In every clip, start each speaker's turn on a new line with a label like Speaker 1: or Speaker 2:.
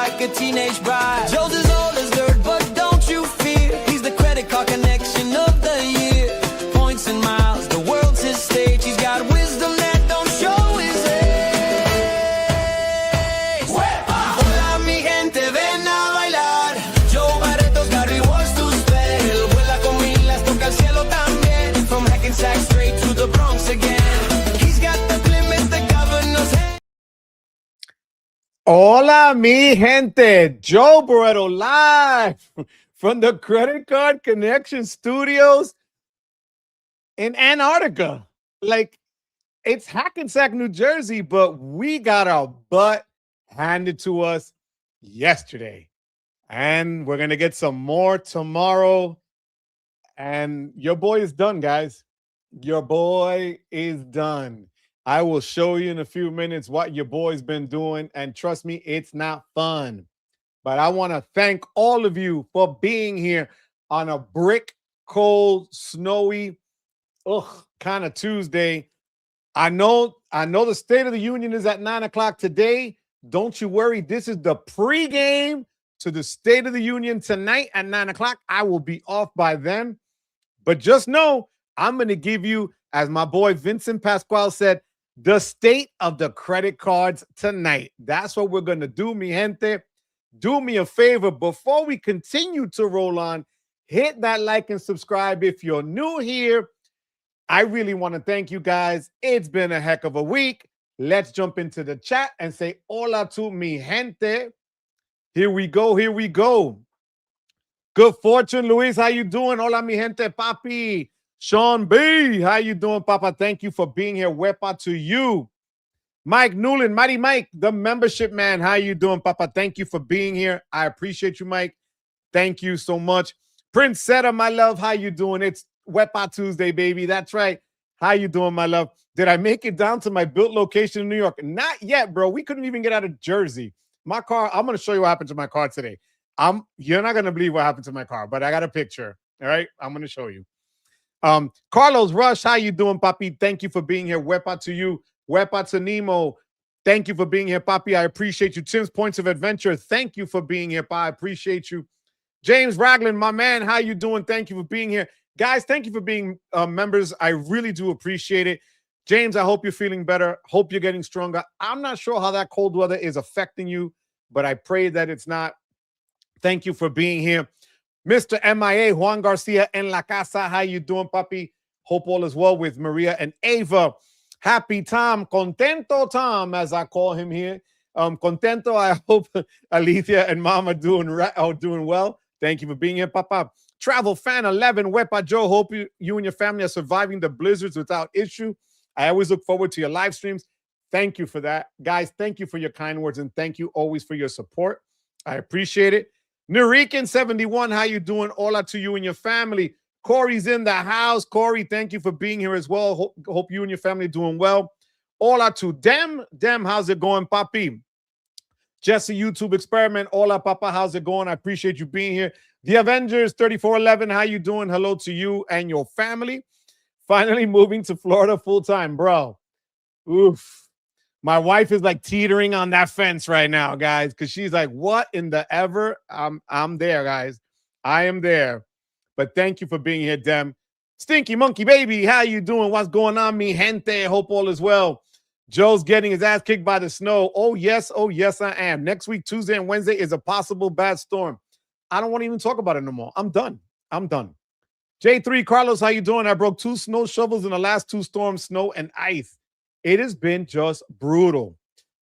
Speaker 1: like a teenage bride. Joe's as old as dirt, but don't you fear. He's the credit card connection of the year. Points and miles, the world's his stage. He's got wisdom that don't show his age. Hola mi gente, ven a bailar. Joe Barreto's got rewards to spell. Vuela con milas, toca el cielo también. From Hackensack straight to the Bronx again. He's got the limits, the governor's head.
Speaker 2: Hola, mi gente. Joe Barreto live from the Credit Card Connection Studios in Antarctica. Like, it's Hackensack, New Jersey, but we got our butt handed to us yesterday. And we're going to get some more tomorrow. And your boy is done, guys. Your boy is done. I will show you in a few minutes what your boy's been doing. And trust me, it's not fun. But I want to thank all of you for being here on a brick, cold, snowy, kind of Tuesday. I know the State of the Union is at 9 o'clock today. Don't you worry. This is the pregame to the State of the Union tonight at 9 o'clock. I will be off by then. But just know, I'm going to give you, as my boy Vincent Pasquale said, the state of the credit cards tonight. That's what we're going to do, mi gente. Do me a favor. Before we continue to roll on, hit that like and subscribe if you're new here. I really want to thank you guys. It's been a heck of a week. Let's jump into the chat and say hola to mi gente. Here we go. Here we go. Good fortune, Luis. How you doing? Hola, mi gente, papi. Sean B, how you doing, Papa? Thank you for being here. Wepa to you. Mike Newland, Mighty Mike, the membership man. How you doing, Papa? Thank you for being here. I appreciate you, Mike. Thank you so much. Prince Seta, my love, how you doing? It's Wepa Tuesday, baby. That's right. How you doing, my love? Did I make it down to my Bilt location in New York? Not yet, bro. We couldn't even get out of Jersey. My car, I'm going to show you what happened to my car today. You're not going to believe what happened to my car, but I got a picture. All right? I'm going to show you. Carlos Rush, how you doing, Papi? Thank you for being here. Wepa to you. Wepa to Nemo. Thank you for being here, Papi. I appreciate you. Tim's Points of Adventure. Thank you for being here, Pa. I appreciate you. James Ragland, my man, how you doing? Thank you for being here. Guys, thank you for being members. I really do appreciate it. James, I hope you're feeling better. Hope you're getting stronger. I'm not sure how that cold weather is affecting you, but I pray that it's not. Thank you for being here. Mr. MIA, Juan Garcia en la casa. How you doing, papi? Hope all is well with Maria and Ava. Happy Tom, contento Tom, as I call him here. Contento. I hope Alicia and Mom are doing well. Thank you for being here, Papa. Travel Fan 11, Wepa Joe. Hope you and your family are surviving the blizzards without issue. I always look forward to your live streams. Thank you for that. Guys, thank you for your kind words, and thank you always for your support. I appreciate it. Nurican 71, how you doing? Hola to you and your family. Corey's in the house. Corey, thank you for being here as well. Hope you and your family are doing well. Hola to Dem. Dem, how's it going, Papi? Jesse, YouTube Experiment. Hola, Papa, how's it going? I appreciate you being here. The Avengers 3411, how you doing? Hello to you and your family. Finally moving to Florida full-time, bro. Oof. My wife is like teetering on that fence right now, guys, because she's like, what in the ever? I'm there, guys. I am there. But thank you for being here, Dem. Stinky Monkey Baby, how you doing? What's going on, mi gente? Hope all is well. Joe's getting his ass kicked by the snow. Oh, yes, I am. Next week, Tuesday and Wednesday, is a possible bad storm. I don't want to even talk about it no more. I'm done. J3, Carlos, how you doing? I broke 2 snow shovels in the last 2 storms, snow and ice. It has been just brutal.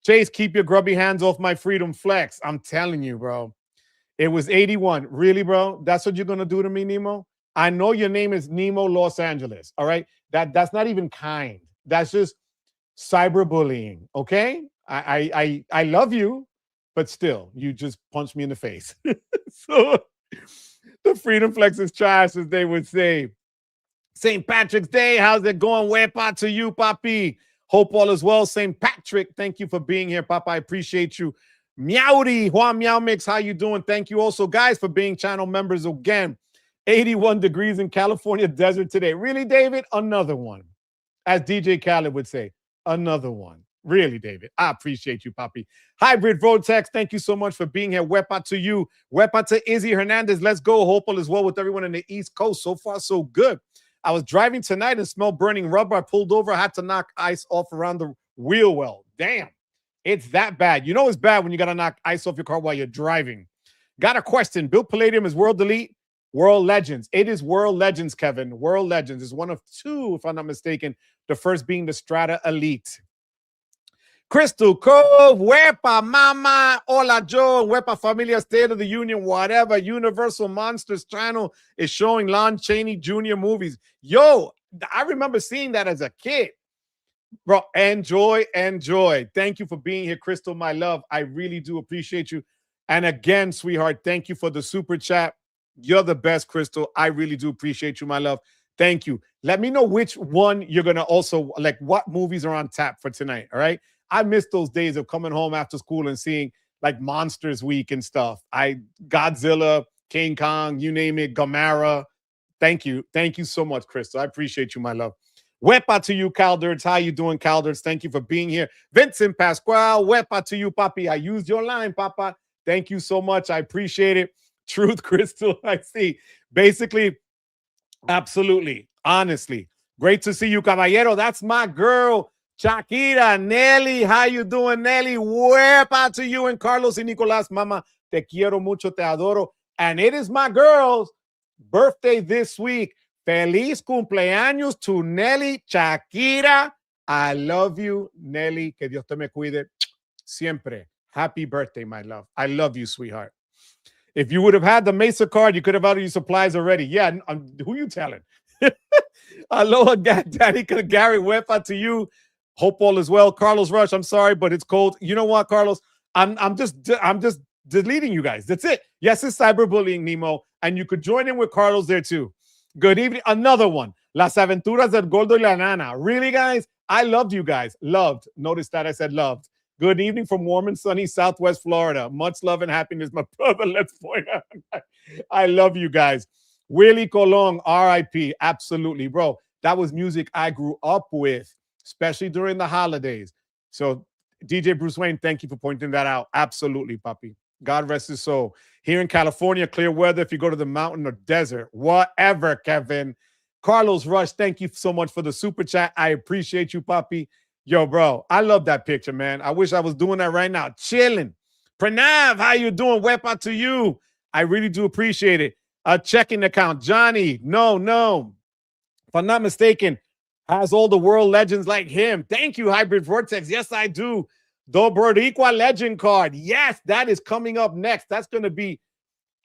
Speaker 2: Chase, keep your grubby hands off my Freedom Flex. I'm telling you, bro. It was 81. Really, bro? That's what you're going to do to me, Nemo? I know your name is Nemo Los Angeles, all right? That's not even kind. That's just cyberbullying, okay? I love you, but still, you just punched me in the face. So the Freedom Flex is trash, as they would say. St. Patrick's Day, how's it going? Wepa to you, papi. Hope all is well. St. Patrick, thank you for being here, Papa. I appreciate you. Meowdy, Juan Meow Mix, how you doing? Thank you also, guys, for being channel members again. 81 degrees in California desert today. Really, David? Another one. As DJ Khaled would say, another one. Really, David. I appreciate you, Papi. Hybrid Vortex, thank you so much for being here. Wepa to you. Wepa to Izzy Hernandez. Let's go. Hopeful as well with everyone in the East Coast. So far, so good. I was driving tonight and smelled burning rubber. I pulled over. I had to knock ice off around the wheel well. Damn. It's that bad. You know it's bad when you got to knock ice off your car while you're driving. Got a question. Bilt Palladium is World Elite? World Legends. It is World Legends, Kevin. World Legends is one of two, if I'm not mistaken. The first being the Strata Elite. Crystal Cove, Wepa Mama, Hola Joe, Wepa Familia, State of the Union, whatever. Universal Monsters Channel is showing Lon Chaney Jr. movies. Yo, I remember seeing that as a kid. Bro, enjoy. Thank you for being here, Crystal, my love. I really do appreciate you. And again, sweetheart, thank you for the super chat. You're the best, Crystal. I really do appreciate you, my love. Thank you. Let me know which one you're going to also, like, what movies are on tap for tonight, all right? I miss those days of coming home after school and seeing, like, Monsters Week and stuff. Godzilla, King Kong, you name it, Gamera. Thank you. Thank you so much, Crystal. I appreciate you, my love. Wepa to you, Calderts. How you doing, Calderts? Thank you for being here. Vincent Pasquale, Wepa to you, Papi. I used your line, Papa. Thank you so much. I appreciate it. Truth, Crystal, I see. Basically, absolutely, honestly. Great to see you, Caballero. That's my girl, Shakira. Nelly, how you doing, Nelly? Wepa to you and Carlos y Nicolás. Mama, te quiero mucho, te adoro. And it is my girl's birthday this week. Feliz cumpleaños to Nelly Shakira. I love you, Nelly. Que Dios te me cuide siempre. Happy birthday, my love. I love you, sweetheart. If you would have had the Mesa card, you could have ordered your supplies already. Yeah, who you telling? Aloha, Daddy Gary Wepa to you. Hope all is well. Carlos Rush, I'm sorry, but it's cold. You know what, Carlos? I'm just deleting you guys. That's it. Yes, it's cyberbullying, Nemo. And you could join in with Carlos there too. Good evening. Another one. Las Aventuras del Gordo y la Nana. Really, guys? I loved you guys. Loved. Notice that I said loved. Good evening from warm and sunny Southwest Florida. Much love and happiness, my brother. Let's point out. I love you guys. Willie Colon, R.I.P. Absolutely, bro. That was music I grew up with, especially during the holidays. So, DJ Bruce Wayne, thank you for pointing that out. Absolutely, Papi. God rest his soul. Here in California, clear weather if you go to the mountain or desert. Whatever, Kevin. Carlos Rush, thank you so much for the super chat. I appreciate you, Papi. Yo, bro, I love that picture, man. I wish I was doing that right now. Chilling. Pranav, how you doing? Wepa to you. I really do appreciate it. A checking account. Johnny, no. If I'm not mistaken, has all the world legends like him. Thank you, Hybrid Vortex. Yes, I do. Dobroriqua legend card. Yes, that is coming up next. That's going to be,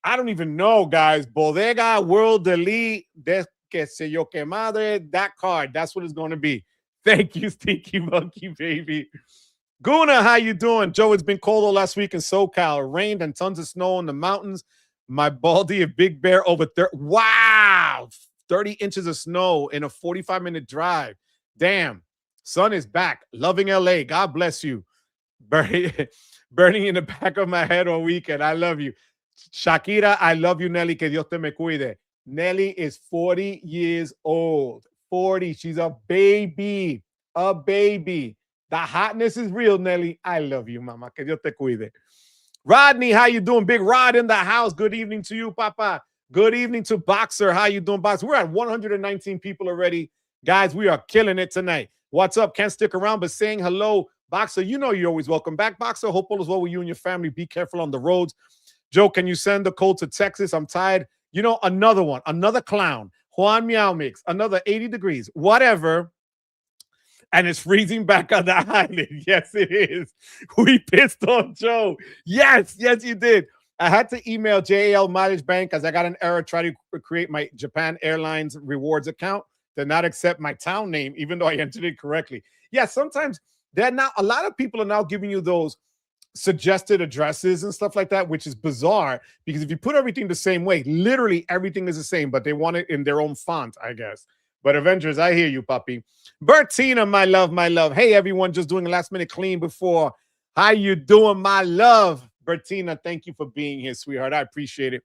Speaker 2: I don't even know, guys. Bodega World Elite. Que se yo que madre. That card. That's what it's going to be. Thank you, Stinky Monkey, baby. Guna, how you doing? Joe, it's been cold all last week in SoCal. It rained and tons of snow in the mountains. My Baldy of Big Bear over 30. Wow. 30 inches of snow in a 45-minute drive. Damn. Sun is back. Loving LA. God bless you. Burning in the back of my head all weekend. I love you. Shakira, I love you, Nelly. Que Dios te me cuide. Nelly is 40 years old. 40. She's a baby. A baby. The hotness is real, Nelly. I love you, mama. Que Dios te cuide. Rodney, how you doing? Big Rod in the house. Good evening to you, Papa. Good evening to Boxer. How you doing, Boxer? We're at 119 people already. Guys, we are killing it tonight. What's up? Can't stick around, but saying hello. Boxer, you know you're always welcome back. Boxer, hope all is well with you and your family. Be careful on the roads. Joe, can you send the code to Texas? I'm tired. You know, another one, another clown. Juan Meow Mix, another 80 degrees, whatever. And it's freezing back on the island. Yes, it is. We pissed on Joe. Yes, you did. I had to email JAL Mileage Bank because I got an error trying to create my Japan Airlines rewards account. Did not accept my town name, even though I entered it correctly. Yeah, sometimes they're not. A lot of people are now giving you those suggested addresses and stuff like that, which is bizarre because if you put everything the same way, literally everything is the same, but they want it in their own font, I guess. But Avengers, I hear you, puppy. Bertina, my love. Hey, everyone, just doing a last minute clean before. How you doing, my love? Bertina, thank you for being here, sweetheart. I appreciate it.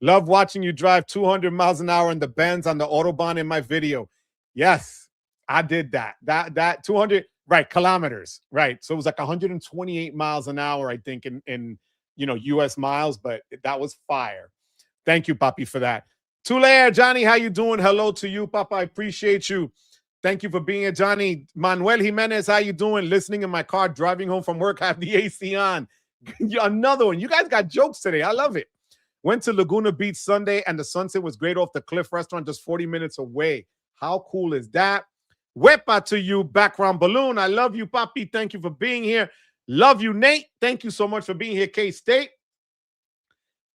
Speaker 2: Love watching you drive 200 miles an hour in the Benz on the Autobahn in my video. Yes, I did that. That 200. Right, kilometers. Right. So it was like 128 miles an hour, I think, in US miles, but that was fire. Thank you, Papi, for that. Tulare, Johnny, how you doing? Hello to you, Papa. I appreciate you. Thank you for being here, Johnny. Manuel Jimenez, how you doing? Listening in my car, driving home from work, have the AC on. Another one. You guys got jokes today. I love it. Went to Laguna Beach Sunday, and the sunset was great off the Cliff Restaurant, just 40 minutes away. How cool is that? Wepa to you, background balloon. I love you, Papi. Thank you for being here. Love you, Nate. Thank you so much for being here, K-State.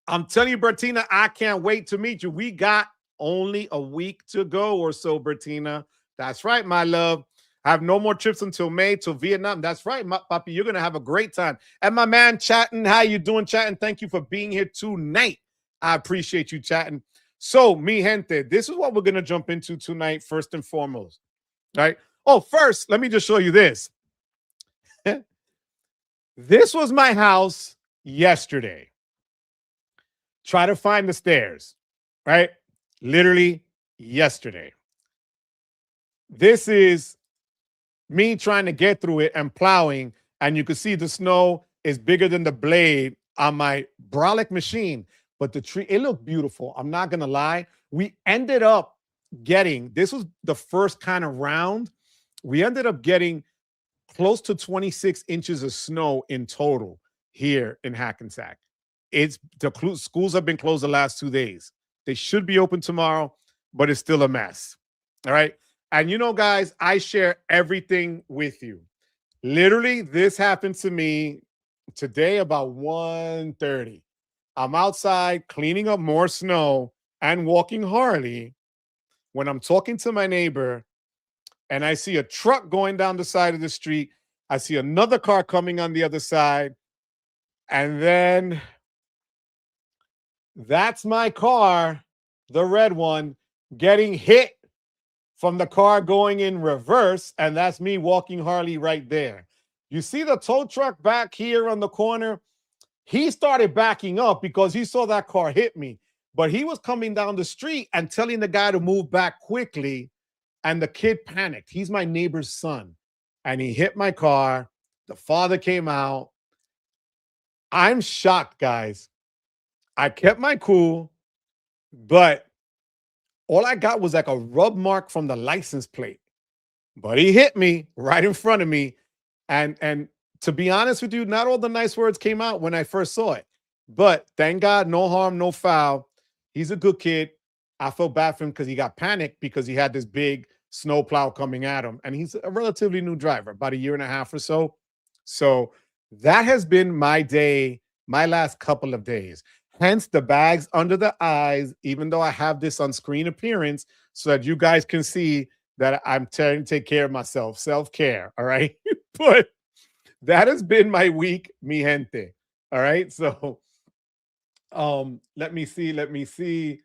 Speaker 2: I'm telling you, Bertina, I can't wait to meet you. We got only a week to go or so, Bertina. That's right, my love. I have no more trips until May to Vietnam. That's right, Papi. You're going to have a great time. And my man, Chatting, how you doing, Chatting? Thank you for being here tonight. I appreciate you, Chatting. So, mi gente, this is what we're going to jump into tonight, first and foremost. Right? Oh, first, let me just show you this. This was my house yesterday. Try to find the stairs, right? Literally yesterday. This is me trying to get through it and plowing, and you can see the snow is bigger than the blade on my Brolic machine, but the tree, it looked beautiful. I'm not going to lie. We ended up getting, this was the first kind of round, we ended up getting close to 26 inches of snow in total here in Hackensack. The schools have been closed the last 2 days. They should be open tomorrow, but it's still a mess. All right. And guys, I share everything with you. Literally, this happened to me today about 1:30. I'm outside cleaning up more snow and walking Harley when I'm talking to my neighbor and I see a truck going down the side of the street. I see another car coming on the other side. And then that's my car, the red one, getting hit from the car going in reverse. And that's me walking Harley right there. You see the tow truck back here on the corner? He started backing up because he saw that car hit me. But he was coming down the street and telling the guy to move back quickly. And the kid panicked. He's my neighbor's son. And he hit my car. The father came out. I'm shocked, guys. I kept my cool, but all I got was like a rub mark from the license plate. But he hit me right in front of me. And to be honest with you, not all the nice words came out when I first saw it. But thank God, no harm, no foul. He's a good kid. I felt bad for him because he got panicked because he had this big snowplow coming at him. And he's a relatively new driver, about a year and a half or so. So that has been my day, my last couple of days. Hence the bags under the eyes, even though I have this on-screen appearance so that you guys can see that I'm trying to take care of myself, self-care, all right? But that has been my week, mi gente, all right? So let me see.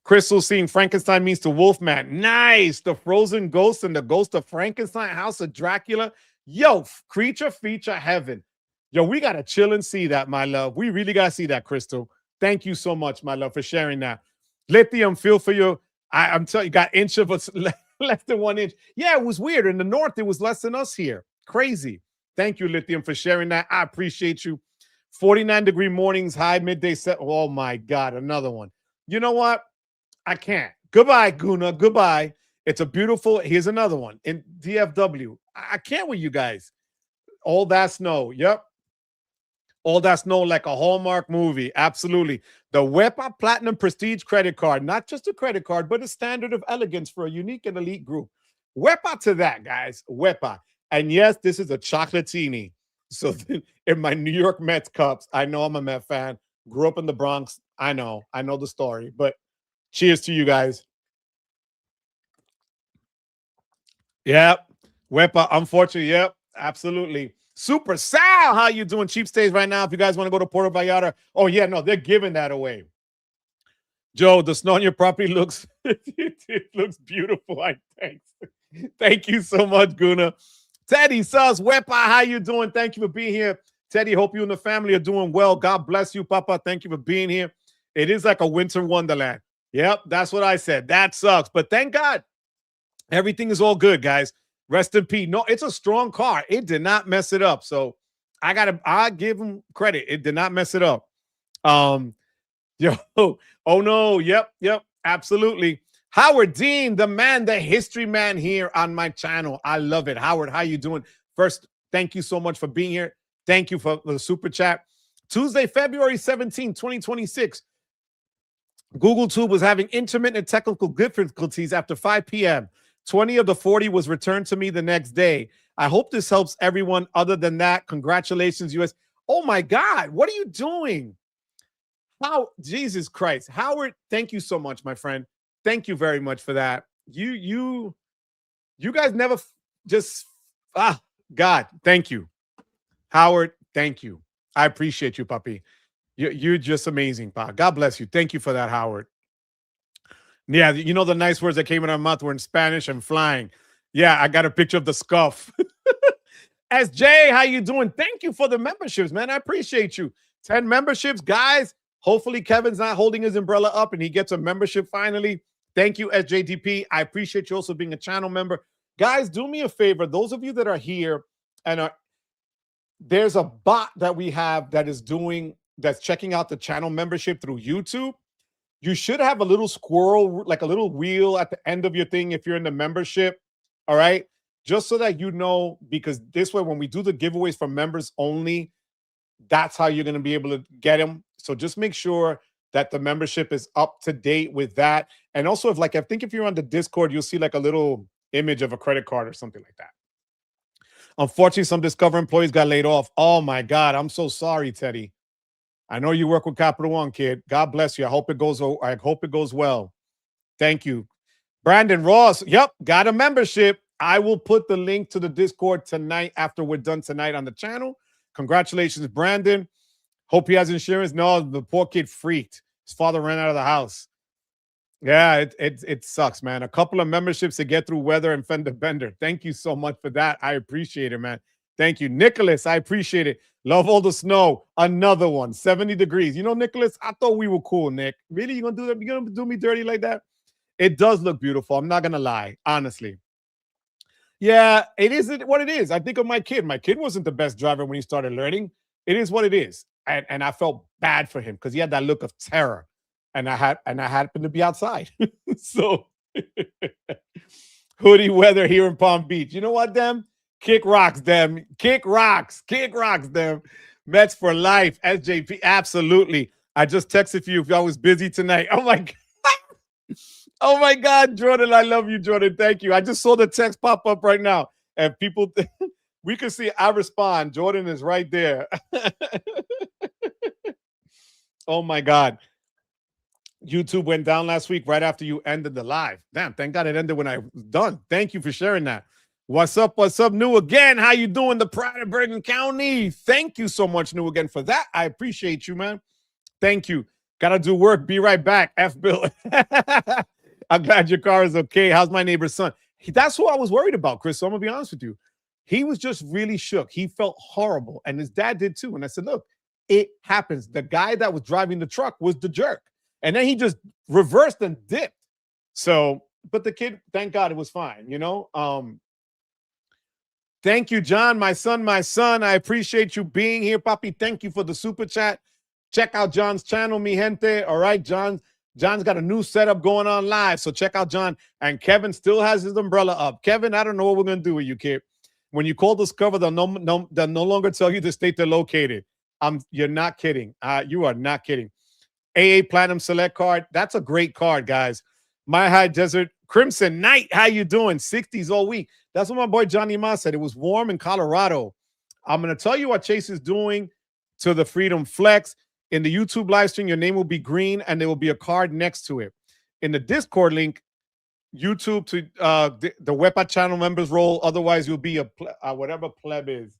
Speaker 2: Crystal seeing Frankenstein means to Wolfman. Nice. The Frozen Ghost and the Ghost of Frankenstein, House of Dracula. Yo, creature feature heaven. Yo, we got to chill and see that, my love. We really got to see that, Crystal. Thank you so much, my love, for sharing that. Lithium, feel for you. I'm telling you, got inch of us less than 1 inch. Yeah, it was weird. In the north, it was less than us here. Crazy. Thank you, Lithium, for sharing that. I appreciate you. 49-degree mornings, high midday set. Oh, my God, another one. You know what? I can't. Goodbye, Guna. Goodbye. It's a beautiful. Here's another one in DFW. I can't with you guys. All that snow. Yep. All that snow like a Hallmark movie. Absolutely. The WEPA Platinum Prestige credit card. Not just a credit card, but a standard of elegance for a unique and elite group. WEPA to that, guys. WEPA. And yes, this is a chocolatini. So in my New York Mets cups, I know I'm a Met fan. Grew up in the Bronx. I know the story. But cheers to you guys. Yep. WEPA, unfortunately. Yep. Absolutely. Super Sal, how you doing? Cheap stays right now. If you guys want to go to Puerto Vallarta. Oh, yeah, no, they're giving that away. Joe, the snow on your property looks it looks beautiful. Thanks. Thank you so much, Guna. Teddy Sus, Wepa, how you doing? Thank you for being here. Teddy, hope you and the family are doing well. God bless you, Papa. Thank you for being here. It is like a winter wonderland. Yep, that's what I said. That sucks. But thank God, everything is all good, guys. Rest in peace. No, it's a strong car. It did not mess it up. So I give him credit. It did not mess it up. Yo, oh no, yep, absolutely. Howard Dean, the man, the history man here on my channel. I love it. Howard, how you doing? First, thank you so much for being here. Thank you for the super chat. Tuesday, February 17, 2026. Google Tube was having intermittent technical difficulties after 5 p.m. 20 of the 40 was returned to me the next day. I hope this helps everyone. Other than that, congratulations, US. Oh my God, what are you doing? How, Jesus Christ. Howard, thank you so much, my friend. Thank you very much for that. You guys never just, God, thank you. Howard, thank you. I appreciate you, puppy. You're just amazing, Pa. God bless you. Thank you for that, Howard. Yeah, you know the nice words that came in our mouth were in Spanish and flying. Yeah, I got a picture of the scuff. SJ, how you doing? Thank you for the memberships, man. I appreciate you. 10 memberships, guys. Hopefully Kevin's not holding his umbrella up and he gets a membership finally. Thank you, SJDP. I appreciate you also being a channel member. Guys, do me a favor. Those of you that are here and there's a bot that we have that's checking out the channel membership through YouTube. You should have a little squirrel, like a little wheel at the end of your thing if you're in the membership. All right. Just so that you know, because this way, when we do the giveaways for members only, that's how you're going to be able to get them. So just make sure that the membership is up to date with that. And also, I think if you're on the Discord, you'll see like a little image of a credit card or something like that. Unfortunately, some Discover employees got laid off. Oh my God. I'm so sorry, Teddy. I know you work with Capital One, kid. God bless you. I hope it goes well. Thank you. Brandon Ross. Yep, got a membership. I will put the link to the Discord tonight after we're done tonight on the channel. Congratulations, Brandon. Hope he has insurance. No, the poor kid freaked. His father ran out of the house. Yeah, it sucks, man. A couple of memberships to get through weather and fender bender. Thank you so much for that. I appreciate it, man. Thank you. Nicholas, I appreciate it. Love all the snow. Another one. 70 degrees. You know, Nicholas, I thought we were cool, Nick. Really? You gonna do that? You gonna do me dirty like that? It does look beautiful. I'm not gonna lie, honestly. Yeah, it isn't what it is. I think of my kid. My kid wasn't the best driver when he started learning. It is what it is. And I felt bad for him because he had that look of terror. And I happened to be outside. So hoodie weather here in Palm Beach. You know what, them? Kick rocks, them. Kick rocks. Kick rocks, them. Mets for life. SJP. Absolutely. I just texted you if y'all was busy tonight. Oh my God. Oh my God, Jordan. I love you, Jordan. Thank you. I just saw the text pop up right now. And people, we can see I respond. Jordan is right there. Oh my God. YouTube went down last week right after you ended the live. Damn, thank God it ended when I was done. Thank you for sharing that. What's up? What's up, New Again? How you doing? The pride of Bergen County. Thank you so much, New Again, for that. I appreciate you, man. Thank you. Gotta do work. Be right back. F Bill. I'm glad your car is okay. How's my neighbor's son? That's who I was worried about, Chris. So I'm gonna be honest with you. He was just really shook. He felt horrible, and his dad did too. And I said, look, it happens. The guy that was driving the truck was the jerk. And then he just reversed and dipped. So, but the kid, thank God it was fine, you know? Thank you, John, my son. I appreciate you being here, Papi. Thank you for the super chat. Check out John's channel, mi gente. All right, John's got a new setup going on live. So check out John. And Kevin still has his umbrella up. Kevin, I don't know what we're going to do with you, kid. When you call Discover, they'll no longer tell you the state they're located. You're not kidding. You are not kidding. AA Platinum Select card. That's a great card, guys. My High Desert Crimson Night. How you doing? 60s all week. That's what my boy Johnny Ma said. It was warm in Colorado. I'm going to tell you what Chase is doing to the Freedom Flex. In the YouTube live stream, your name will be green and there will be a card next to it. In the Discord link, YouTube to the Wepa channel members role. Otherwise, you'll be a whatever pleb is.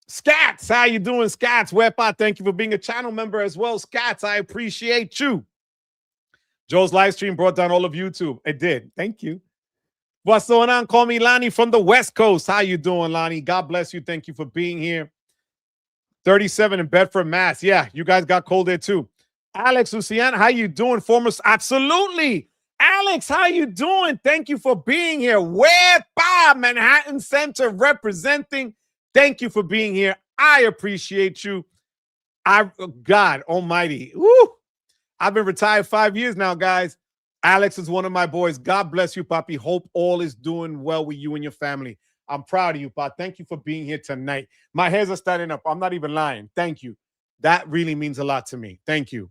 Speaker 2: Scats, how you doing, Scats? Wepa, thank you for being a channel member as well. Scats, I appreciate you. Joe's live stream brought down all of YouTube. It did. Thank you. What's going on? Call me Lonnie from the West Coast. How you doing, Lonnie? God bless you. Thank you for being here. 37 in Bedford, Mass. Yeah, you guys got cold there too. Alex Luciana, how you doing? Absolutely. Alex, how you doing? Thank you for being here. Wepa, Manhattan Center representing. Thank you for being here. I appreciate you. God almighty. Woo. I've been retired 5 years now, guys. Alex is one of my boys. God bless you, Papi. Hope all is doing well with you and your family. I'm proud of you, Pa. Thank you for being here tonight. My hairs are standing up. I'm not even lying. Thank you. That really means a lot to me. Thank you.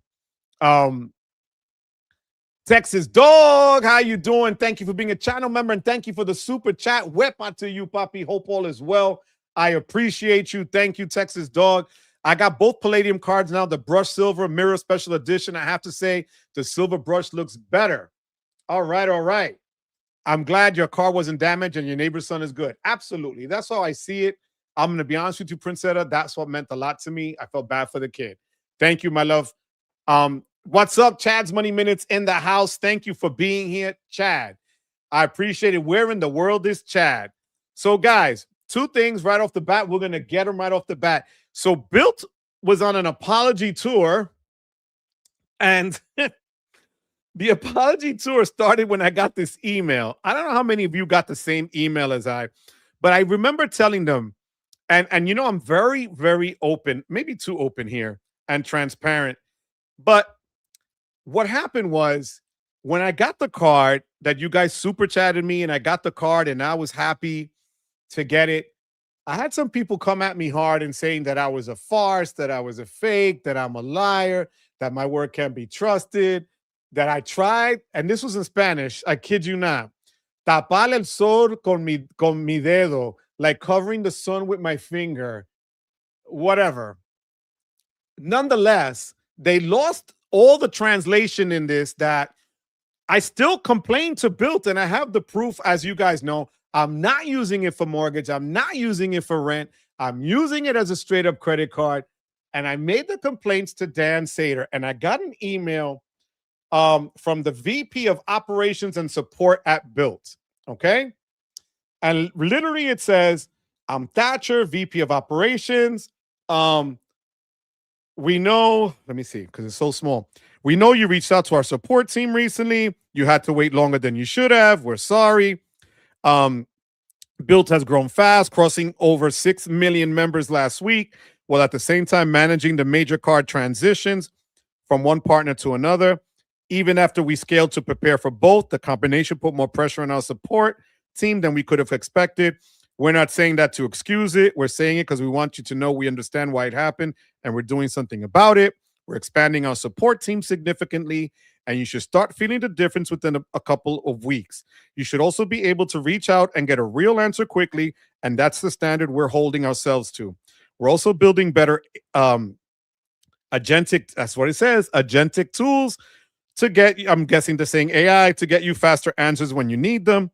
Speaker 2: Texas Dog, how you doing? Thank you for being a channel member, and thank you for the super chat. Wepa to you, Papi. Hope all is well. I appreciate you. Thank you, Texas Dog. I got both Palladium cards now, the Brush Silver Mirror Special Edition. I have to say, the silver brush looks better. All right, all right. I'm glad your car wasn't damaged and your neighbor's son is good. Absolutely. That's how I see it. I'm going to be honest with you, Princetta. That's what meant a lot to me. I felt bad for the kid. Thank you, my love. What's up, Chad's Money Minutes in the house? Thank you for being here, Chad. I appreciate it. Where in the world is Chad? So, guys, two things right off the bat. We're going to get them right off the bat. So, Bilt was on an apology tour, and the apology tour started when I got this email. I don't know how many of you got the same email as I, but I remember telling them, and you know, I'm very, very open, maybe too open here and transparent. But what happened was when I got the card that you guys super chatted me and I got the card and I was happy to get it, I had some people come at me hard and saying that I was a farce, that I was a fake, that I'm a liar, that my word can't be trusted, that I tried, and this was in Spanish, I kid you not, tapar el sol con mi dedo, like covering the sun with my finger, whatever. Nonetheless, they lost all the translation in this that I still complain to Bilt, and I have the proof, as you guys know. I'm not using it for mortgage. I'm not using it for rent. I'm using it as a straight up credit card. And I made the complaints to Dan Sater, and I got an email from the VP of Operations and Support at Bilt. Okay. And literally it says, I'm Thatcher, VP of Operations. We know, let me see, because it's so small. We know you reached out to our support team recently. You had to wait longer than you should have. We're sorry. Bilt has grown fast, crossing over 6 million members last week, while at the same time managing the major card transitions from one partner to another. Even after we scaled to prepare for both, the combination put more pressure on our support team than we could have expected. We're not saying that to excuse it. We're saying it because we want you to know we understand why it happened and we're doing something about it. We're expanding our support team significantly, and you should start feeling the difference within a couple of weeks. You should also be able to reach out and get a real answer quickly, and that's the standard we're holding ourselves to. We're also building better agentic, that's what it says, agentic tools to get, I'm guessing they're saying AI, to get you faster answers when you need them.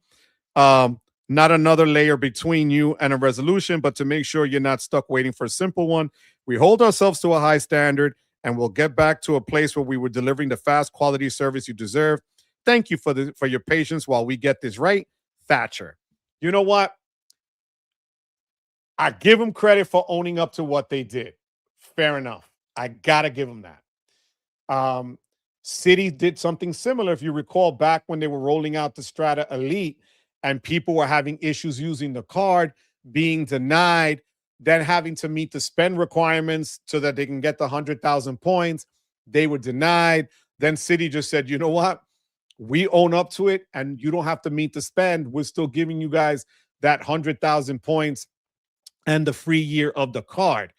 Speaker 2: Not another layer between you and a resolution, but to make sure you're not stuck waiting for a simple one. We hold ourselves to a high standard, and we'll get back to a place where we were delivering the fast quality service you deserve. Thank you for your patience while we get this right. Thatcher. You know what? I give them credit for owning up to what they did. Fair enough. I got to give them that. Citi did something similar. If you recall back when they were rolling out the Strata Elite and people were having issues using the card, being denied, then having to meet the spend requirements so that they can get the 100,000 points. They were denied. Then Citi just said, you know what? We own up to it and you don't have to meet the spend. We're still giving you guys that 100,000 points and the free year of the card.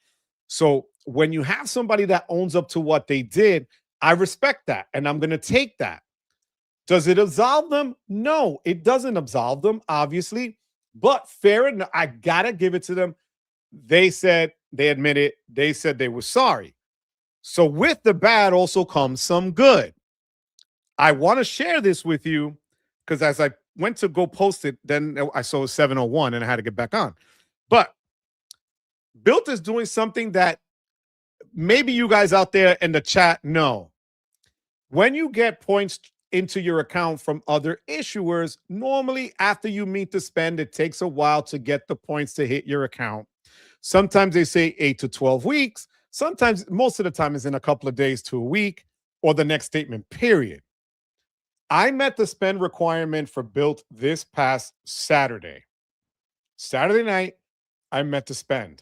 Speaker 2: So when you have somebody that owns up to what they did, I respect that, and I'm going to take that. Does it absolve them? No, it doesn't absolve them, obviously, but fair enough. I got to give it to them. They said, they admitted, they said they were sorry. So with the bad also comes some good. I want to share this with you because as I went to go post it, then I saw 701 and I had to get back on. But Bilt is doing something that maybe you guys out there in the chat know. When you get points into your account from other issuers, normally after you meet the spend, it takes a while to get the points to hit your account. Sometimes they say 8 to 12 weeks. Sometimes, most of the time, is in a couple of days to a week or the next statement period. I met the spend requirement for Bilt this past Saturday. Saturday night, I met to spend.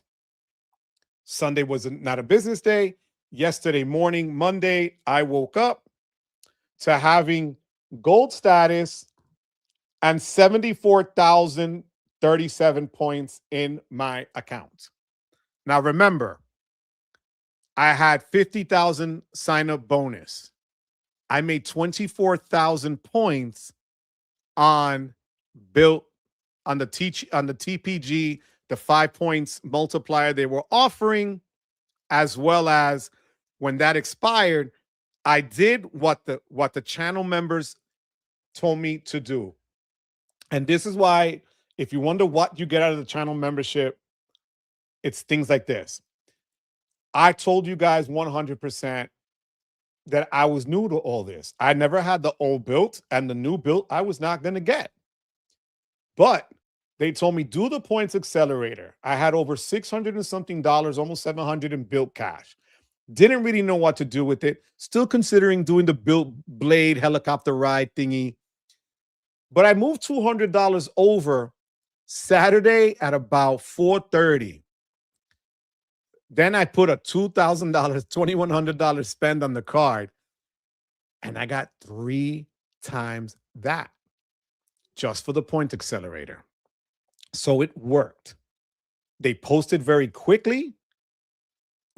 Speaker 2: Sunday was not a business day. Yesterday morning, Monday, I woke up to having gold status and 74,037 points in my account. Now, remember, I had 50,000 sign up bonus. I made 24,000 points on Bilt on the TPG, the 5 points multiplier they were offering, as well as when that expired, I did what the channel members told me to do. And this is why, if you wonder what you get out of the channel membership, it's things like this. I told you guys 100% that I was new to all this. I never had the old Bilt, and the new Bilt I was not going to get. But they told me, do the points accelerator. I had over 600 and something dollars, almost 700 in Bilt cash. Didn't really know what to do with it. Still considering doing the Bilt Blade helicopter ride thingy. But I moved $200 over Saturday at about 4:30. Then I put a $2,000, $2,100 spend on the card, and I got 3 times that just for the point accelerator. So it worked. They posted very quickly,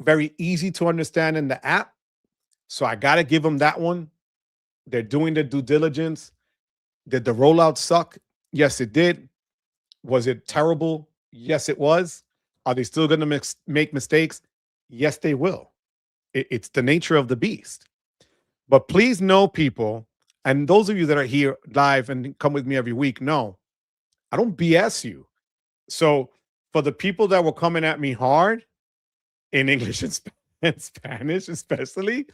Speaker 2: very easy to understand in the app. So I got to give them that one. They're doing their due diligence. Did the rollout suck? Yes, it did. Was it terrible? Yes, it was. Are they still going to make mistakes? Yes, they will. It's the nature of the beast. But please know, people, and those of you that are here live and come with me every week, know I don't BS you. So for the people that were coming at me hard in English and Spanish, especially,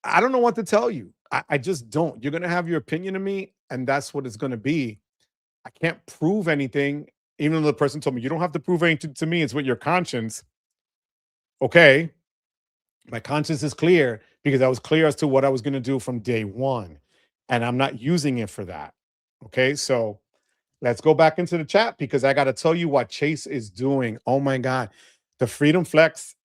Speaker 2: I don't know what to tell you. I just don't. You're going to have your opinion of me, and that's what it's going to be. I can't prove anything, even though the person told me, you don't have to prove anything to me. It's with your conscience. Okay. My conscience is clear because I was clear as to what I was going to do from day one, and I'm not using it for that. Okay. So let's go back into the chat because I got to tell you what Chase is doing. Oh my God. The Freedom Flex,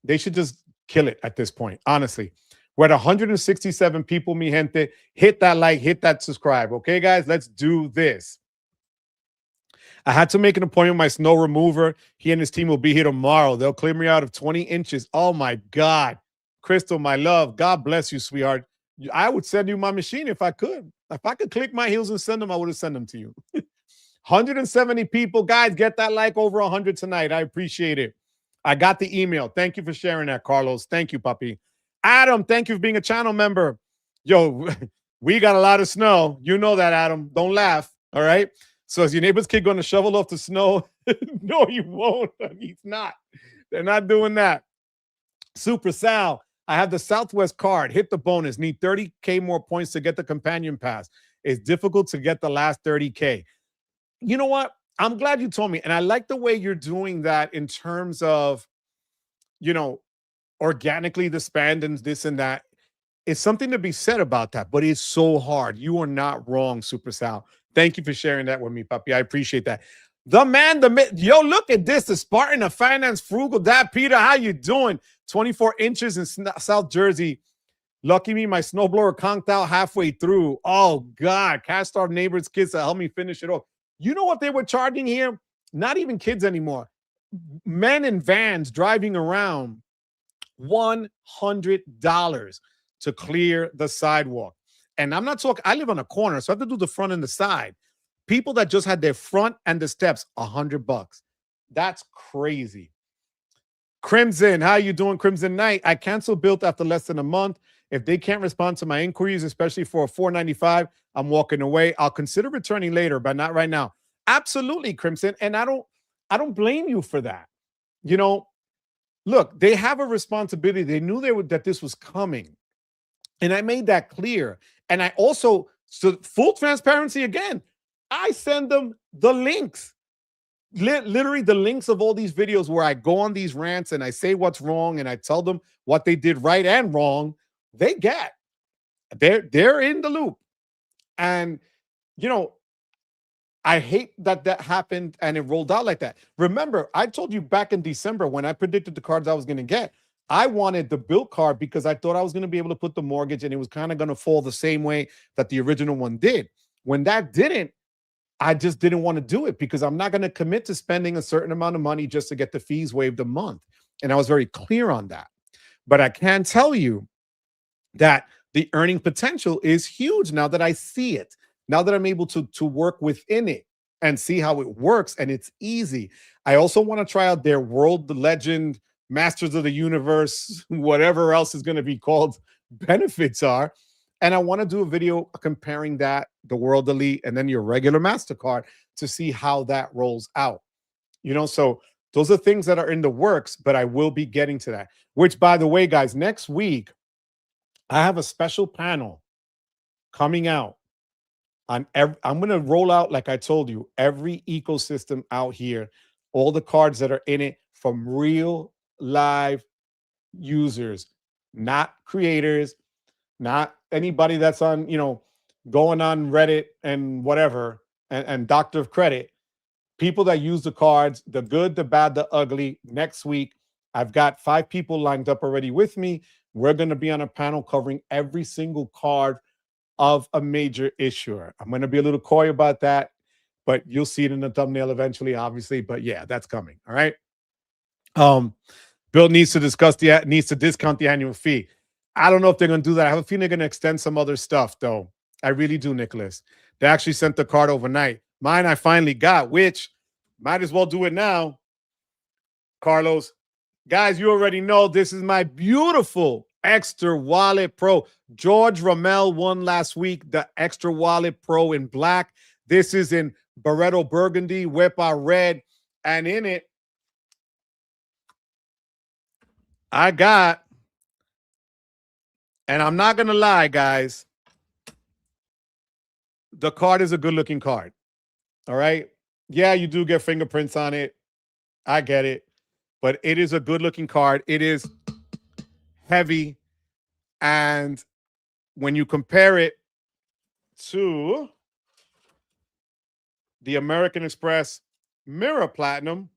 Speaker 2: they should just kill it at this point. Honestly, we're at 167 people, mi gente. Hit that like, hit that subscribe. Okay, guys, let's do this. I had to make an appointment with my snow remover. He and his team will be here tomorrow. They'll clear me out of 20 inches. Oh my God. Crystal, my love, God bless you, sweetheart. I would send you my machine if I could. If I could click my heels and send them, I would have sent them to you. 170 people. Guys, get that like over 100 tonight. I appreciate it. I got the email. Thank you for sharing that, Carlos. Thank you, puppy. Adam, thank you for being a channel member. Yo, we got a lot of snow. You know that, Adam. Don't laugh. All right. So is your neighbor's kid going to shovel off the snow? No, you won't. He's not. They're not doing that. Super Sal, I have the Southwest card. Hit the bonus. Need 30K more points to get the companion pass. It's difficult to get the last 30K. You know what? I'm glad you told me. And I like the way you're doing that in terms of, you know, organically the spend and this and that. It's something to be said about that, but it's so hard. You are not wrong, Super Sal. Thank you for sharing that with me, puppy. I appreciate that. The man, the myth. Yo, look at this. The Spartan of Finance Frugal. Dad, Peter, how you doing? 24 inches in South Jersey. Lucky me, my snowblower conked out halfway through. Oh, God. Cast-off neighbors' kids to help me finish it off. You know what they were charging here? Not even kids anymore. Men in vans driving around. $100 to clear the sidewalk. And I'm not talking, I live on a corner, so I have to do the front and the side. People that just had their front and the steps, $100. That's crazy. Crimson, how you doing, Crimson Knight? I canceled Bilt after less than a month. If they can't respond to my inquiries, especially for a $4.95, I'm walking away. I'll consider returning later, but not right now. Absolutely, Crimson. And I don't blame you for that. You know, look, they have a responsibility. They knew that this was coming. And I made that clear. And I also, so full transparency again, I send them the links. Literally the links of all these videos where I go on these rants and I say what's wrong and I tell them what they did right and wrong. They get. They're in the loop. And you know, I hate that that happened and it rolled out like that. Remember, I told you back in December when I predicted the cards I was going to get, I wanted the Bilt card because I thought I was going to be able to put the mortgage and it was kind of going to fall the same way that the original one did. When that didn't, I just didn't want to do it because I'm not going to commit to spending a certain amount of money just to get the fees waived a month. And I was very clear on that. But I can tell you that the earning potential is huge now that I see it. Now that I'm able to work within it and see how it works and it's easy. I also want to try out their World Legend, Masters of the Universe, whatever else is going to be called benefits are. And I want to do a video comparing that, the World Elite, and then your regular MasterCard to see how that rolls out. So those are things that are in the works, but I will be getting to that. Which, by the way, guys, next week, I have a special panel coming out on I'm going to roll out, like I told you, every ecosystem out here, all the cards that are in it from real live users, not creators, not anybody that's on, going on Reddit and whatever, and Doctor of Credit, people that use the cards, the good, the bad, the ugly. Next week, I've got 5 people lined up already with me. We're going to be on a panel covering every single card of a major issuer. I'm going to be a little coy about that, but you'll see it in the thumbnail eventually, obviously. But yeah, that's coming. All right. Bill needs to discount the annual fee. I don't know if they're going to do that. I have a feeling they're going to extend some other stuff, though. I really do, Nicholas. They actually sent the card overnight. Mine I finally got, which might as well do it now. Carlos, guys, you already know this is my beautiful Ekster Wallet Pro. George Ramel won last week the Ekster Wallet Pro in black. This is in Barreto Burgundy, Wepa Red, and in it, I got, and I'm not going to lie, guys, the card is a good-looking card. All right? Yeah, you do get fingerprints on it. I get it. But it is a good-looking card. It is heavy. And when you compare it to the American Express Mirror Platinum,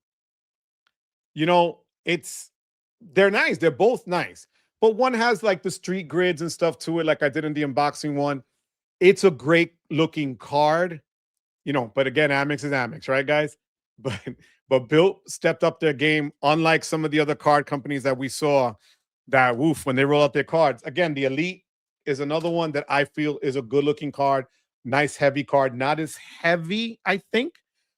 Speaker 2: they're nice. They're both nice. But one has like the street grids and stuff to it, like I did in the unboxing one. It's a great looking card, but again, Amex is Amex, right, guys? But Bilt stepped up their game, unlike some of the other card companies that we saw that when they roll out their cards. Again, the Elite is another one that I feel is a good looking card, nice heavy card, not as heavy, I think,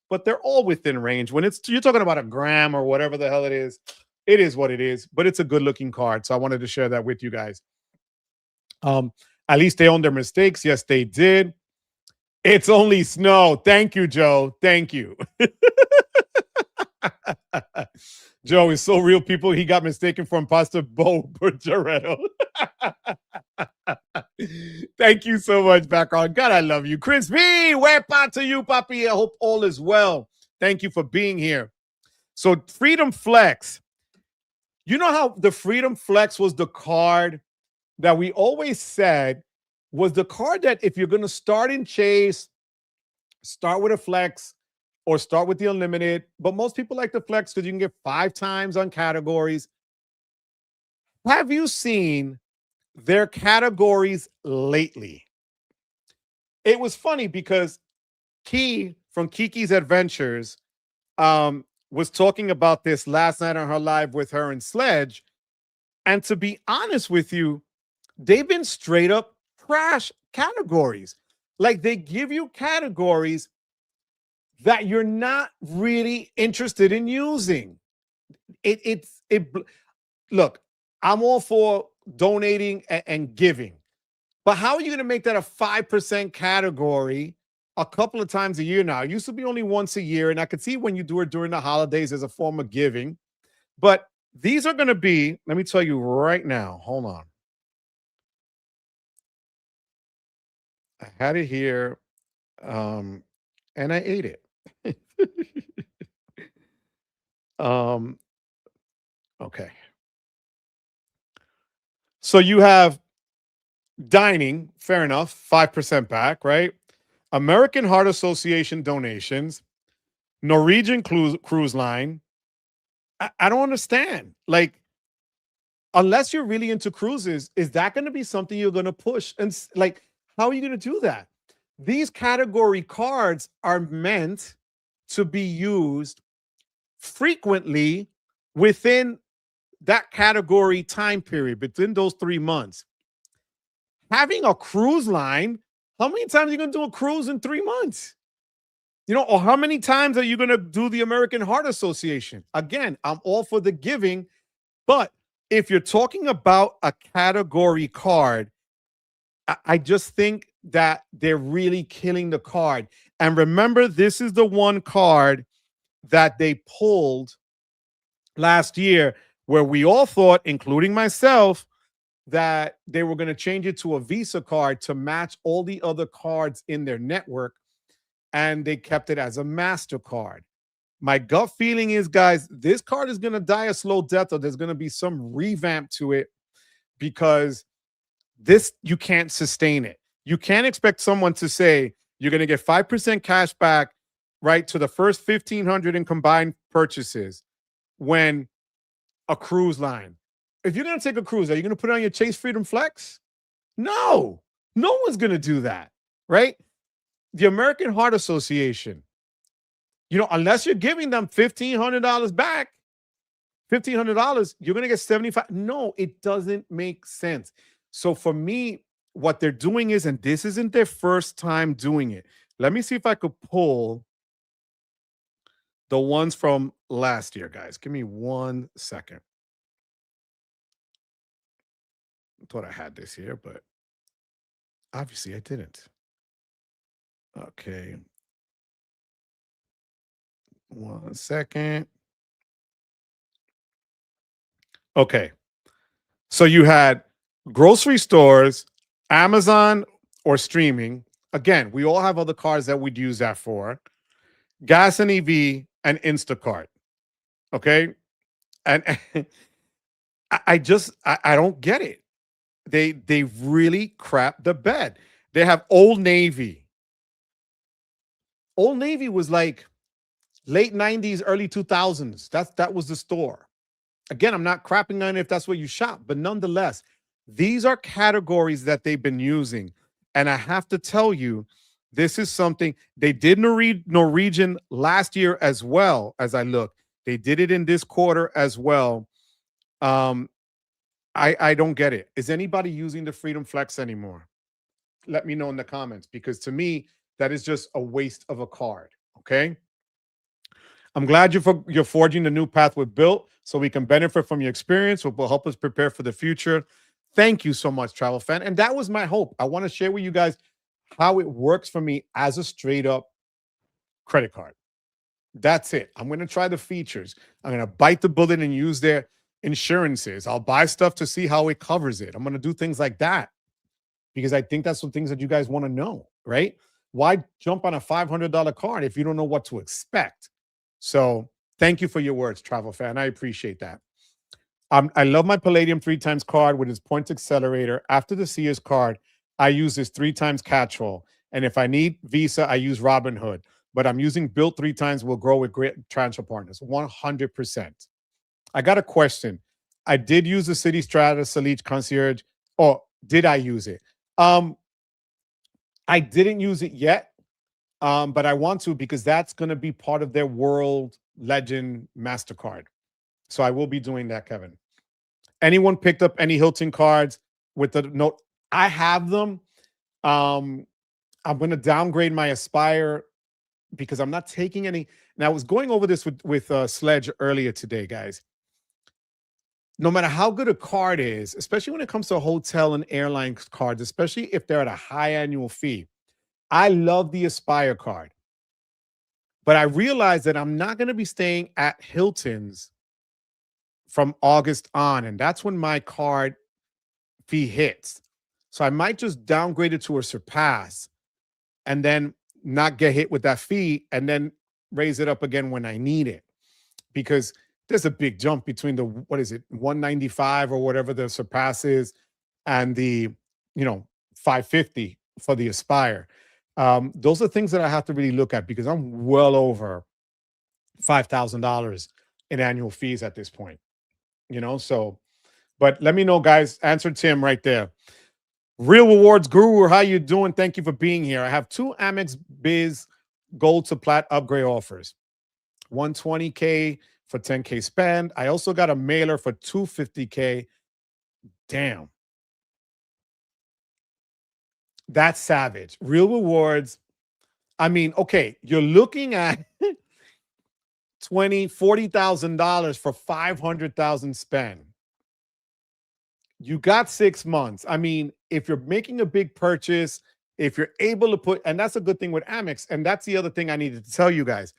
Speaker 2: but they're all within range. When you're talking about a gram or whatever the hell it is what it is, but it's a good looking card. So I wanted to share that with you guys. At least they own their mistakes. Yes, they did. It's only snow. Thank you, Joe. Thank you. Joe is so real, people. He got mistaken for imposter Bo Bergeretto. Thank you so much, background. God, I love you. Chris B, where to you, Papi? I hope all is well. Thank you for being here. So Freedom Flex. You know how the Freedom Flex was the card that we always said was the card that if you're going to start in Chase, start with a Flex or start with the Unlimited. But most people like the Flex because you can get 5 times on categories. Have you seen their categories lately? It was funny because Key from Kiki's Adventures was talking about this last night on her live with her and Sledge. And to be honest with you, they've been straight up trash categories. Like they give you categories that you're not really interested in using. Look, I'm all for donating and giving, but how are you going to make that a 5% category a couple of times a year now? It used to be only once a year, and I could see when you do it during the holidays as a form of giving. But these are going to be, let me tell you right now, hold on. I had it here, and I ate it. Okay. So you have Dining, fair enough, 5% back, right? American Heart Association donations, Norwegian cruise line. I don't understand. Like, unless you're really into cruises, is that going to be something you're going to push? And like, how are you going to do that? These category cards are meant to be used frequently within that category time period, within those 3 months. Having a cruise line, how many times are you going to do a cruise in 3 months? Or how many times are you going to do the American Heart Association? Again, I'm all for the giving, but if you're talking about a category card, I just think that they're really killing the card. And remember, this is the one card that they pulled last year where we all thought, including myself, that they were going to change it to a Visa card to match all the other cards in their network. And they kept it as a MasterCard. My gut feeling is, guys, this card is going to die a slow death, or there's going to be some revamp to it, because this, you can't sustain it. You can't expect someone to say you're going to get 5% cash back, right, to the first 1,500 in combined purchases when a cruise line. If you're going to take a cruise, are you going to put it on your Chase Freedom Flex? No, no one's going to do that, right? The American Heart Association, unless you're giving them $1,500 back, $1,500, you're going to get 75. No, it doesn't make sense. So for me, what they're doing is, and this isn't their first time doing it. Let me see if I could pull the ones from last year, guys. Give me 1 second. I thought I had this here, but obviously I didn't. Okay. 1 second. Okay. So you had grocery stores, Amazon, or streaming. Again, we all have other cards that we'd use that for. Gas and EV and Instacart. Okay. And I don't get it. They really crap the bed. They have Old Navy. Old Navy was like late 90s, early 2000s. That was the store. Again, I'm not crapping on it if that's where you shop, but nonetheless, these are categories that they've been using. And I have to tell you, this is something they did Norwegian last year as well. As I look, they did it in this quarter as well. I don't get it. Is anybody using the Freedom Flex anymore? Let me know in the comments, because to me, that is just a waste of a card. Okay. I'm glad you're forging the new path with Bilt, so we can benefit from your experience, which will help us prepare for the future. Thank you so much, Travel Fan. And that was my hope. I want to share with you guys how it works for me as a straight up credit card. That's it. I'm going to try the features. I'm going to bite the bullet and use their insurances. I'll buy stuff to see how it covers it. I'm going to do things like that because I think that's some things that you guys want to know, right? Why jump on a $500 card if you don't know what to expect? So thank you for your words, Travel Fan. I appreciate that. I love my Palladium 3 times card with its points accelerator. After the Sears card, I use this 3 times catch-all. And if I need Visa, I use Robinhood. But I'm using Bilt 3 times will grow with great transfer partners. 100%. I got a question. I did use the City Strata Salich Concierge. Or did I use it? I didn't use it yet. But I want to, because that's going to be part of their World Legend MasterCard. So I will be doing that, Kevin. Anyone picked up any Hilton cards with the note? I have them. I'm going to downgrade my Aspire because I'm not taking any. Now, I was going over this with Sledge earlier today, guys. No matter how good a card is, especially when it comes to hotel and airline cards, especially if they're at a high annual fee, I love the Aspire card. But I realized that I'm not going to be staying at Hilton's from August on, and that's when my card fee hits. So I might just downgrade it to a Surpass and then not get hit with that fee and then raise it up again when I need it. Because there's a big jump between the, what is it, 195 or whatever the Surpass is, and the $550 for the Aspire. Those are things that I have to really look at because I'm well over $5,000 in annual fees at this point. So but let me know, guys. Answer Tim right there. Real Rewards Guru, how you doing? Thank you for being here. I have two Amex Biz Gold to Plat upgrade offers. 120K for 10K spend. I also got a mailer for 250K. Damn. That's savage. Real Rewards. I mean, okay, you're looking at $40,000 for 500,000 spend. You got 6 months. I mean, if you're making a big purchase, if you're able to put, and that's a good thing with Amex, and that's the other thing I needed to tell you guys.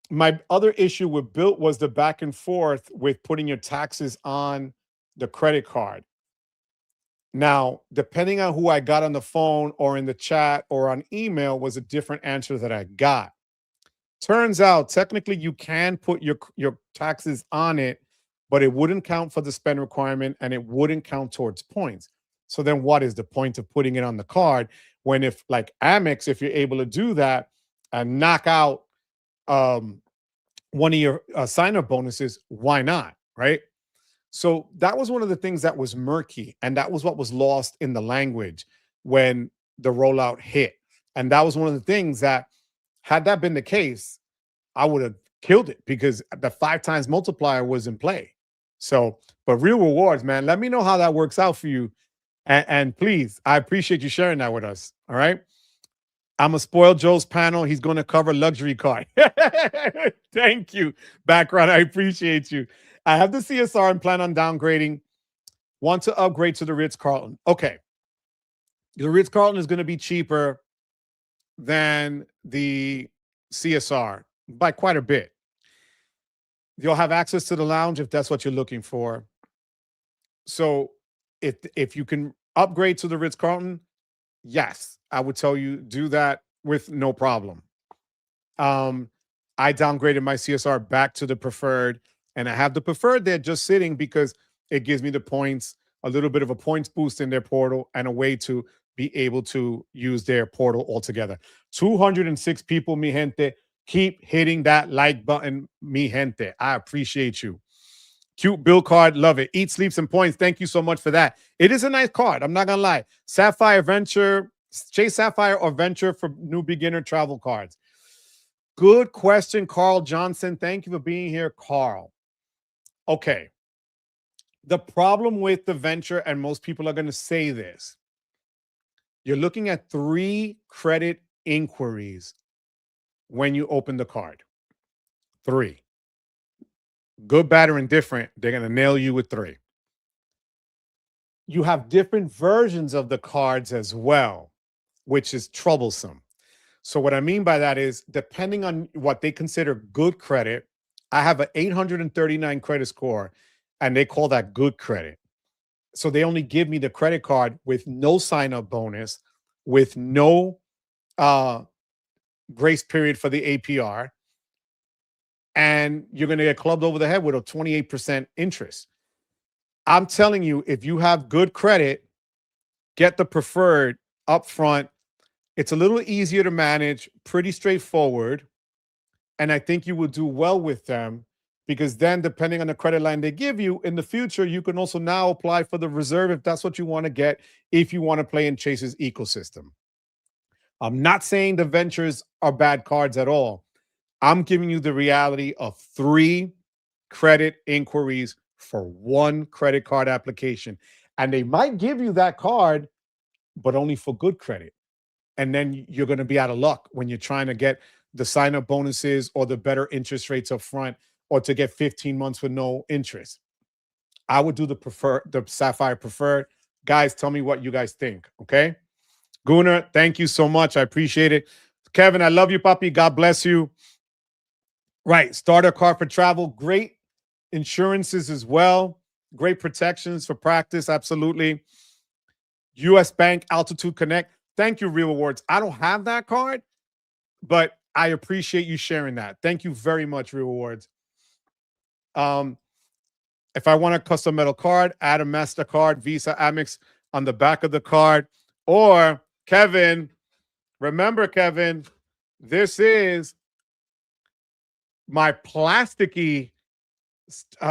Speaker 2: My other issue with Bilt was the back and forth with putting your taxes on the credit card. Now, depending on who I got on the phone or in the chat or on email was a different answer that I got. Turns out, technically, you can put your taxes on it, but it wouldn't count for the spend requirement and it wouldn't count towards points. So then what is the point of putting it on the card when if like Amex, if you're able to do that and knock out one of your sign-up bonuses, why not, right? So that was one of the things that was murky, and that was what was lost in the language when the rollout hit. And that was one of the things that, had that been the case, I would have killed it because the 5 times multiplier was in play. So, but Real Rewards, man, let me know how that works out for you. And please, I appreciate you sharing that with us. All right. I'm a spoiled Joe's panel. He's going to cover luxury car. Thank you, background. I appreciate you. I have the CSR and plan on downgrading. Want to upgrade to the Ritz-Carlton. Okay. The Ritz-Carlton is going to be cheaper than the CSR by quite a bit. You'll have access to the lounge if that's what you're looking for. So if you can upgrade to the Ritz-Carlton, yes, I would tell you do that with no problem. I downgraded my CSR back to the preferred, and I have the preferred there just sitting because it gives me the points, a little bit of a points boost in their portal, and a way to be able to use their portal altogether. 206 people, mi gente. Keep hitting that like button, mi gente. I appreciate you. Cute bill card, love it. Eat, sleeps, and points. Thank you so much for that. It is a nice card. I'm not gonna lie. Sapphire Venture, Chase Sapphire or Venture for new beginner travel cards. Good question, Carl Johnson. Thank you for being here, Carl. Okay. The problem with the Venture, and most people are going to say this, you're looking at 3 credit inquiries when you open the card. 3. Good, bad, or indifferent, they're going to nail you with 3. You have different versions of the cards as well, which is troublesome. So what I mean by that is, depending on what they consider good credit, I have an 839 credit score, and they call that good credit. So they only give me the credit card with no sign-up bonus, with no grace period for the APR, and you're going to get clubbed over the head with a 28% interest. I'm telling you, if you have good credit, get the preferred up front. It's a little easier to manage, pretty straightforward, and I think you will do well with them because then, depending on the credit line they give you in the future, you can also now apply for the reserve if that's what you want to get, if you want to play in Chase's ecosystem. I'm not saying the Ventures are bad cards at all. I'm giving you the reality of 3 credit inquiries for 1 credit card application. And they might give you that card, but only for good credit. And then you're going to be out of luck when you're trying to get the sign-up bonuses or the better interest rates up front, or to get 15 months with no interest. I would do the Sapphire preferred. Guys, tell me what you guys think, okay? Gunnar, thank you so much. I appreciate it. Kevin, I love you, puppy. God bless you. Right, starter card for travel. Great insurances as well. Great protections for practice, absolutely. U.S. Bank Altitude Connect. Thank you, Real Rewards. I don't have that card, but I appreciate you sharing that. Thank you very much, Real Rewards. If I want a custom metal card, add a MasterCard, Visa, Amex on the back of the card. Or, Kevin, remember, Kevin, this is my plasticky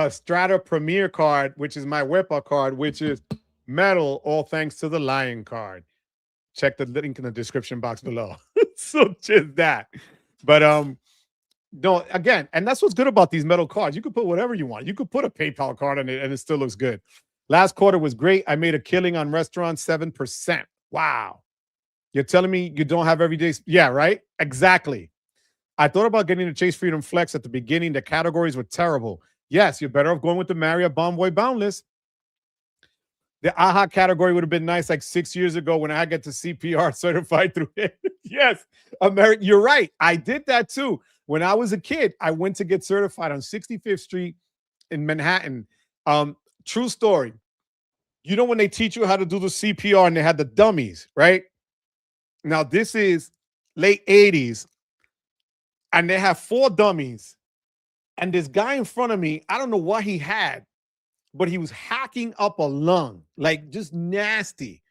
Speaker 2: Strata Premier card, which is my Whipper card, which is metal, all thanks to the Lion card. Check the link in the description box below. So just that. But no, again, and that's what's good about these metal cards. You could put whatever you want. You could put a PayPal card on it and it still looks good. Last quarter was great. I made a killing on restaurants, 7%. Wow. You're telling me you don't have everyday? Yeah, right? Exactly. I thought about getting the Chase Freedom Flex at the beginning. The categories were terrible. Yes, you're better off going with the Marriott Bonvoy Boundless. The AHA category would have been nice like 6 years ago when I got to CPR certified through it. Yes, you're right. I did that too. When I was a kid, I went to get certified on 65th Street in Manhattan. True story. You know when they teach you how to do the CPR and they had the dummies, right? Now, this is late 80s, and they have 4 dummies. And this guy in front of me, I don't know what he had, but he was hacking up a lung, like just nasty.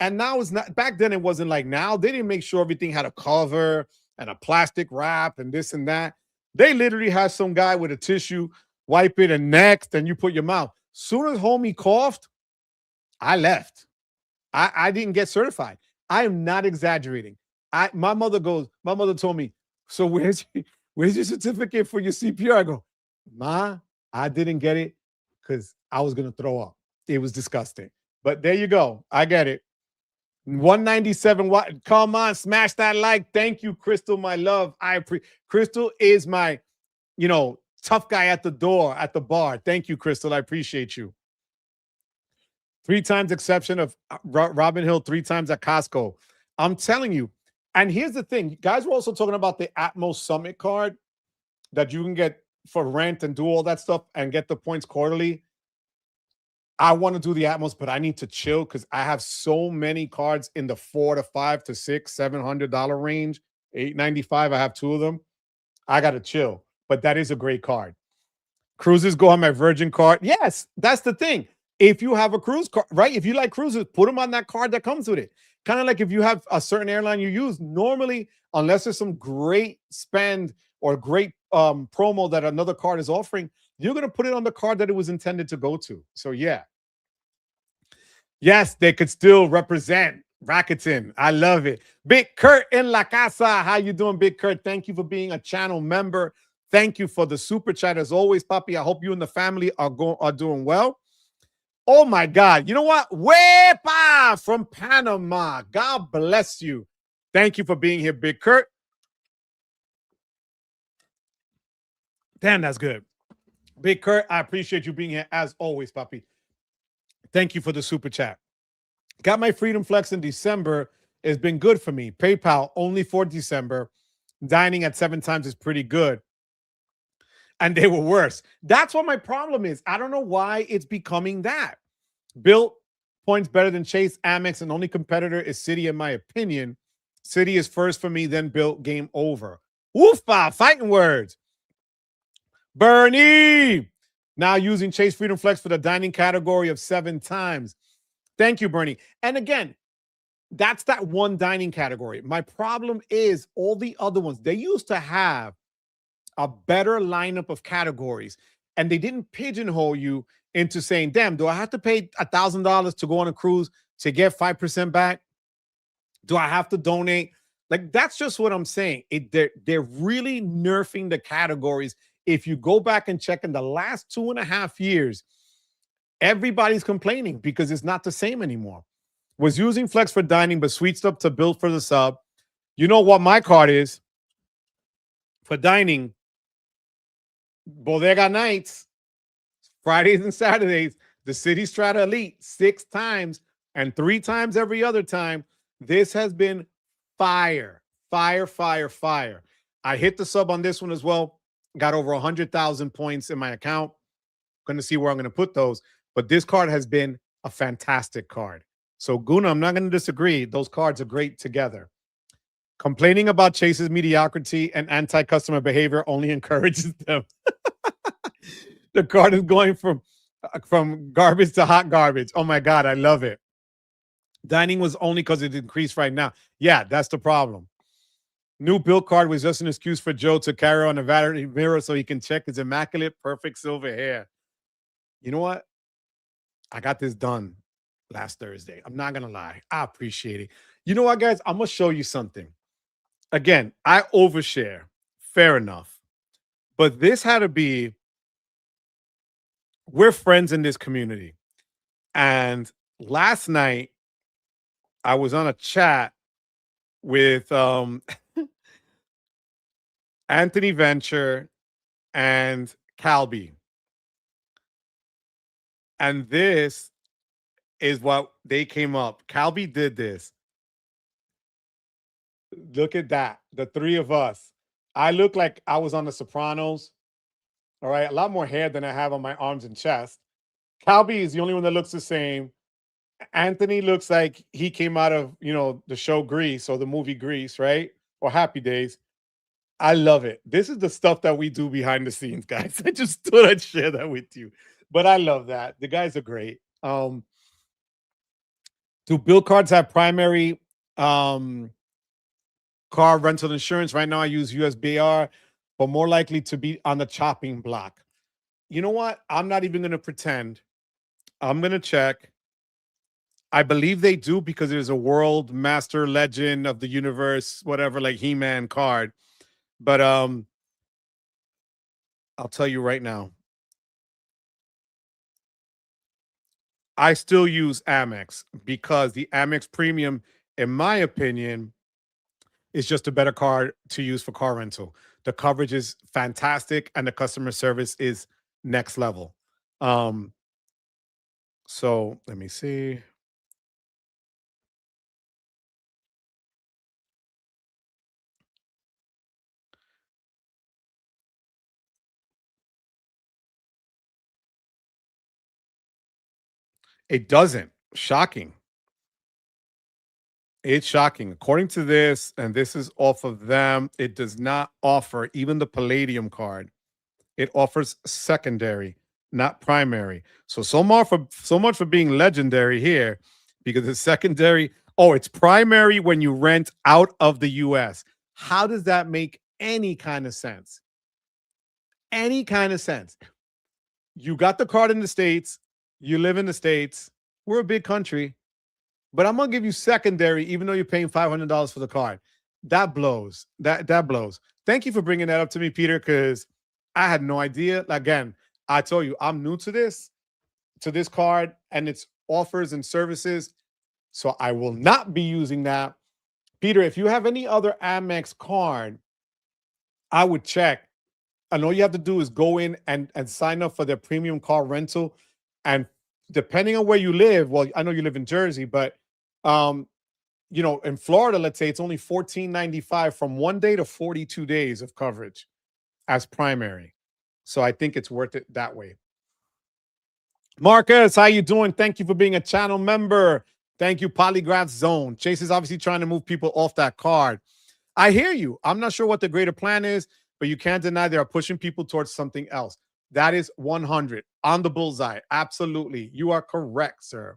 Speaker 2: And now it's not, back then it wasn't like now. They didn't make sure everything had a cover and a plastic wrap and this and that. They literally had some guy with a tissue, wipe it, and next, and you put your mouth. Soon as homie coughed, I left. I didn't get certified. I am not exaggerating. My mother told me, so where's your certificate for your CPR? I go, Ma, I didn't get it because I was going to throw up. It was disgusting. But there you go. I get it. 197 watt. Come on, smash that like. Thank you, Crystal, my love. Crystal is my, tough guy at the door, at the bar. Thank you, Crystal. I appreciate you. 3 times exception of Robin Hill, 3 times at Costco. I'm telling you. And here's the thing. Guys were also talking about the Atmos Summit card that you can get for rent and do all that stuff and get the points quarterly. I want to do the Atmos, but I need to chill because I have so many cards in the $400 to $500 to $600, $700 range. $895. I have 2 of them. I got to chill, but that is a great card. Cruises go on my Virgin card. Yes, that's the thing. If you have a cruise card, right? If you like cruises, put them on that card that comes with it. Kind of like if you have a certain airline you use, normally, unless there's some great spend or great promo that another card is offering, you're going to put it on the card that it was intended to go to. So, yeah. Yes, they could still represent Rakuten. I love it. Big Kurt in La Casa. How you doing, Big Kurt? Thank you for being a channel member. Thank you for the super chat as always, Papi. I hope you and the family are doing well. Oh, my God. You know what? Wepa from Panama. God bless you. Thank you for being here, Big Kurt. Damn, that's good. Big Kurt, I appreciate you being here as always, Papi. Thank you for the super chat. Got my Freedom Flex in December. It's been good for me. PayPal only for December. Dining at 7 times is pretty good. And they were worse. That's what my problem is. I don't know why it's becoming that. Bilt points better than Chase, Amex, and only competitor is Citi, in my opinion. Citi is first for me, then Bilt. Game over. Woofa, fighting words. Bernie, now using Chase Freedom Flex for the dining category of 7 times. Thank you, Bernie. And again, that's that one dining category. My problem is all the other ones. They used to have a better lineup of categories, and they didn't pigeonhole you into saying, damn, do I have to pay $1,000 to go on a cruise to get 5% back? Do I have to donate? Like, that's just what I'm saying. They're really nerfing the categories. If you go back and check in the last 2.5 years, everybody's complaining because it's not the same anymore. Was using Flex for dining, but switched up to Bilt for the sub. You know what my card is? For dining, Bodega Nights, Fridays and Saturdays, the City Strata Elite 6 times and 3 times every other time. This has been fire, fire, fire, fire. I hit the sub on this one as well. Got over 100,000 points in my account. Going to see where I'm going to put those. But this card has been a fantastic card. So, Guna, I'm not going to disagree. Those cards are great together. Complaining about Chase's mediocrity and anti-customer behavior only encourages them. The card is going from from garbage to hot garbage. Oh my God, I love it. Dining was only because it increased right now. Yeah, that's the problem. New Bilt card was just an excuse for Joe to carry on a vanity mirror so he can check his immaculate, perfect silver hair. You know what? I got this done last Thursday. I'm not gonna lie. I appreciate it. You know what, guys? I'm gonna show you something. Again, I overshare. Fair enough. But this had to be, we're friends in this community. And last night I was on a chat with Anthony Venture and Calby. And this is what they came up. Calby did this. Look at that. The three of us. I look like I was on The Sopranos. All right. A lot more hair than I have on my arms and chest. Calby is the only one that looks the same. Anthony looks like he came out of, the show Grease or the movie Grease, right? Or Happy Days. I love it. This is the stuff that we do behind the scenes, guys. I just thought I'd share that with you. But I love that. The guys are great. Do bill cards have primary car rental insurance? Right now I use USBR, but more likely to be on the chopping block. You know what? I'm not even going to pretend. I'm going to check. I believe they do because there's a world master legend of the universe, whatever, like He-Man card. But I'll tell you right now. I still use Amex because the Amex Premium, in my opinion, is just a better card to use for car rental. The coverage is fantastic and the customer service is next level. So let me see. It doesn't. Shocking. It's shocking. According to this, and this is off of them, it does not offer even the Palladium card. It offers secondary, not primary. So much for being legendary here, because it's secondary. Oh, it's primary when you rent out of the US. How does that make any kind of sense? Any kind of sense? You got the card in the States, you live in the States, we're a big country, but I'm gonna give you secondary, even though you're paying $500 for the card. That blows. That blows. Thank you for bringing that up to me, Peter, because I had no idea. Again, I told you I'm new to this card and its offers and services, so I will not be using that. Peter, if you have any other Amex card, I would check. And all you have to do is go in and sign up for their premium car rental. And depending on where you live, well, I know you live in Jersey, but in Florida, let's say it's only $14.95 from 1 day to 42 days of coverage as primary. So I think it's worth it that way. Marcus, how you doing? Thank you for being a channel member. Thank you, Polygraph Zone. Chase is obviously trying to move people off that card. I hear you. I'm not sure what the greater plan is, but you can't deny they are pushing people towards something else. That is 100 on the bullseye. Absolutely. You are correct, sir.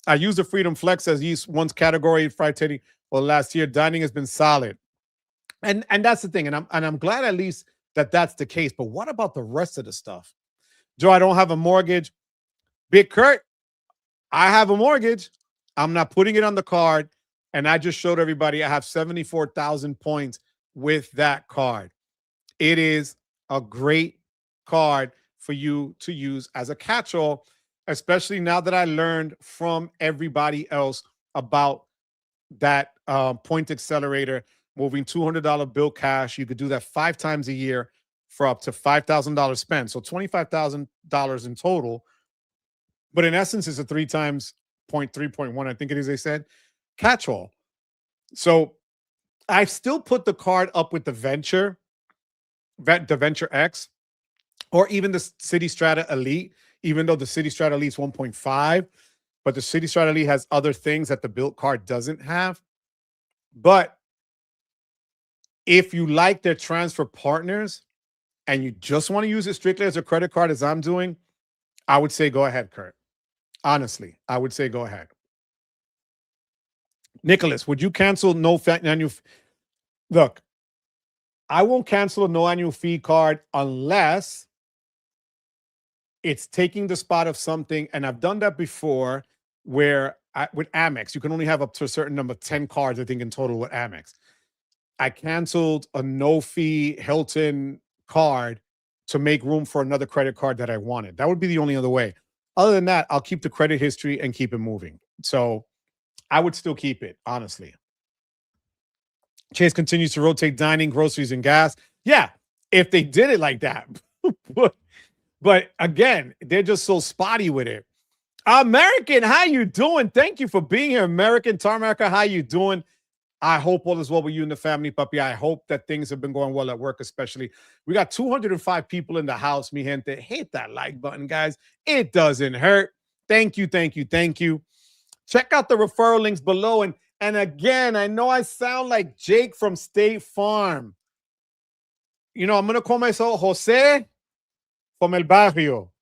Speaker 2: I use the Freedom Flex as one's category fried teddy. Well, last year dining has been solid, and that's the thing. And I'm glad at least that's the case. But what about the rest of the stuff? Joe, I don't have a mortgage. Big Kurt, I have a mortgage. I'm not putting it on the card, and I just showed everybody I have 74,000 points with that card. It is a great card for you to use as a catch-all, especially now that I learned from everybody else about that point accelerator, moving $200 bill cash. You could do that 5 times a year for up to $5,000 spent. So $25,000 in total. But in essence, it's a 3 times 0.3.1, I think it is, they said, catch-all. So I still put the card up with the Venture X, or even the City Strata Elite, even though the City Strata Elite is 1.5, but the City Strata Elite has other things that the Bilt card doesn't have. But if you like their transfer partners and you just want to use it strictly as a credit card, as I'm doing, I would say go ahead, Kurt. Honestly, I would say go ahead. Nicholas, would you cancel annual? Look, I won't cancel a no annual fee card unless it's taking the spot of something. And I've done that before where with Amex, you can only have up to a certain number, 10 cards, I think, in total with Amex. I canceled a no fee Hilton card to make room for another credit card that I wanted. That would be the only other way. Other than that, I'll keep the credit history and keep it moving. So I would still keep it, honestly. Chase continues to rotate dining, groceries, and gas. Yeah, if they did it like that. but again, they're just so spotty with it. American, how you doing? Thank you for being here. American Tarmaker, how you doing? I hope all is well with you and the family, puppy. I hope that things have been going well at work, especially. We got 205 people in the house, mi gente. Hit that like button, guys. It doesn't hurt. Thank you, thank you, thank you. Check out the referral links below. And again, I know I sound like Jake from State Farm. You know, I'm going to call myself Jose from El Barrio.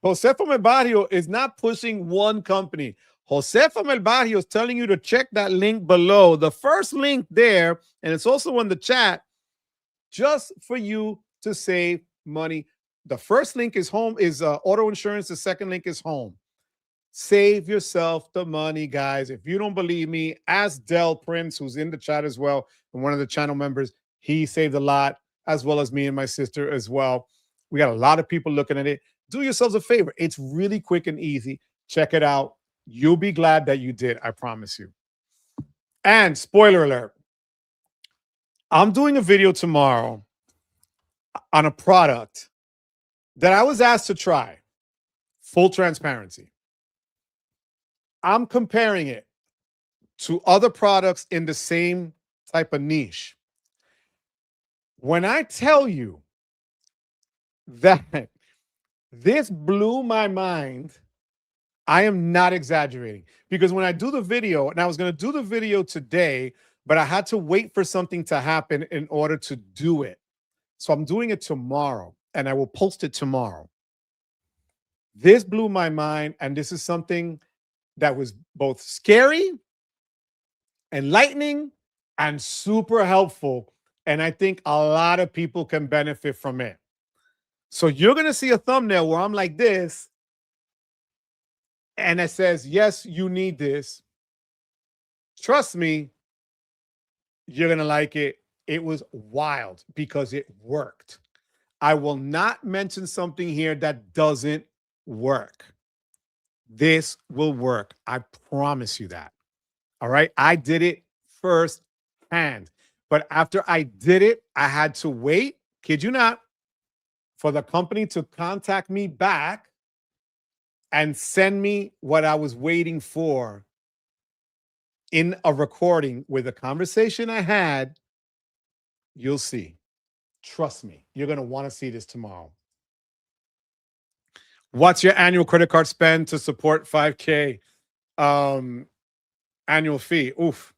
Speaker 2: Jose from El Barrio is not pushing one company. Jose from El Barrio is telling you to check that link below. The first link there, and it's also in the chat, just for you to save money. The first link is home, is auto insurance. The second link is home. Save yourself the money, guys. If you don't believe me, ask Del Prince, who's in the chat as well, and one of the channel members. He saved a lot, as well as me and my sister as well. We got a lot of people looking at it. Do yourselves a favor. It's really quick and easy. Check it out. You'll be glad that you did. I promise you. And spoiler alert, I'm doing a video tomorrow on a product that I was asked to try. Full transparency. I'm comparing it to other products in the same type of niche. When I tell you that this blew my mind, I am not exaggerating. Because when I do the video, and I was going to do the video today, but I had to wait for something to happen in order to do it. So I'm doing it tomorrow, and I will post it tomorrow. This blew my mind, and this is something that was both scary, enlightening, and super helpful. And I think a lot of people can benefit from it. So you're going to see a thumbnail where I'm like this, and it says, yes, you need this. Trust me, you're going to like it. It was wild because it worked. I will not mention something here that doesn't work. This will work. I promise you that. All right. I did it firsthand. But after I did it, I had to wait, kid you not, for the company to contact me back and send me what I was waiting for in a recording with a conversation I had. You'll see. Trust me. You're going to want to see this tomorrow. What's your annual credit card spend to support 5K annual fee? Oof.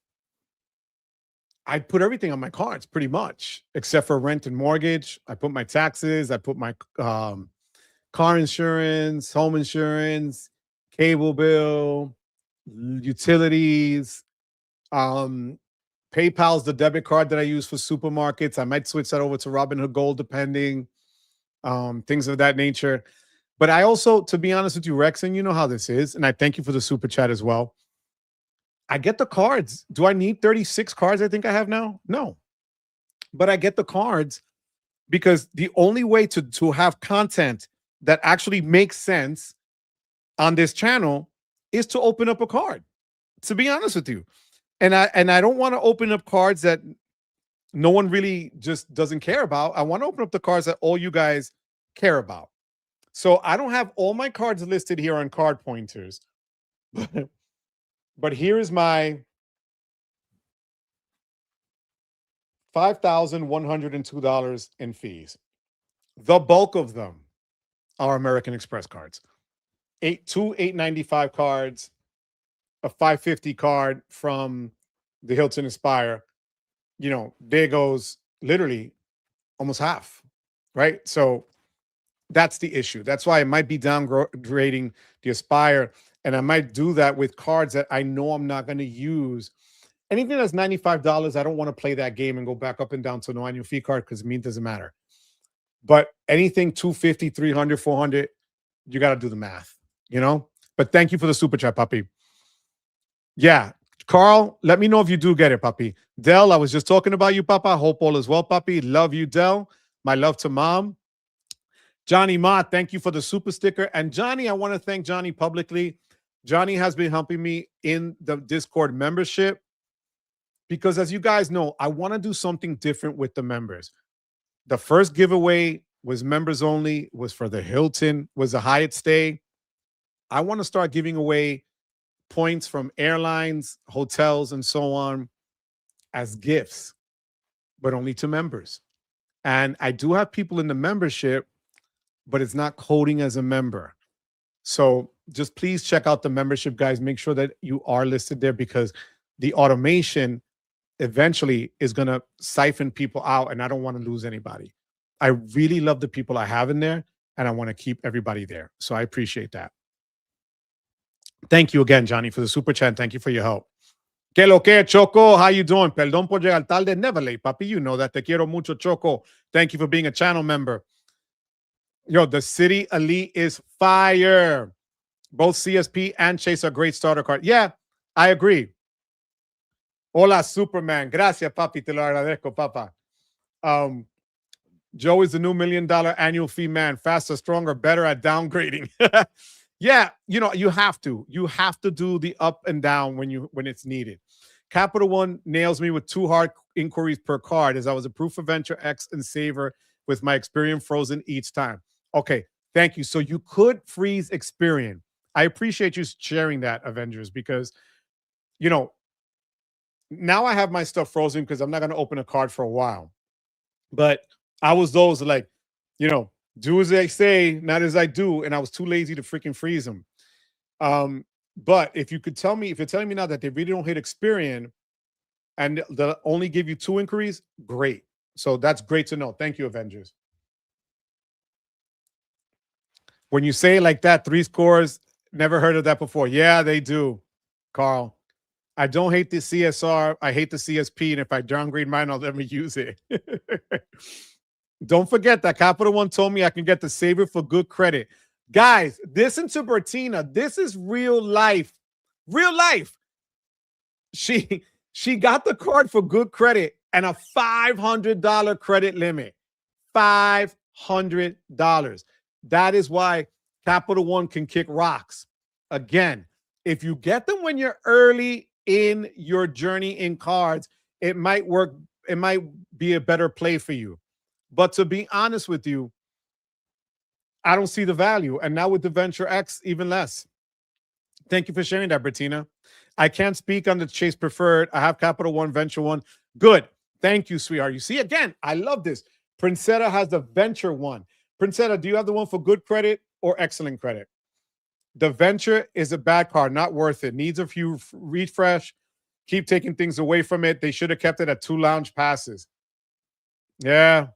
Speaker 2: I put everything on my cards pretty much, except for rent and mortgage. I put my taxes. I put my car insurance, home insurance, cable bill, utilities. PayPal's the debit card that I use for supermarkets. I might switch that over to Robinhood Gold, depending. Things of that nature. But I also, to be honest with you, Rex, and you know how this is, and I thank you for the super chat as well. I get the cards. Do I need 36 cards I think I have now? No. But I get the cards because the only way to have content that actually makes sense on this channel is to open up a card, to be honest with you. And I don't want to open up cards that no one really just doesn't care about. I want to open up the cards that all you guys care about. So I don't have all my cards listed here on card pointers, but here is my $5,102 in fees. The bulk of them are American Express cards. Two $895 cards, a $550 card from the Hilton Aspire. You know, there goes literally almost half, right? So That's the issue. That's why I might be downgrading the Aspire, and I might do that with cards that I know I'm not going to use. Anything that's $95, I don't want to play that game and go back up and down to no annual fee card because it doesn't matter. But anything 250, 300, 400, you got to do the math, But thank you for the super chat, puppy. Yeah, Carl, let me know if you do get it, puppy. Dell, I was just talking about you, papa. Hope all is well, puppy. Love you, Dell. My love to mom. Johnny Ma, thank you for the super sticker. And Johnny, I want to thank Johnny publicly. Johnny has been helping me in the Discord membership because, as you guys know, I want to do something different with the members. The first giveaway was members only, was for the Hilton, was a Hyatt stay. I want to start giving away points from airlines, hotels, and so on as gifts, but only to members. And I do have people in the membership, but it's not coding as a member. So just please check out the membership, guys. Make sure that you are listed there because the automation eventually is going to siphon people out, and I don't want to lose anybody. I really love the people I have in there, and I want to keep everybody there. So I appreciate that. Thank you again, Johnny, for the super chat. Thank you for your help. Que lo que, Choco? How you doing? Perdón por llegar tarde. Never late, papi. You know that. Te quiero mucho, Choco. Thank you for being a channel member. Yo, the City Elite is fire. Both CSP and Chase are great starter cards. Yeah, I agree. Hola, Superman. Gracias, papi. Te lo agradezco, papa. Joe is the new $1 million annual fee man. Faster, stronger, better at downgrading. Yeah, you have to. You have to do the up and down when it's needed. Capital One nails me with 2 hard inquiries per card as I was approved for Venture X and Saver with my Experian frozen each time. Okay, thank you. So you could freeze Experian. I appreciate you sharing that, Avengers, because, now I have my stuff frozen because I'm not going to open a card for a while. But I was those like, do as I say, not as I do, and I was too lazy to freaking freeze them. But if you're telling me now that they really don't hit Experian and they'll only give you 2 inquiries, great. So that's great to know. Thank you, Avengers. When you say like that, 3 scores, never heard of that before. Yeah, they do, Carl. I don't hate the CSR. I hate the CSP, and if I downgrade mine, I'll never use it. Don't forget that Capital One told me I can get the Saver for good credit. Guys, listen to Bertina. This is real life. Real life. She got the card for good credit and a $500 credit limit. $500. That is why Capital One can kick rocks. Again, if you get them when you're early in your journey in cards, it might work. It might be a better play for you. But to be honest with you, I don't see the value. And now with the Venture X, even less. Thank you for sharing that, Bettina. I can't speak on the Chase Preferred. I have Capital One, Venture One. Good. Thank you, sweetheart. You see, again, I love this. Princetta has the Venture One. Princetta, do you have the one for good credit or excellent credit? The Venture is a bad card, not worth it. Needs a few refresh. Keep taking things away from it. They should have kept it at 2 lounge passes. Yeah.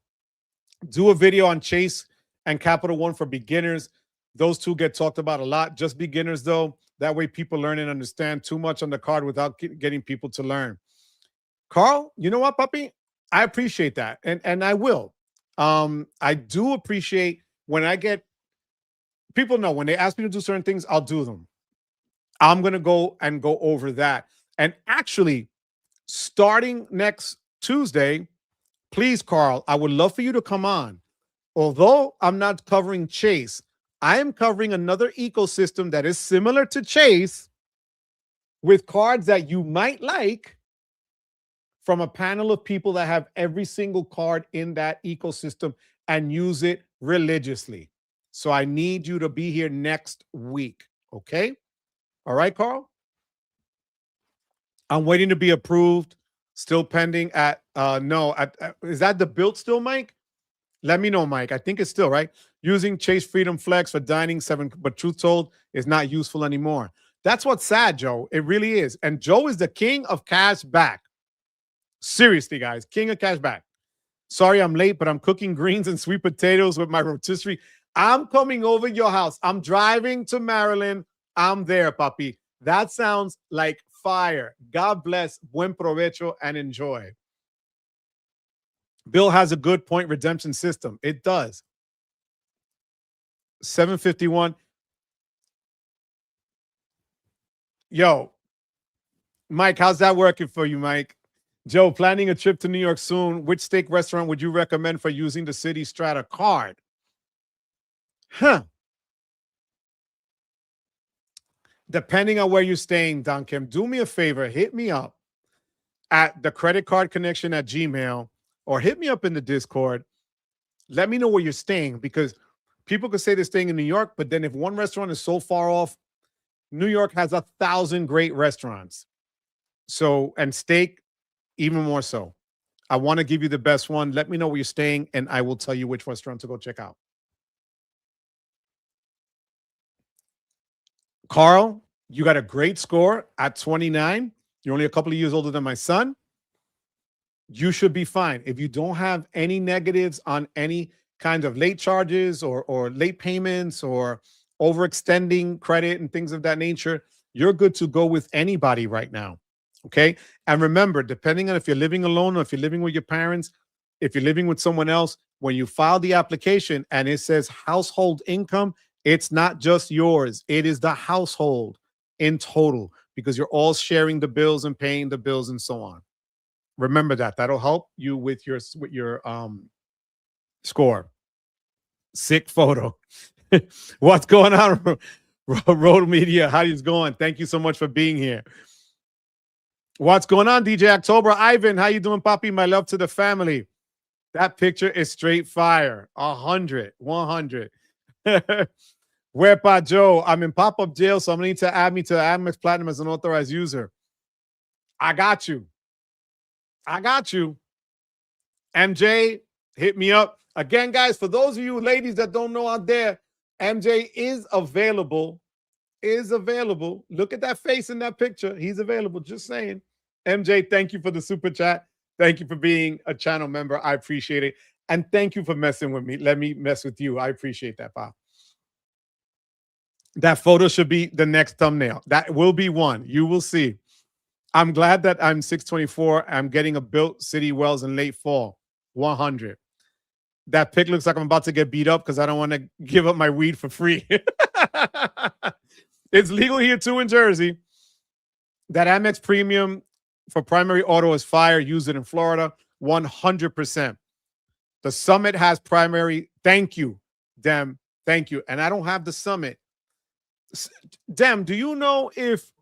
Speaker 2: Do a video on Chase and Capital One for beginners. Those two get talked about a lot. Just beginners, though. That way people learn and understand too much on the card without getting people to learn. Carl, you know what, puppy? I appreciate that. And I will. I do appreciate when I get people know when they ask me to do certain things, I'll do them. I'm going to go over that. And actually, starting next Tuesday, please, Carl, I would love for you to come on. Although I'm not covering Chase, I am covering another ecosystem that is similar to Chase with cards that you might like from a panel of people that have every single card in that ecosystem and use it religiously. So I need you to be here next week. Okay? All right, Carl? I'm waiting to be approved. Still pending at is that the Bilt still, Mike? Let me know, Mike. I think it's still, right? Using Chase Freedom Flex for dining 7, but truth told, is not useful anymore. That's what's sad, Joe. It really is. And Joe is the king of cash back. Seriously, guys, king of cash back. Sorry I'm late, but I'm cooking greens and sweet potatoes with my rotisserie. I'm coming over your house. I'm driving to Maryland. I'm there, papi. That sounds like fire. God bless. Buen provecho and enjoy. Bill has a good point redemption system. It does. 751. Yo, Mike, how's that working for you, Mike? Joe, planning a trip to New York soon. Which steak restaurant would you recommend for using the City Strata card? Huh. Depending on where you're staying, Don Kim, do me a favor. Hit me up at the credit card connection at Gmail or hit me up in the Discord. Let me know where you're staying because people could say they're staying in New York, but then if one restaurant is so far off, New York has 1,000 great restaurants. So, and steak, even more so. I want to give you the best one. Let me know where you're staying, and I will tell you which restaurant to go check out. Carl, you got a great score at 29. You're only a couple of years older than my son. You should be fine. If you don't have any negatives on any kind of late charges or late payments or overextending credit and things of that nature, you're good to go with anybody right now. Okay. And remember, depending on if you're living alone or if you're living with your parents, if you're living with someone else, when you file the application and it says household income, it's not just yours. It is the household in total because you're all sharing the bills and paying the bills and so on. Remember that. That'll help you with your score. Sick photo. What's going on, Road Media? How is going? Thank you so much for being here. What's going on, DJ October? Ivan, how you doing, Papi? My love to the family. That picture is straight fire. 100, 100. Wherepa Joe, I'm in pop-up jail, so I'm going to need to add me to Amex Platinum as an authorized user. I got you. I got you. MJ, hit me up. Again, guys, for those of you ladies that don't know out there, MJ is available. Look at that face in that picture. He's available. Just saying. MJ, thank you for the super chat. Thank you for being a channel member. I appreciate it. And thank you for messing with me. Let me mess with you. I appreciate that, Pop. That photo should be the next thumbnail. That will be one. You will see. I'm glad that I'm 624. I'm getting a Bilt City Wells in late fall. 100. That pic looks like I'm about to get beat up because I don't want to give up my weed for free. It's legal here too in Jersey. That Amex premium for primary auto is fire. Use it in Florida. 100%. The Summit has primary. Thank you, Dem. Thank you. And I don't have the Summit. Dem, do you know if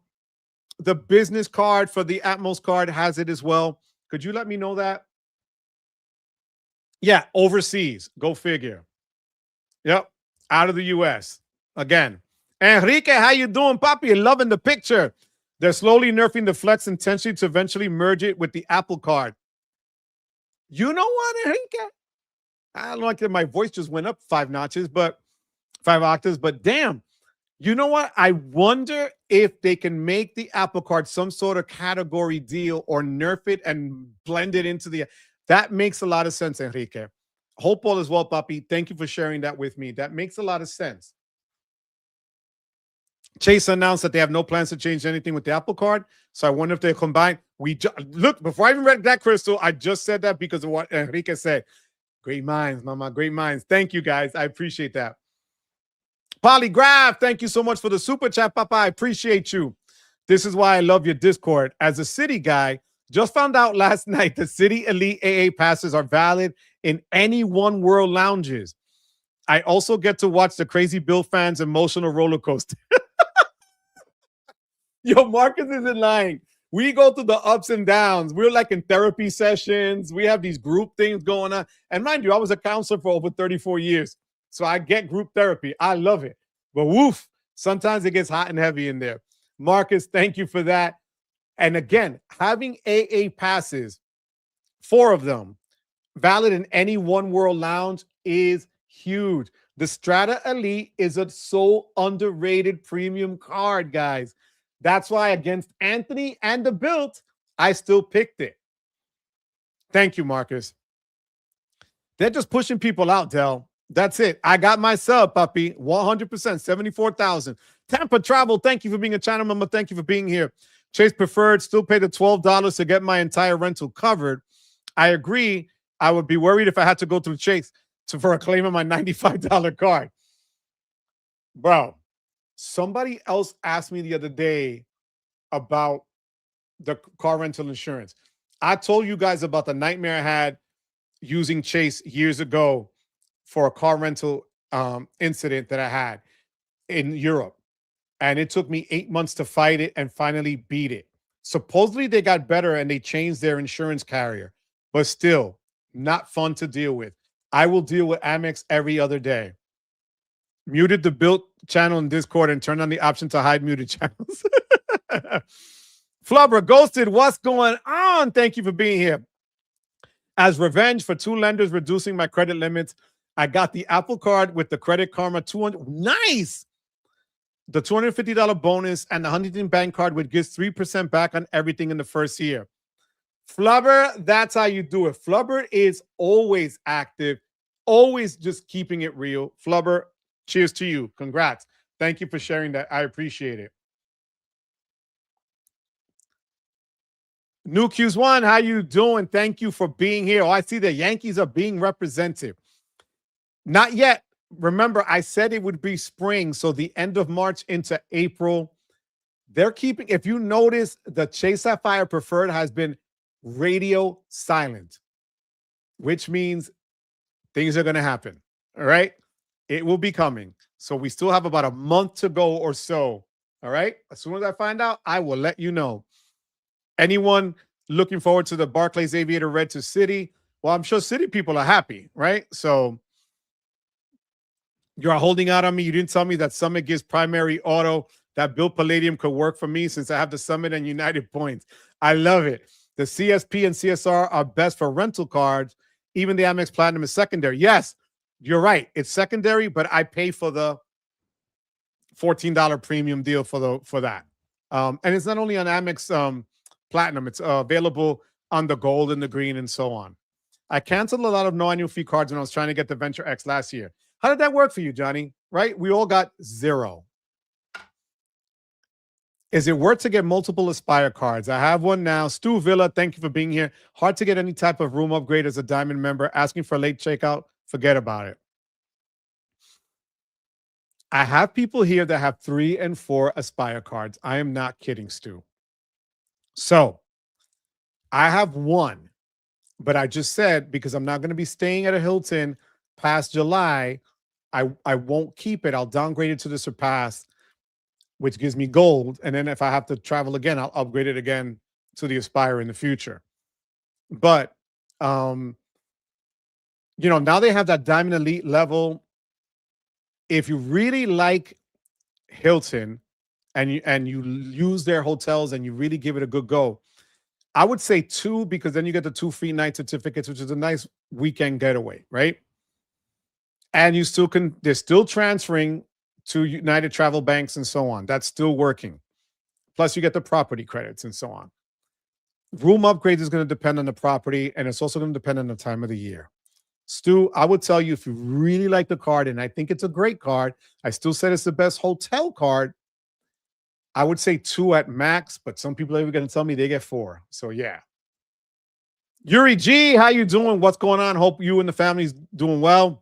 Speaker 2: the business card for the Atmos card has it as well? Could you let me know that? Yeah, overseas. Go figure. Yep, out of the U.S. Again. Enrique, how you doing, Papi? Loving the picture. They're slowly nerfing the Flex intentionally to eventually merge it with the Apple card. You know what, Enrique? I don't like that my voice just went up 5 octaves, but damn. You know what? I wonder if they can make the Apple card some sort of category deal or nerf it and blend it into the... That makes a lot of sense, Enrique. Hope all is well, Papi. Thank you for sharing that with me. That makes a lot of sense. Chase announced that they have no plans to change anything with the Apple card. So I wonder if they combine. Look, before I even read that, Crystal, I just said that because of what Enrique said. Great minds, mama. Great minds. Thank you, guys. I appreciate that. Polygraph, thank you so much for the super chat, Papa. I appreciate you. This is why I love your Discord. As a city guy, just found out last night the City Elite AA passes are valid in any One World lounges. I also get to watch the crazy Bill fans' emotional roller coaster. Yo, Marcus isn't lying. We go through the ups and downs. We're like in therapy sessions. We have these group things going on. And mind you, I was a counselor for over 34 years. So I get group therapy. I love it. But woof, sometimes it gets hot and heavy in there. Marcus, thank you for that. And again, having AA passes, 4 of them, valid in any One World lounge is huge. The Strata Elite is a so underrated premium card, guys. That's why against Anthony and the Bilt, I still picked it. Thank you, Marcus. They're just pushing people out, Del. That's it. I got my sub, puppy. 100%, 74,000. Tampa Travel, thank you for being a channel member. Thank you for being here. Chase Preferred, still pay the $12 to get my entire rental covered. I agree. I would be worried if I had to go through Chase for a claim of my $95 card. Bro, somebody else asked me the other day about the car rental insurance. I told you guys about the nightmare I had using Chase years ago for a car rental incident that I had in Europe. And it took me 8 months to fight it and finally beat it. Supposedly they got better and they changed their insurance carrier, but still not fun to deal with. I will deal with Amex every other day. Muted the Bilt channel in Discord and turned on the option to hide muted channels. Flubber Ghosted, what's going on? Thank you for being here. As revenge for 2 lenders reducing my credit limits, I got the Apple Card with the Credit Karma 200. Nice. The $250 bonus and the Huntington Bank Card, which gives 3% back on everything in the first year. Flubber, that's how you do it. Flubber is always active, always just keeping it real. Flubber, cheers to you. Congrats. Thank you for sharing that. I appreciate it. New Q's1, how you doing? Thank you for being here. Oh, I see the Yankees are being represented. Not yet. Remember, I said it would be spring, so the end of March into April. They're keeping, if you notice, the Chase Sapphire Preferred has been radio silent, which means things are going to happen. All right? It will be coming. So we still have about a month to go or so. All right? As soon as I find out, I will let you know. Anyone looking forward to the Barclays Aviator Red to City? Well, I'm sure City people are happy, right? So you're holding out on me. You didn't tell me that Summit gives primary auto. That Bilt Palladium could work for me since I have the Summit and United points. I love it. The CSP and CSR are best for rental cards. Even the Amex Platinum is secondary. Yes, you're right. It's secondary, but I pay for the $14 premium deal for that. And it's not only on Amex Platinum. It's available on the gold and the green and so on. I canceled a lot of no annual fee cards when I was trying to get the Venture X last year. How did that work for you, Johnny? Right? We all got 0. Is it worth to get multiple Aspire cards? I have one now. Stu Villa, thank you for being here. Hard to get any type of room upgrade as a Diamond member. Asking for a late checkout, forget about it. I have people here that have 3 and 4 Aspire cards. I am not kidding, Stu. So I have 1, but I just said, because I'm not going to be staying at a Hilton past July, I won't keep it. I'll downgrade it to the Surpass, which gives me gold. And then if I have to travel again, I'll upgrade it again to the Aspire in the future. But, now they have that Diamond Elite level. If you really like Hilton and you use their hotels and you really give it a good go, I would say 2, because then you get the 2 free night certificates, which is a nice weekend getaway, right? And you still they're still transferring to United Travel Banks and so on. That's still working. Plus, you get the property credits and so on. Room upgrades is going to depend on the property, and it's also going to depend on the time of the year. Stu, I would tell you, if you really like the card, and I think it's a great card, I still said it's the best hotel card, I would say 2 at max, but some people are even going to tell me they get 4. So, yeah. Yuri G, how you doing? What's going on? Hope you and the family's doing well.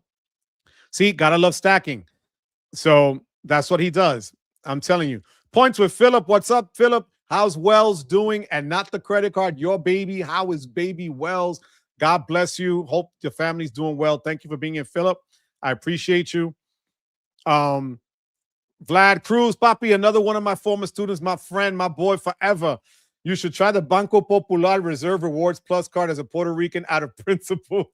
Speaker 2: See, gotta love stacking. So that's what he does. I'm telling you. Points with Philip. What's up, Philip? How's Wells doing? And not the credit card, your baby. How is baby Wells? God bless you. Hope your family's doing well. Thank you for being here, Philip. I appreciate you. Vlad Cruz, Papi, another one of my former students, my friend, my boy forever. You should try the Banco Popular Reserve Rewards Plus card as a Puerto Rican out of principle.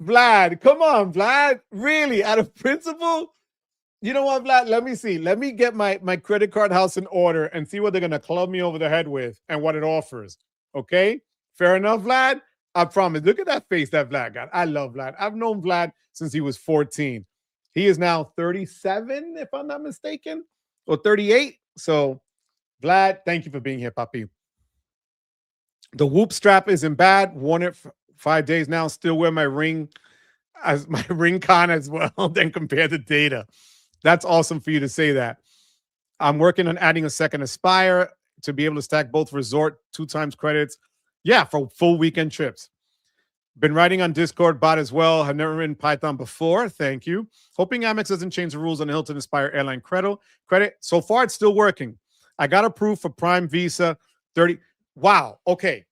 Speaker 2: Vlad, come on, Vlad. Really, out of principle? You know what, Vlad? Let me see. Let me get my credit card house in order and see what they're going to club me over the head with and what it offers. Okay? Fair enough, Vlad? I promise. Look at that face that Vlad got. I love Vlad. I've known Vlad since he was 14. He is now 37, if I'm not mistaken, or 38. So, Vlad, thank you for being here, Papi. The Whoop strap isn't bad. Worn it 5 days now, still wear my ring as my ring con as well, then compare the data. That's awesome for you to say that. I'm working on adding a second Aspire to be able to stack both resort 2 times credits. Yeah, for full weekend trips. Been writing on Discord bot as well. Have never written Python before. Thank you. Hoping Amex doesn't change the rules on the Hilton Aspire airline credit. So far, it's still working. I got approved for Prime Visa 30. Wow. Okay.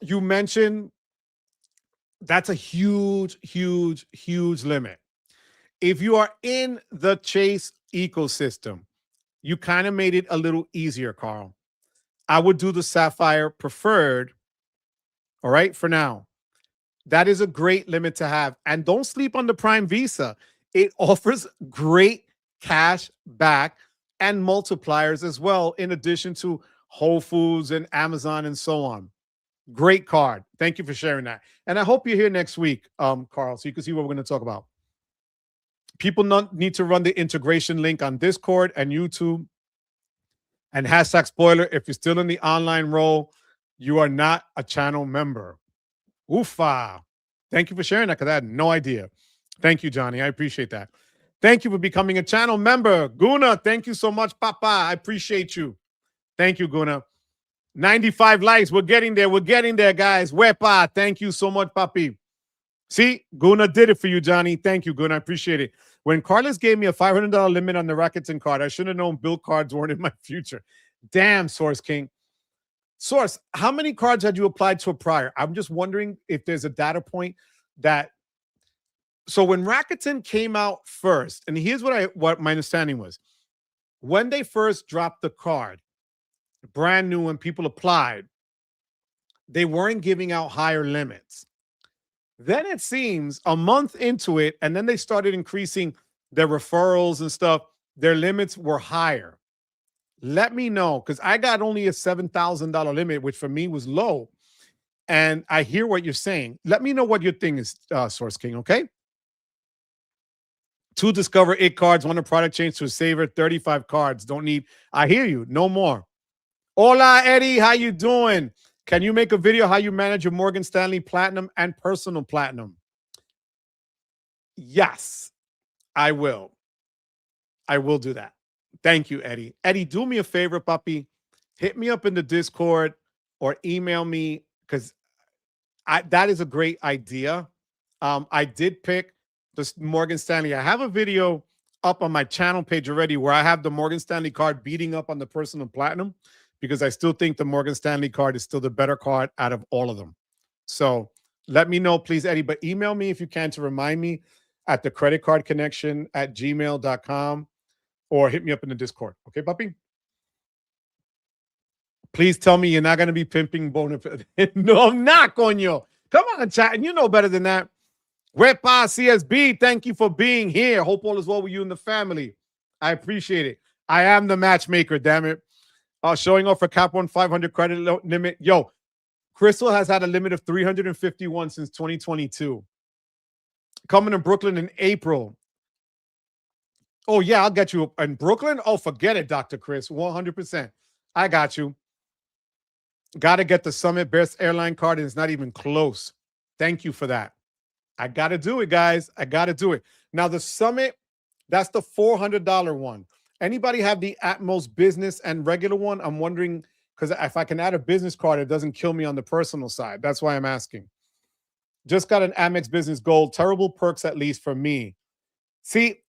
Speaker 2: You mentioned that's a huge, huge, huge limit. If you are in the Chase ecosystem, you kind of made it a little easier, Carl. I would do the Sapphire preferred. All right, for now. That is a great limit to have. And don't sleep on the Prime Visa. It offers great cash back and multipliers as well, in addition to Whole Foods and Amazon and so on. Great card. Thank you for sharing that. And I hope you're here next week, Carl, so you can see what we're going to talk about. People need to run the integration link on Discord and YouTube. And hashtag spoiler, if you're still in the online role, you are not a channel member. Oofa. Thank you for sharing that because I had no idea. Thank you, Johnny. I appreciate that. Thank you for becoming a channel member. Guna, thank you so much, Papa. I appreciate you. Thank you, Guna. 95 likes. We're getting there. We're getting there, guys. Wepa. Thank you so much, Papi. See, Guna did it for you, Johnny. Thank you, Guna. I appreciate it. When Carlos gave me a $500 limit on the Rakuten card, I should have known Bilt cards weren't in my future. Damn, Source King. Source, how many cards had you applied to a prior? I'm just wondering if there's a data point that. So when Rakuten came out first, and here's what my understanding was. When they first dropped the card, brand new, when people applied, they weren't giving out higher limits. Then it seems a month into it, and then they started increasing their referrals and stuff. Their limits were higher. Let me know, because I got only a $7,000 limit, which for me was low. And I hear what you're saying. Let me know what your thing is, Source King, okay? 2 Discover It cards, 1 a product change to a saver, 35 cards. Don't need. I hear you. No more. Hola, Eddie. How you doing? Can you make a video how you manage your Morgan Stanley Platinum and Personal Platinum? Yes, I will. I will do that. Thank you, Eddie. Eddie, do me a favor, puppy. Hit me up in the Discord or email me, because that is a great idea. I did pick the Morgan Stanley. I have a video up on my channel page already where I have the Morgan Stanley card beating up on the Personal Platinum, because I still think the Morgan Stanley card is still the better card out of all of them. So let me know, please, Eddie. But email me if you can to remind me at the creditcardconnection@gmail.com, or hit me up in the Discord. Okay, puppy? Please tell me you're not going to be pimping Bonafide. No, I'm not, coño. Come on, chat. And you know better than that. Wepa CSB, thank you for being here. Hope all is well with you and the family. I appreciate it. I am the matchmaker, damn it. Showing off for Cap 1 500 credit limit. Yo, Crystal has had a limit of 351 since 2022. Coming to Brooklyn in April. Oh, yeah, I'll get you in Brooklyn. Oh, forget it, Dr. Chris. 100%. I got you. Got to get the Summit Best Airline card, and it's not even close. Thank you for that. I got to do it, guys. I got to do it. Now, the Summit, that's the $400 one. Anybody have the Atmos business and regular one? I'm wondering, because if I can add a business card, it doesn't kill me on the personal side. That's why I'm asking. Just got an Amex Business Gold. Terrible perks, at least for me. See,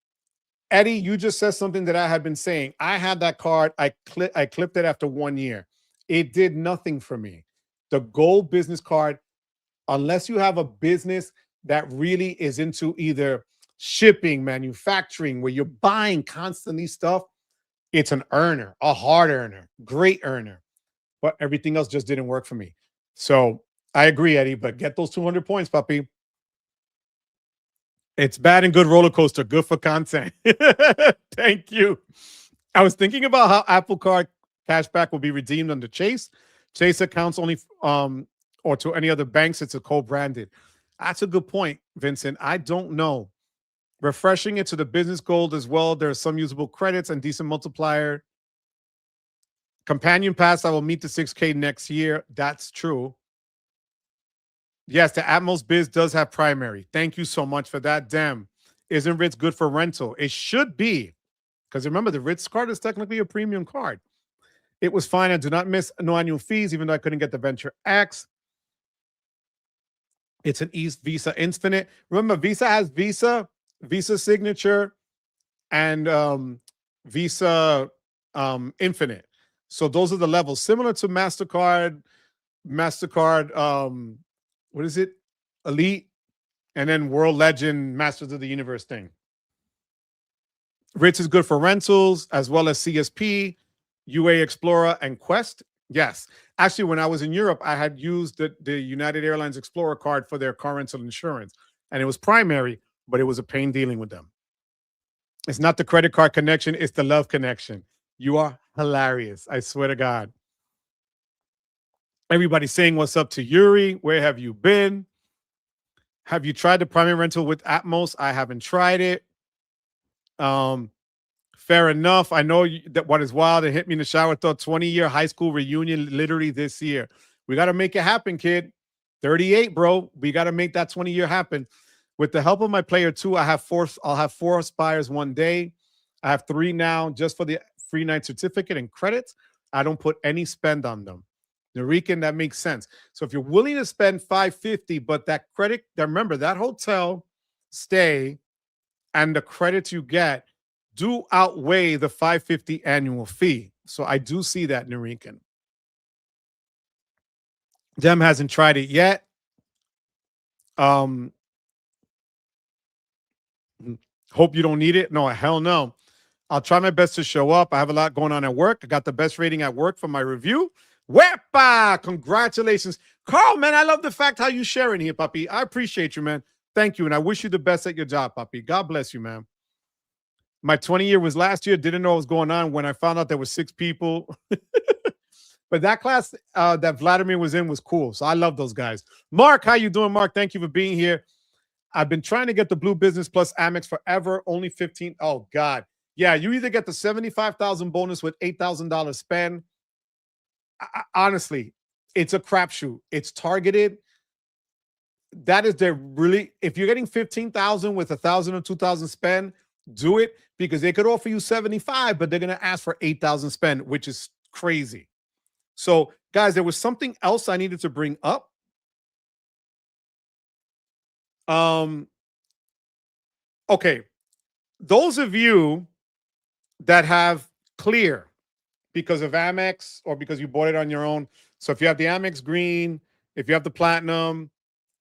Speaker 2: Eddie, you just said something that I had been saying. I had that card. I clipped it after 1 year. It did nothing for me. The gold business card, unless you have a business that really is into either shipping, manufacturing, where you're buying constantly stuff, it's an earner, a hard earner, great earner. But everything else just didn't work for me. So I agree, Eddie, but get those 200 points, puppy. It's bad and good roller coaster. Good for content. Thank you. I was thinking about how Apple Card cashback will be redeemed under Chase. Chase accounts only, or to any other banks, it's a co-branded. That's a good point, Vincent. I don't know. Refreshing it to the business gold as well. There are some usable credits and decent multiplier. Companion pass, I will meet the 6K next year. That's true. Yes, the Atmos Biz does have primary. Thank you so much for that. Damn. Isn't Ritz good for rental? It should be. Because remember, the Ritz card is technically a premium card. It was fine. I do not miss no annual fees, even though I couldn't get the Venture X. It's an East Visa Infinite. Remember, Visa has Visa Signature, and Visa Infinite. So those are the levels, similar to MasterCard, what is it? Elite, and then World Legend, Masters of the Universe thing. Ritz is good for rentals as well as CSP, UA Explorer, and Quest. Yes. Actually, when I was in Europe, I had used the United Airlines Explorer card for their car rental insurance, and it was primary, but it was a pain dealing with them. It's not the credit card connection, it's the love connection. You are hilarious. I swear to God. Everybody saying what's up to Yuri. Where have you been? Have you tried the primary rental with Atmos? I haven't tried it. Fair enough. I know that what is wild. It hit me in the shower. Thought 20-year high school reunion literally this year. We got to make it happen, kid. 38, bro. We got to make that 20-year happen. With the help of my player two, I'll have four Aspires one day. I have 3 now just for the free night certificate and credits. I don't put any spend on them. Norican, that makes sense. So if you're willing to spend $550, but that credit, remember that hotel stay and the credits you get do outweigh the $550 annual fee. So I do see that, Norican. Dem hasn't tried it yet. Hope you don't need it. No, hell no. I'll try my best to show up. I have a lot going on at work. I got the best rating at work for my review. Wepa! Congratulations. Carl, man, I love the fact how you sharing here, puppy. I appreciate you, man. Thank you. And I wish you the best at your job, puppy. God bless you, man. My 20-year was last year. Didn't know what was going on when I found out there were 6 people. But that class that Vladimir was in was cool. So I love those guys. Mark, how you doing, Mark? Thank you for being here. I've been trying to get the Blue Business Plus Amex forever. Only 15. Oh, God. Yeah, you either get the $75,000 bonus with $8,000 spend. Honestly, it's a crapshoot. It's targeted. That is their really, if you're getting 15,000 with 1,000 or 2,000 spend, do it, because they could offer you 75, but they're going to ask for 8,000 spend, which is crazy. So, guys, there was something else I needed to bring up. Okay. Those of you that have Clear because of Amex or because you bought it on your own. So if you have the Amex Green, if you have the Platinum,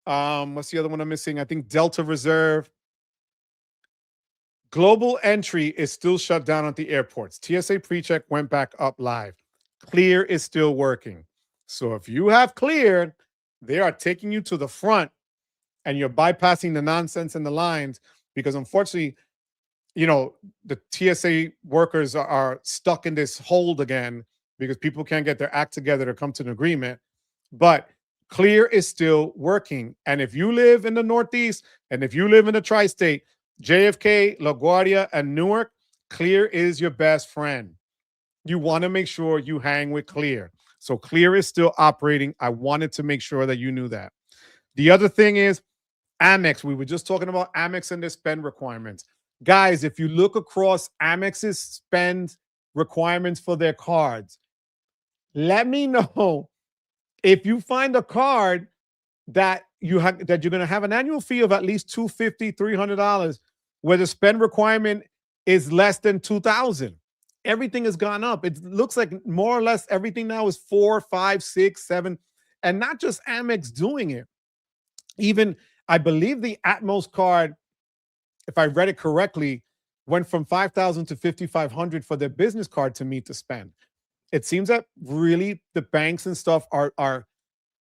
Speaker 2: what's the other one I'm missing? I think Delta Reserve. Global entry is still shut down at the airports. TSA PreCheck went back up live. Clear is still working. So if you have Clear, they are taking you to the front and you're bypassing the nonsense and the lines, because unfortunately, you know, the TSA workers are stuck in this hold again because people can't get their act together to come to an agreement. But Clear is still working. And if you live in the Northeast and if you live in the tri-state, JFK, LaGuardia, and Newark, Clear is your best friend. You want to make sure you hang with Clear. So Clear is still operating. I wanted to make sure that you knew that. The other thing is Amex. We were just talking about Amex and their spend requirements. Guys, if you look across Amex's spend requirements for their cards, let me know if you find a card that you're going to have an annual fee of at least $250, $300, where the spend requirement is less than $2,000. Everything has gone up. It looks like more or less everything now is 4, 5, 6, 7, and not just Amex doing it. Even I believe the Atmos card, if I read it correctly, went from $5,000 to $5,500 for their business card to meet the spend. It seems that really the banks and stuff are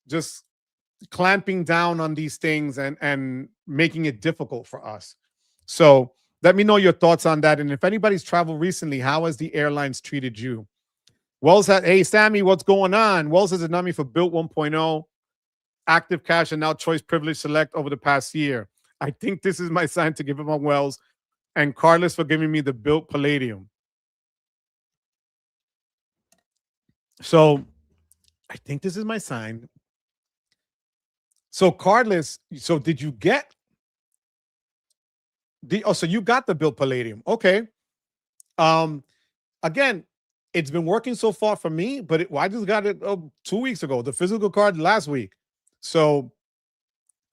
Speaker 2: just clamping down on these things and making it difficult for us. So let me know your thoughts on that. And if anybody's traveled recently, how has the airlines treated you? Wells had, hey, Sammy, what's going on? Wells has done me for Bilt 1.0, Active Cash, and now Choice Privilege Select over the past year. I think this is my sign to give him on Wells, and Carlos for giving me the Bilt Palladium. So I think this is my sign. So cardless. So did you get the? Oh, so you got the Bilt Palladium. Okay. Um. Again, it's been working so far for me, but I just got it 2 weeks ago. The physical card last week. So,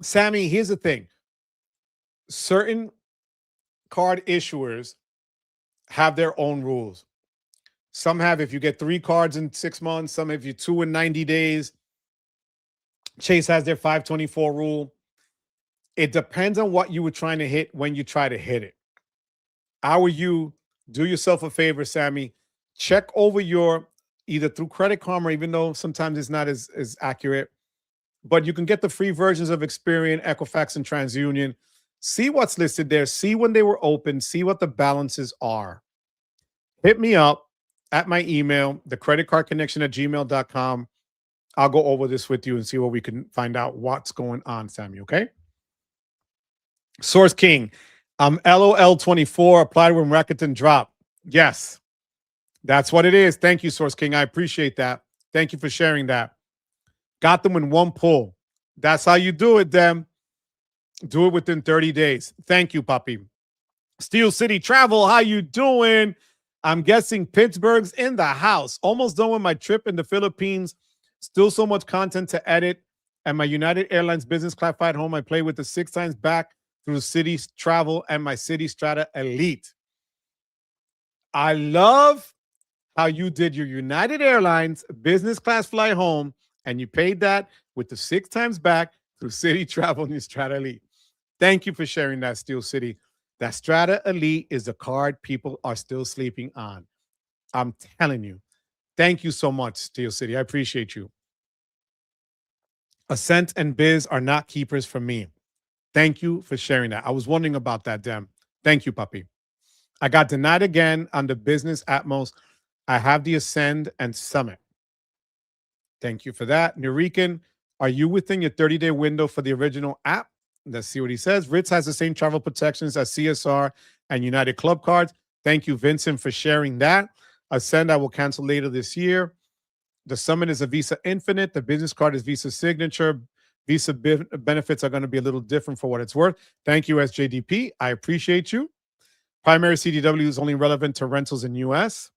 Speaker 2: Sammy, here's the thing: certain card issuers have their own rules. Some have if you get 3 cards in 6 months. Some if you 2 in 90 days. Chase has their 524 rule. It depends on what you were trying to hit when you try to hit it. How are you? Do yourself a favor, Sammy. Check over your either through Credit Karma, even though sometimes it's not as accurate, but you can get the free versions of Experian, Equifax, and TransUnion. See what's listed there. See when they were open. See what the balances are. Hit me up at my email, thecreditcardconnection@gmail.com. I'll go over this with you and see what we can find out what's going on, Sammy. Okay. Source King. I'm LOL24. Applied when Rakuten drop. Yes, that's what it is. Thank you, Source King. I appreciate that. Thank you for sharing that. Got them in one pull. That's how you do it, Dem. Do it within 30 days. Thank you, puppy. Steel City Travel, how you doing? I'm guessing Pittsburgh's in the house. Almost done with my trip in the Philippines. Still so much content to edit. And my United Airlines business class flight home, I play with the 6 times back through City Travel and my City Strata Elite. I love how you did your United Airlines business class flight home and you paid that with the 6 times back through City Travel and your Strata Elite. Thank you for sharing that, Steel City. That Strata Elite is the card people are still sleeping on. I'm telling you. Thank you so much, Steel City. I appreciate you. Ascent and Biz are not keepers for me. Thank you for sharing that. I was wondering about that, Dem. Thank you, puppy. I got denied again on the Business Atmos. I have the Ascend and Summit. Thank you for that. Nurican, are you within your 30-day window for the original app? Let's see what he says. Ritz has the same travel protections as CSR and United Club cards. Thank you, Vincent, for sharing that. Ascend, I will cancel later this year. The Summit is a Visa Infinite. The business card is Visa Signature. Visa benefits are going to be a little different for what it's worth. Thank you, SJDP. I appreciate you. Primary CDW is only relevant to rentals in U.S.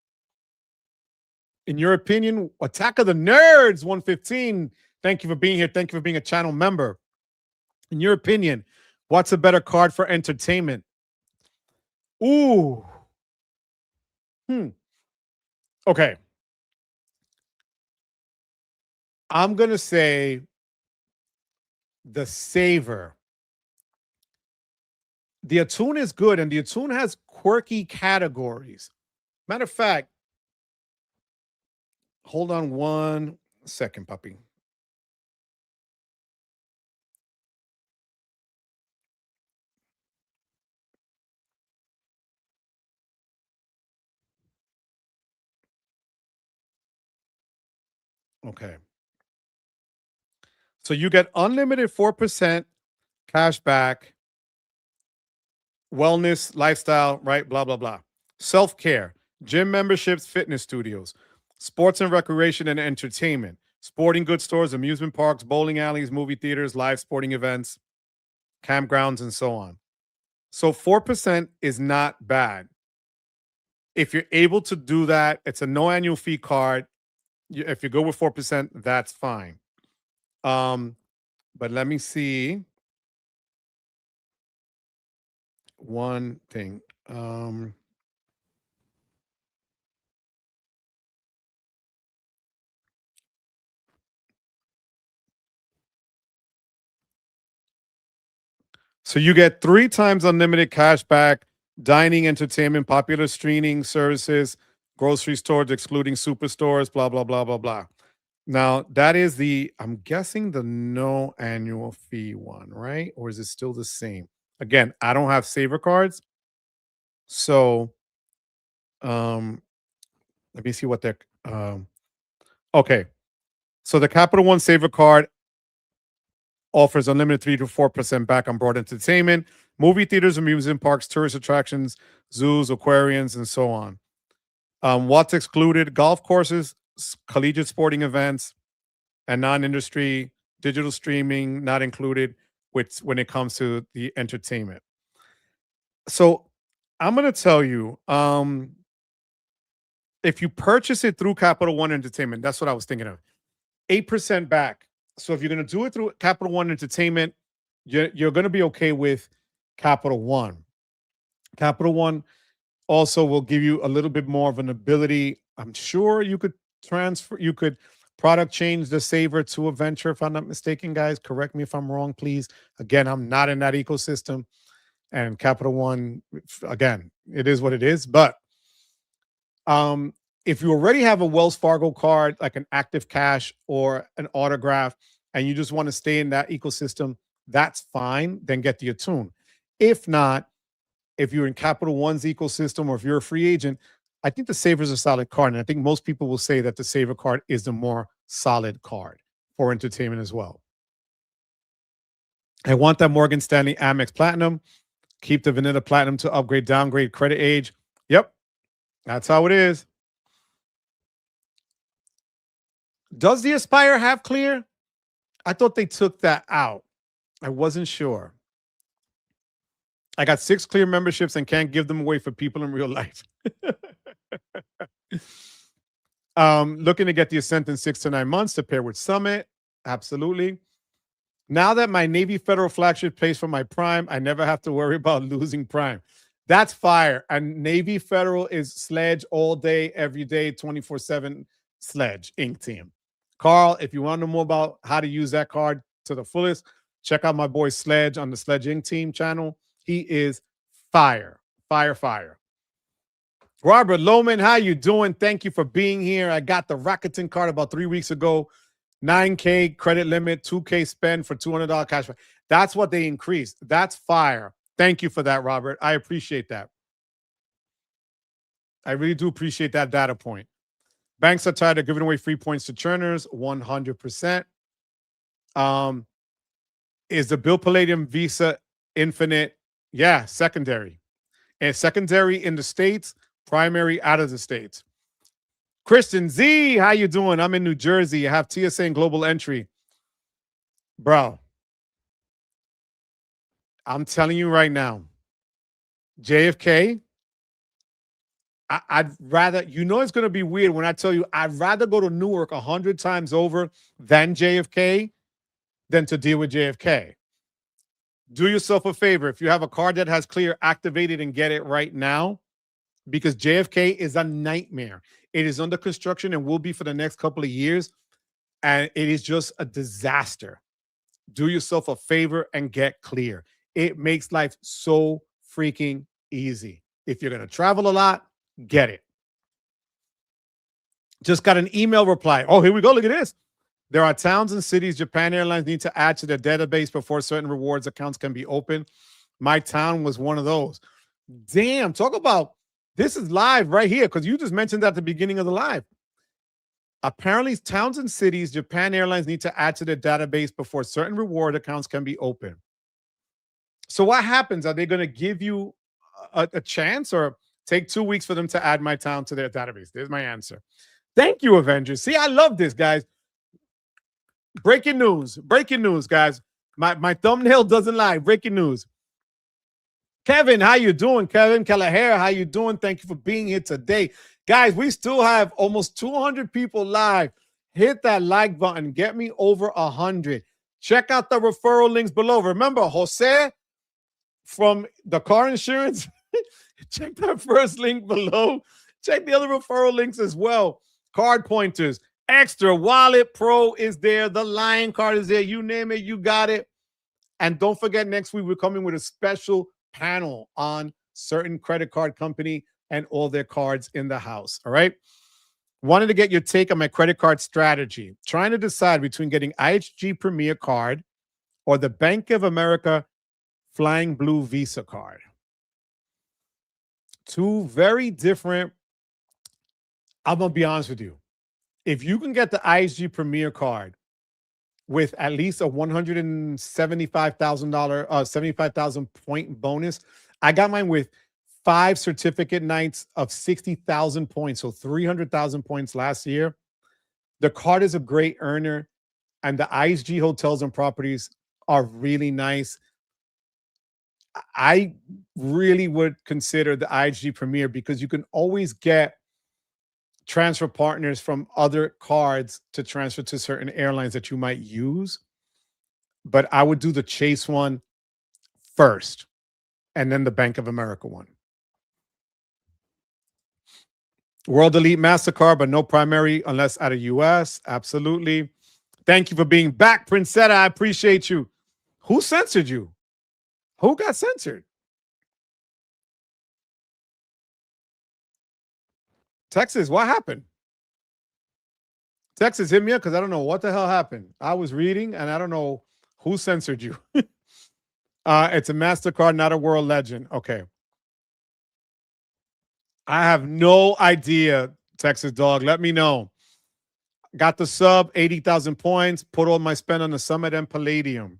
Speaker 2: In your opinion, Attack of the Nerds 115. Thank you for being here. Thank you for being a channel member. In your opinion, what's a better card for entertainment? Ooh. Okay. I'm going to say the Saver. The Attune is good, and the Attune has quirky categories. Matter of fact, hold on 1 second, puppy. Okay. So you get unlimited 4% cash back, wellness, lifestyle, right? Blah, blah, blah. Self-care, gym memberships, fitness studios, sports and recreation and entertainment, sporting goods stores, amusement parks, bowling alleys, movie theaters, live sporting events, campgrounds, and so on. So 4% is not bad. If you're able to do that, it's a no annual fee card. If you go with 4%, that's fine. But let me see one thing. So you get 3 times unlimited cash back, dining, entertainment, popular streaming services, grocery stores, excluding superstores, blah, blah, blah, blah, blah. Now, that is I'm guessing the no annual fee one, right? Or is it still the same? Again, I don't have Saver cards. So let me see what they're okay. So the Capital One Saver card offers unlimited 3 to 4% back on broad entertainment, movie theaters, amusement parks, tourist attractions, zoos, aquariums, and so on. What's excluded? Golf courses, collegiate sporting events, and non-industry digital streaming not included when it comes to the entertainment. So I'm gonna tell you, if you purchase it through Capital One Entertainment, that's what I was thinking of. 8% back. So if you're gonna do it through Capital One Entertainment, you're gonna be okay with Capital One. Capital One also will give you a little bit more of an ability. I'm sure you could product change the saver to a venture, if I'm not mistaken, guys. Correct me if I'm wrong, please. Again, I'm not in that ecosystem. And Capital One, again, it is what it is. But if you already have a Wells Fargo card, like an Active Cash or an Autograph, and you just want to stay in that ecosystem, that's fine. Then get the Attune. If not, if you're in Capital One's ecosystem or if you're a free agent, I think the Saver is a solid card. And I think most people will say that the Saver card is the more solid card for entertainment as well. I want that Morgan Stanley Amex Platinum. Keep the Vanilla Platinum to upgrade, downgrade credit age. Yep, that's how it is. Does the Aspire have clear? I thought they took that out. I wasn't sure. I got 6 clear memberships and can't give them away for people in real life. Looking to get the Ascent in 6 to 9 months to pair with Summit. Absolutely. Now that my Navy Federal flagship pays for my Prime, I never have to worry about losing Prime. That's fire. And Navy Federal is Sledge all day, every day, 24/7 Sledge Inc. team. Carl, if you want to know more about how to use that card to the fullest, check out my boy Sledge on the Sledge Inc. team channel. He is fire, fire, fire. Robert Lohman, how you doing? Thank you for being here. I got the Rakuten card about 3 weeks ago. 9K credit limit, 2K spend for $200 cash back. That's what they increased. That's fire. Thank you for that, Robert. I appreciate that. I really do appreciate that data point. Banks are tired of giving away free points to churners, 100%. Is the Bill Palladium Visa Infinite? Yeah, secondary. And secondary in the States, primary out of the States. Christian Z, how you doing? I'm in New Jersey. I have TSA and global entry. Bro, I'm telling you right now, JFK, I'd rather, it's going to be weird when I tell you I'd rather go to Newark 100 times over than JFK than to deal with JFK. Do yourself a favor. If you have a card that has clear, activate it and get it right now, because JFK is a nightmare. It is under construction and will be for the next couple of years, and it is just a disaster. Do yourself a favor and get clear. It makes life so freaking easy. If you're going to travel a lot, get it. Just got an email reply. Oh, here we go. Look at this. There are towns and cities Japan Airlines need to add to their database before certain rewards accounts can be open. My town was one of those. Damn, talk about, this is live right here, because you just mentioned that at the beginning of the live. Apparently, towns and cities Japan Airlines need to add to their database before certain reward accounts can be open. So what happens? Are they going to give you a chance, or take 2 weeks for them to add my town to their database? There's my answer. Thank you, Avengers. See, I love this, guys. Breaking news, guys. My thumbnail doesn't lie. Breaking news. Kevin, how you doing? Kevin Kelleher, how you doing? Thank you for being here today. Guys, we still have almost 200 people live. Hit that like button. Get me over 100. Check out the referral links below. Remember, Jose from the car insurance, check that first link below. Check the other referral links as well. Card pointers. Ekster Wallet Pro is there. The Lion card is there. You name it, you got it. And don't forget, next week we're coming with a special panel on certain credit card company and all their cards in the house. All right. Wanted to get your take on my credit card strategy. Trying to decide between getting IHG Premier card or the Bank of America Flying Blue Visa card. Two very different. I'm going to be honest with you. If you can get the IHG Premier card with at least a $175,000, 75,000 point bonus, I got mine with 5 certificate nights of 60,000 points, so 300,000 points last year. The card is a great earner. and the IHG hotels and properties are really nice. I really would consider the IHG Premier because you can always get transfer partners from other cards to transfer to certain airlines that you might use. But I would do the Chase one first and then the Bank of America one. World Elite MasterCard, but no primary unless out of US. Absolutely. Thank you for being back, Princetta. I appreciate you. Who censored you? Who got censored? Texas, what happened? Texas, hit me up because I don't know what the hell happened. I was reading and I don't know who censored you. It's a MasterCard, not a world legend. Okay. I have no idea, Texas Dog. Let me know. Got the sub, 80,000 points. Put all my spend on the Summit and Palladium.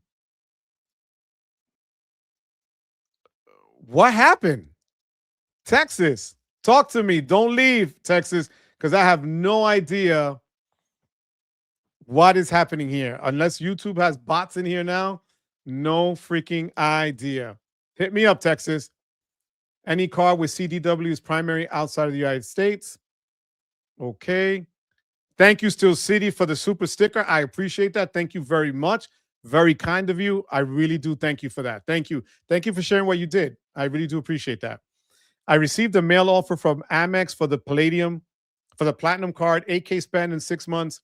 Speaker 2: What happened? Texas, talk to me. Don't leave, Texas, because I have no idea what is happening here. Unless YouTube has bots in here now, no freaking idea. Hit me up, Texas. Any card with CDW is primary outside of the United States. Okay. Thank you, Still City, for the super sticker. I appreciate that. Thank you very much. Very kind of you. I really do thank you for that. Thank you. Thank you for sharing what you did. I really do appreciate that. I received a mail offer from Amex for the Palladium, for the Platinum card, 8K spend in 6 months.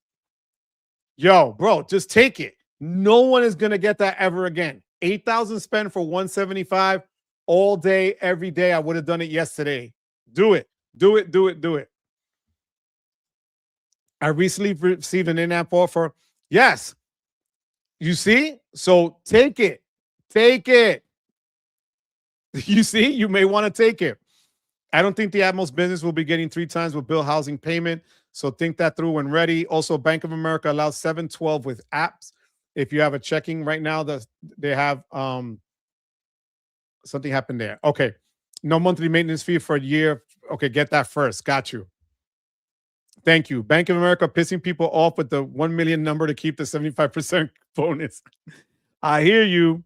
Speaker 2: Yo, bro, just take it. No one is going to get that ever again. 8,000 spend for 175 all day, every day. I would have done it yesterday. Do it. Do it, do it, do it. I recently received an in-app offer. Yes. You see? So take it. Take it. You see? You may want to take it. I don't think the Atmos business will be getting 3 times with bill housing payment. So think that through when ready. Also, Bank of America allows 712 with apps. If you have a checking right now, they have something happened there. Okay. No monthly maintenance fee for a year. Okay, get that first. Got you. Thank you. Bank of America pissing people off with the 1 million number to keep the 75% bonus. I hear you.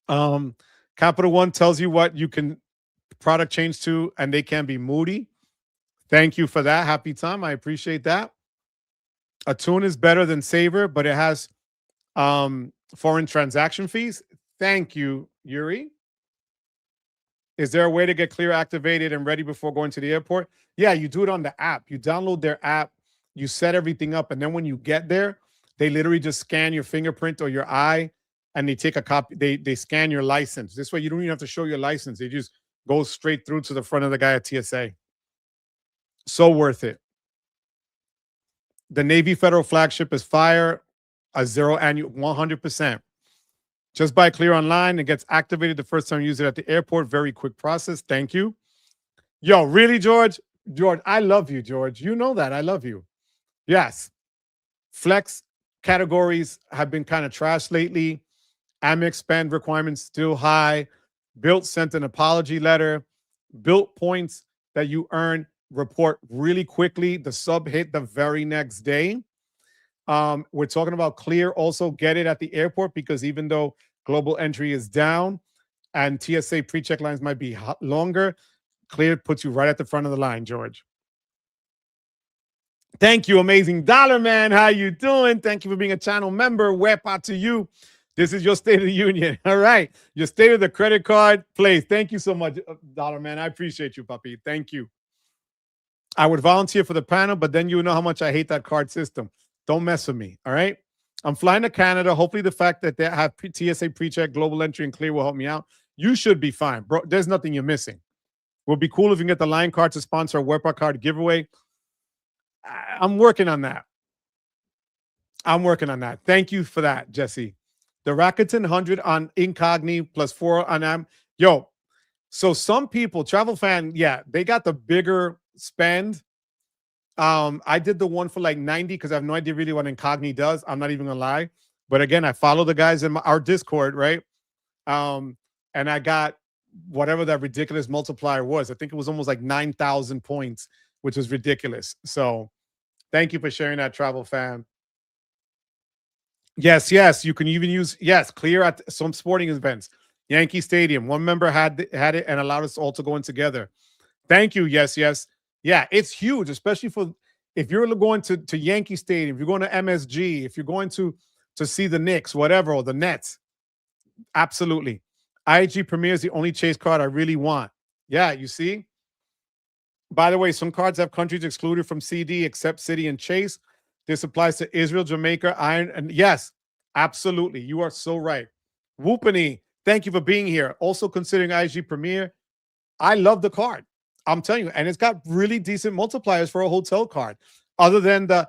Speaker 2: Capital One tells you what you can product change to, and they can be moody. Thank you for that. Happy time. I appreciate that. Attune is better than Saver, but it has foreign transaction fees. Thank you, Yuri. Is there a way to get Clear activated and ready before going to the airport? Yeah, you do it on the app. You download their app, you set everything up, and then when you get there, they literally just scan your fingerprint or your eye, and they take a copy. They scan your license. This way, you don't even have to show your license. They just go straight through to the front of the guy at TSA. So worth it. The Navy Federal flagship is fire. A 0 annual, 100%. Just buy Clear online. It gets activated the first time you use it at the airport. Very quick process. Thank you. Yo, really, George? George, I love you, George. You know that. I love you. Yes. Flex categories have been kind of trash lately. Amex spend requirements still high. Bilt sent an apology letter. Bilt points that you earn report really quickly. The sub hit the very next day. We're talking about Clear. Also get it at the airport because even though global entry is down and TSA pre-check lines might be longer, Clear puts you right at the front of the line, George. Thank you, Amazing Dollar Man. How you doing? Thank you for being a channel member. Wepa to you. This is your State of the Union. All right. Your State of the Credit Card place. Thank you so much, Dollar Man. I appreciate you, puppy. Thank you. I would volunteer for the panel, but then you know how much I hate that card system. Don't mess with me, all right? I'm flying to Canada. Hopefully the fact that they have TSA pre-check, global entry, and Clear will help me out. You should be fine, bro. There's nothing you're missing. Would be cool if you can get the Line card to sponsor a Wepa card giveaway. I'm working on that. I'm working on that. Thank you for that, Jesse. The Rakuten 100 on Incogni plus 4 on Am. Yo, so some people, Travel Fan, yeah, they got the bigger spend. I did the one for like 90 because I have no idea really what Incogni does. I'm not even gonna lie. But again, I follow the guys in our Discord, right? And I got whatever that ridiculous multiplier was. I think it was almost like 9,000 points, which was ridiculous. So thank you for sharing that, Travel Fan. Yes, yes. You can even use yes, clear at some sporting events. Yankee Stadium. One member had it and allowed us all to go in together. Thank you. Yes, yes. Yeah, it's huge, especially for if you're going to Yankee Stadium, if you're going to MSG, if you're going to see the Knicks, whatever, or the Nets. Absolutely. IG Premier is the only chase card I really want. Yeah, you see? By the way, some cards have countries excluded from CD except City and Chase. This applies to Israel, Jamaica, Iron, and yes, absolutely. You are so right. Whoopany, thank you for being here. Also considering IG Premier, I love the card. I'm telling you, and it's got really decent multipliers for a hotel card, other than the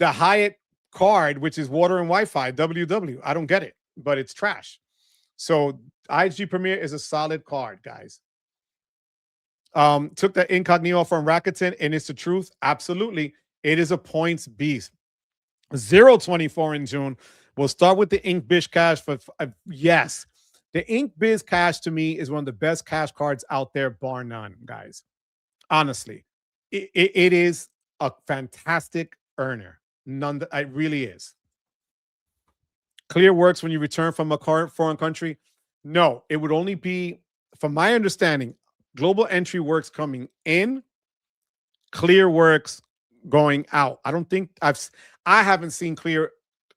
Speaker 2: Hyatt card, which is water and Wi-Fi, WW. I don't get it, but it's trash. So IG Premier is a solid card, guys. Took the incognito from Rakuten, and it's the truth. Absolutely. It is a points beast. 0.24 in June. We'll start with the Ink Bish Cash for yes. The Ink Biz Cash to me is one of the best cash cards out there, bar none, guys. Honestly, it is a fantastic earner. It really is. Clear works when you return from a foreign country. No, it would only be, from my understanding, global entry works coming in, clear works going out. I haven't seen clear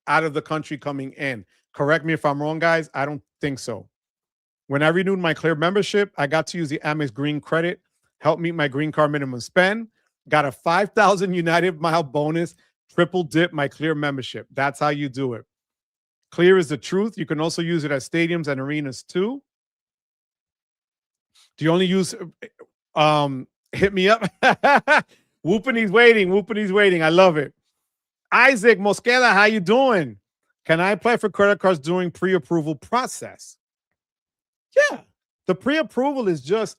Speaker 2: out of the country coming in. Correct me if I'm wrong, guys. I don't think so. When I renewed my clear membership, I got to use the Amex Green Credit, helped meet my green card minimum spend, got a 5,000 United Mile bonus, triple dip my clear membership. That's how you do it. Clear is the truth. You can also use it at stadiums and arenas too. Do you only use hit me up? Whoopany's waiting. Whoopany's waiting. I love it. Isaac Mosqueda, how you doing? Can I apply for credit cards during pre-approval process? Yeah. The pre-approval is just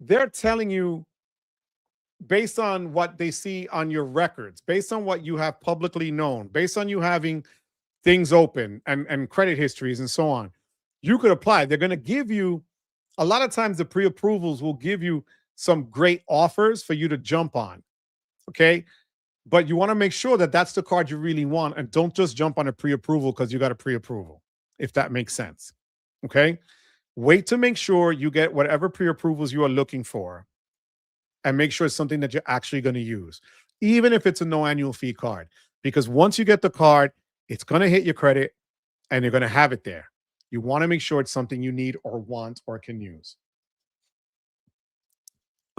Speaker 2: they're telling you based on what they see on your records, based on what you have publicly known, based on you having things open and credit histories and so on. You could apply. They're going to give you a lot of times the pre-approvals will give you some great offers for you to jump on. Okay. But you want to make sure that that's the card you really want and don't just jump on a pre-approval because you got a pre-approval, if that makes sense. Okay. Wait to make sure you get whatever pre-approvals you are looking for and make sure it's something that you're actually going to use, even if it's a no annual fee card. Because once you get the card, it's going to hit your credit and you're going to have it there. You want to make sure it's something you need or want or can use.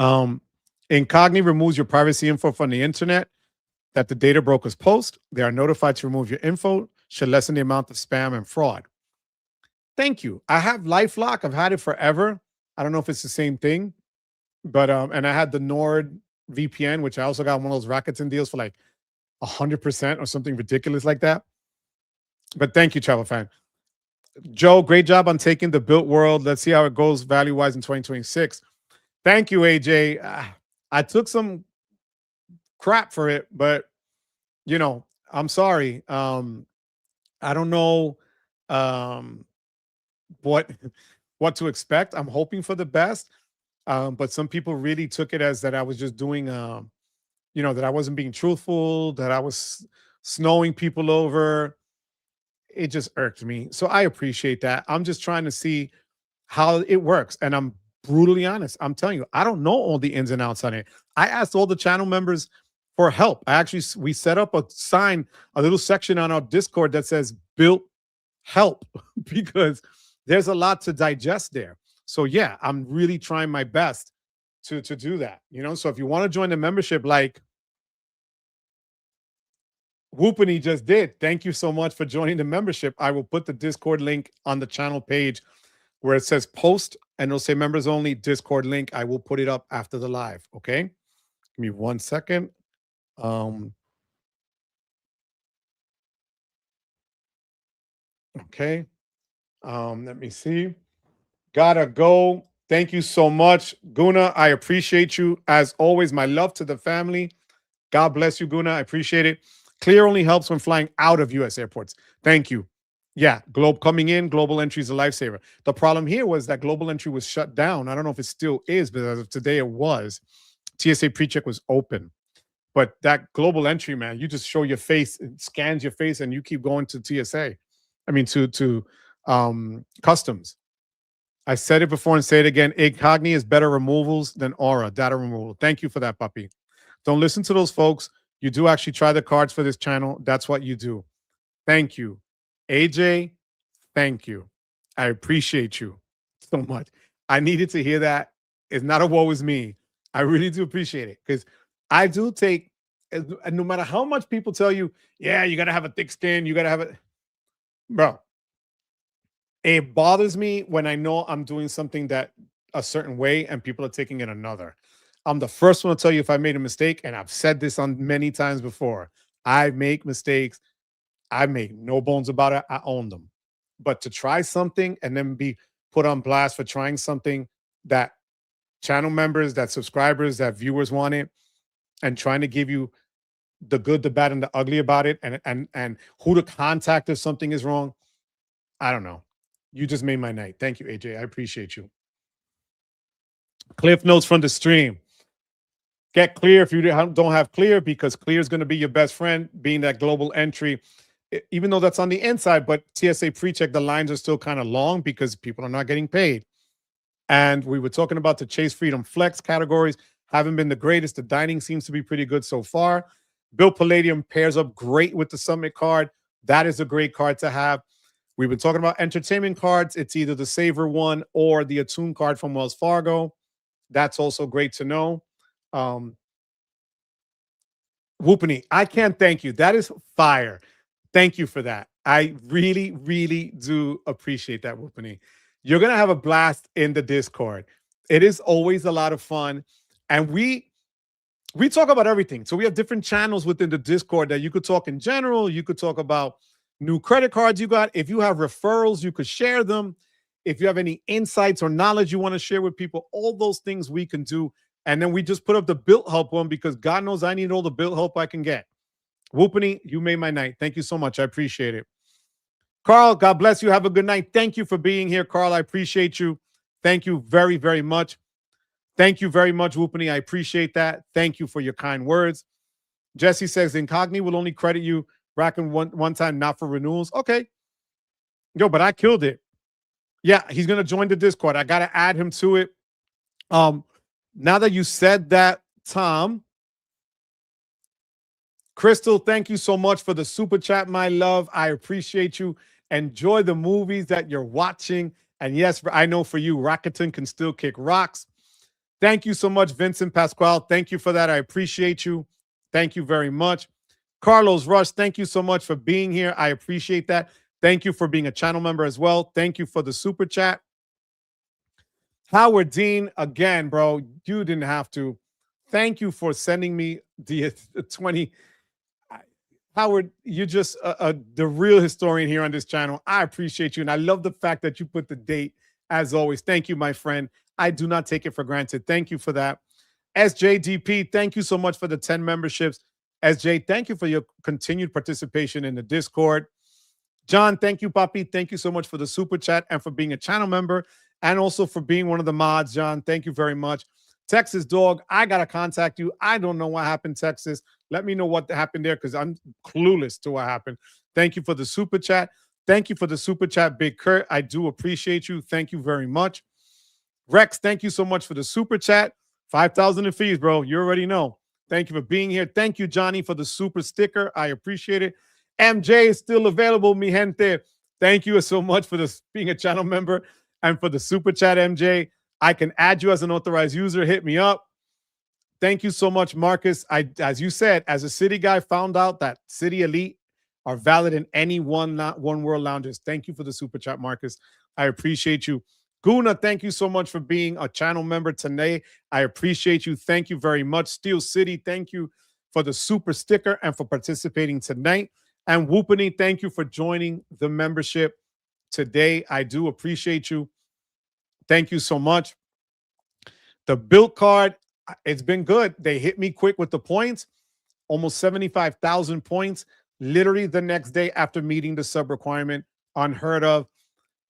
Speaker 2: Incogni removes your privacy info from the internet that the data brokers post. They are notified to remove your info, should lessen the amount of spam and fraud. Thank you. I have LifeLock. I've had it forever. I don't know if it's the same thing, but and I had the Nord VPN, which I also got one of those Rakuten deals for like 100% or something ridiculous like that. But thank you, Travel Fan. Joe, great job on taking the Bilt world. Let's see how it goes value-wise in 2026. Thank you, AJ. I took some crap for it, but you know, I'm sorry. I don't know what to expect. I'm hoping for the best. But some people really took it as that I was just doing that I wasn't being truthful, that I was snowing people over. It just irked me. So I appreciate that. I'm just trying to see how it works. And I'm brutally honest. I'm telling you, I don't know all the ins and outs on it. I asked all the channel members for help. We set up a little section on our Discord that says Bilt help because there's a lot to digest there. So yeah, I'm really trying my best to do that. So if you want to join the membership, like Whoopany just did, thank you so much for joining the membership. I will put the Discord link on the channel page where it says post and it'll say members only Discord link. I will put it up after the live. Okay. Give me 1 second. Okay. Let me see. Gotta go. Thank you so much, Guna. I appreciate you as always. My love to the family. God bless you, Guna. I appreciate it. Clear only helps when flying out of U.S. airports. Thank you. Yeah, coming in, global entry is a lifesaver. The problem here was that global entry was shut down. I don't know if it still is, but as of today it was. TSA PreCheck was open. But that global entry, man, you just show your face, it scans your face, and you keep going to TSA. I mean to customs. I said it before and say it again. Incogni is better removals than Aura data removal. Thank you for that, puppy. Don't listen to those folks. You do actually try the cards for this channel. That's what you do. Thank you. AJ, thank you. I appreciate you so much. I needed to hear that. It's not a woe is me. I really do appreciate it because I do take, no matter how much people tell you, yeah, you got to have a thick skin, you got to have it. Bro, it bothers me when I know I'm doing something that a certain way and people are taking it another. I'm the first one to tell you if I made a mistake, and I've said this on many times before. I make mistakes. I make no bones about it. I own them. But to try something and then be put on blast for trying something that channel members, that subscribers, that viewers wanted, and trying to give you the good, the bad, and the ugly about it, and who to contact if something is wrong. I don't know. You just made my night. Thank you, AJ. I appreciate you. Cliff notes from the stream. Get clear if you don't have clear, because clear is going to be your best friend, being that global entry, even though that's on the inside. But TSA pre-check, the lines are still kind of long because people are not getting paid. And we were talking about the Chase Freedom Flex categories. Haven't been the greatest. The dining seems to be pretty good so far. Bilt Palladium pairs up great with the Summit card. That is a great card to have. We've been talking about entertainment cards. It's either the Savor one or the Attune card from Wells Fargo. That's also great to know. Whoopany, I can't thank you. That is fire. Thank you for that. I really, really do appreciate that, Whoopany. You're going to have a blast in the Discord. It is always a lot of fun. And we talk about everything. So we have different channels within the Discord that you could talk in general. You could talk about new credit cards you got. If you have referrals, you could share them. If you have any insights or knowledge you want to share with people, all those things we can do. And then we just put up the Bilt help one because God knows I need all the Bilt help I can get. Whoopany, you made my night. Thank you so much. I appreciate it. Carl, God bless you. Have a good night. Thank you for being here, Carl. I appreciate you. Thank you very, very much. Thank you very much, Whoopany. I appreciate that. Thank you for your kind words. Jesse says, Incogni will only credit you Rakuten one time, not for renewals. Okay. Yo, but I killed it. Yeah, he's going to join the Discord. I got to add him to it. Now that you said that, Tom, Crystal, thank you so much for the super chat, my love. I appreciate you. Enjoy the movies that you're watching. And yes, I know for you, Rakuten can still kick rocks. Thank you so much, Vincent Pasquale. Thank you for that. I appreciate you. Thank you very much. Carlos Rush, thank you so much for being here. I appreciate that. Thank you for being a channel member as well. Thank you for the super chat. Howard Dean, again, bro, you didn't have to. Thank you for sending me the 20. Howard, you're just the real historian here on this channel. I appreciate you. And I love the fact that you put the date, as always. Thank you, my friend. I do not take it for granted. Thank you for that. SJDP, thank you so much for the 10 memberships. SJ, thank you for your continued participation in the Discord. John, thank you, Papi. Thank you so much for the super chat and for being a channel member and also for being one of the mods, John. Thank you very much. Texas Dog, I got to contact you. I don't know what happened, Texas. Let me know what happened there because I'm clueless to what happened. Thank you for the super chat. Thank you for the super chat, Big Kurt. I do appreciate you. Thank you very much. Rex, thank you so much for the super chat. 5,000 in fees, bro. You already know. Thank you for being here. Thank you, Johnny, for the super sticker. I appreciate it. MJ is still available, mi gente. Thank you so much for being a channel member and for the super chat, MJ. I can add you as an authorized user. Hit me up. Thank you so much, Marcus. As you said, as a city guy, found out that City Elite are valid in any one world lounges. Thank you for the super chat, Marcus. I appreciate you. Guna, thank you so much for being a channel member today. I appreciate you. Thank you very much. Steel City, thank you for the super sticker and for participating tonight. And Whoopany, thank you for joining the membership today. I do appreciate you. Thank you so much. The Bilt card, it's been good. They hit me quick with the points, almost 75,000 points, literally the next day after meeting the sub requirement. Unheard of.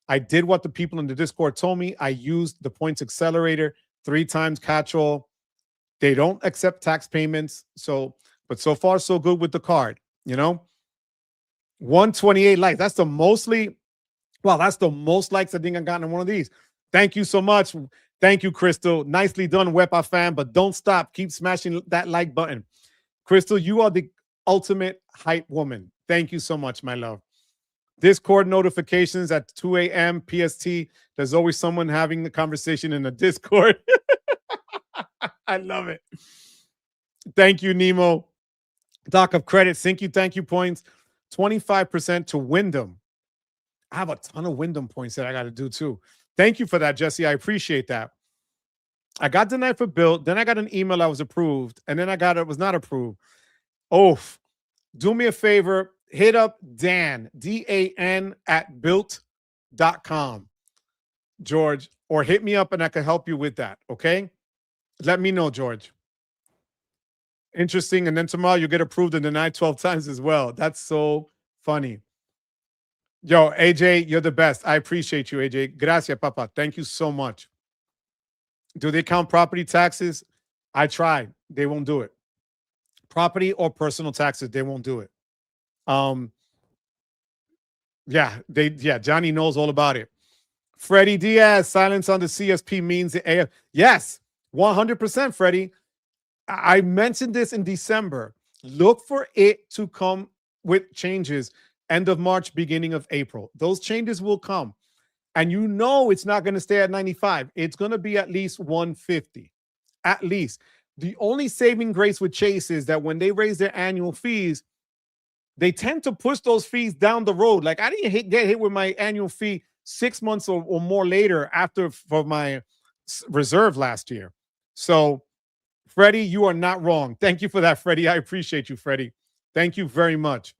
Speaker 2: I did what the people in the Discord told me. I used the points accelerator 3 times catch-all. They don't accept tax payments, so But so far, so good with the card. 128 likes. That's the mostly, well, that's the most likes I think I got in one of these. Thank you so much. Thank you, Crystal. Nicely done, Wepa fan. But don't stop. Keep smashing that like button. Crystal, you are the ultimate hype woman. Thank you so much, my love. Discord notifications at 2 a.m. PST. There's always someone having the conversation in the Discord. I love it. Thank you, Nemo. Doc of credit, thank you points. 25% to Wyndham. I have a ton of Wyndham points that I got to do too. Thank you for that, Jesse. I appreciate that. I got denied for Bilt. Then I got an email I was approved. And then I got it was not approved. Oh, do me a favor. Hit up Dan, DAN at Bilt.com, George, or hit me up and I can help you with that. Okay? Let me know, George. Interesting. And then tomorrow you get approved and denied 12 times as well. That's so funny. Yo, AJ, you're the best. I appreciate you, AJ. Gracias, papa. Thank you so much. Do they count property taxes? I tried. They won't do it. Property or personal taxes, they won't do it. Johnny knows all about it. Freddie Diaz, silence on the CSP means the AF. Yes, 100%, Freddie. I mentioned this in December. Look for it to come with changes end of March, beginning of April. Those changes will come. And it's not going to stay at 95. It's going to be at least 150. At least. The only saving grace with Chase is that when they raise their annual fees, they tend to push those fees down the road. Like I didn't get hit with my annual fee 6 months or more later for my reserve last year. So, Freddie, you are not wrong. Thank you for that, Freddie. I appreciate you, Freddie. Thank you very much.